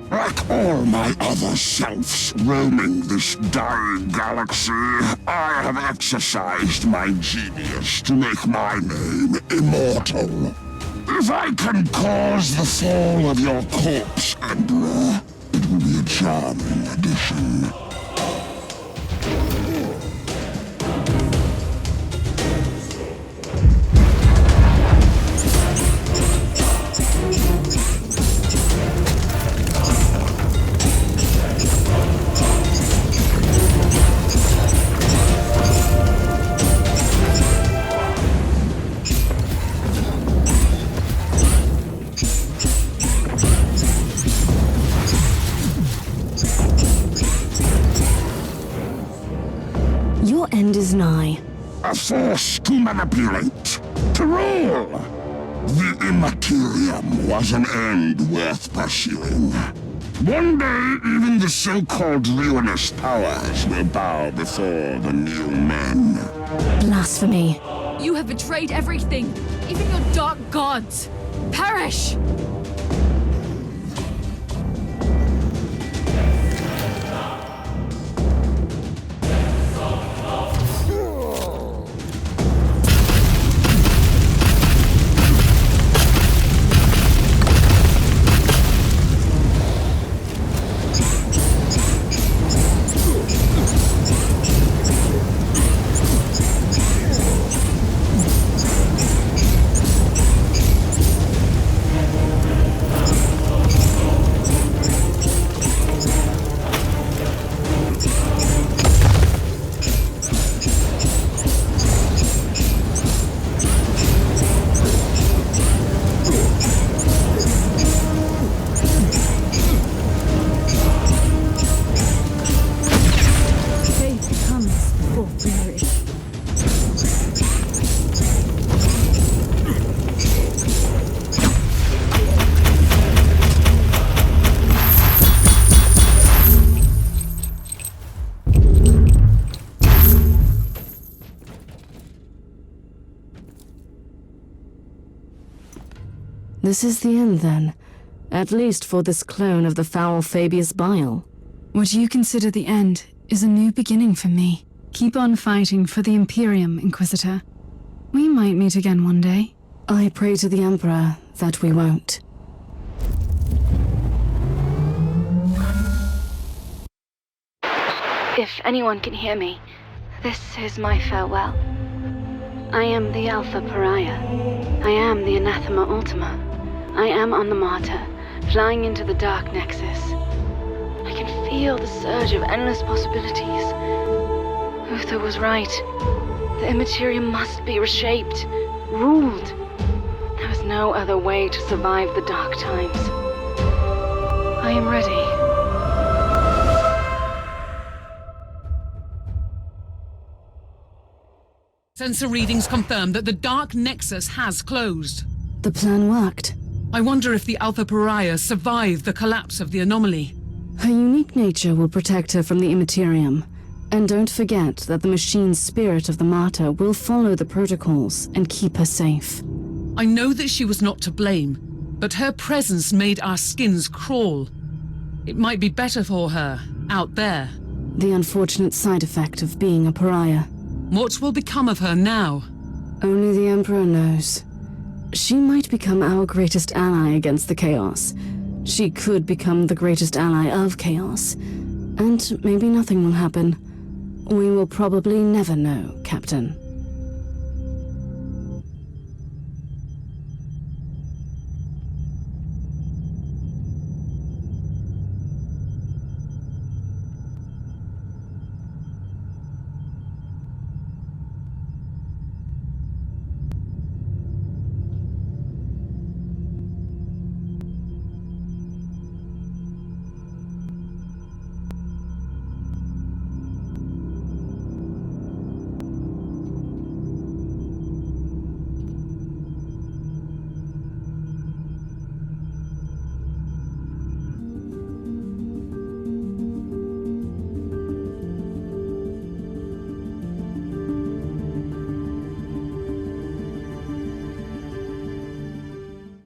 Like all my other selves roaming this dying galaxy, I have exercised my genius to make my name immortal. If I can cause the fall of your corpse, Emperor, it will be a charming addition. Your end is nigh. A force to manipulate, to rule. The Immaterium was an end worth pursuing. One day, even the so-called ruinous powers will bow before the new men. Blasphemy. You have betrayed everything, even your dark gods. Perish! This is the end, then. At least for this clone of the foul Fabius Bile. What you consider the end is a new beginning for me. Keep on fighting for the Imperium, Inquisitor. We might meet again one day. I pray to the Emperor that we won't. If anyone can hear me, this is my farewell. I am the Alpha Pariah. I am the Anathema Ultima. I am on the Martyr, flying into the Dark Nexus. I can feel the surge of endless possibilities. Uther was right. The Immaterium must be reshaped, ruled. There is no other way to survive the dark times. I am ready. Sensor readings confirm that the Dark Nexus has closed. The plan worked. I wonder if the Alpha Pariah survived the collapse of the anomaly. Her unique nature will protect her from the Immaterium. And don't forget that the machine spirit of the Martyr will follow the protocols and keep her safe. I know that she was not to blame, but her presence made our skins crawl. It might be better for her out there. The unfortunate side effect of being a pariah. What will become of her now? Only the Emperor knows. She might become our greatest ally against the Chaos. She could become the greatest ally of Chaos. And maybe nothing will happen. We will probably never know, Captain.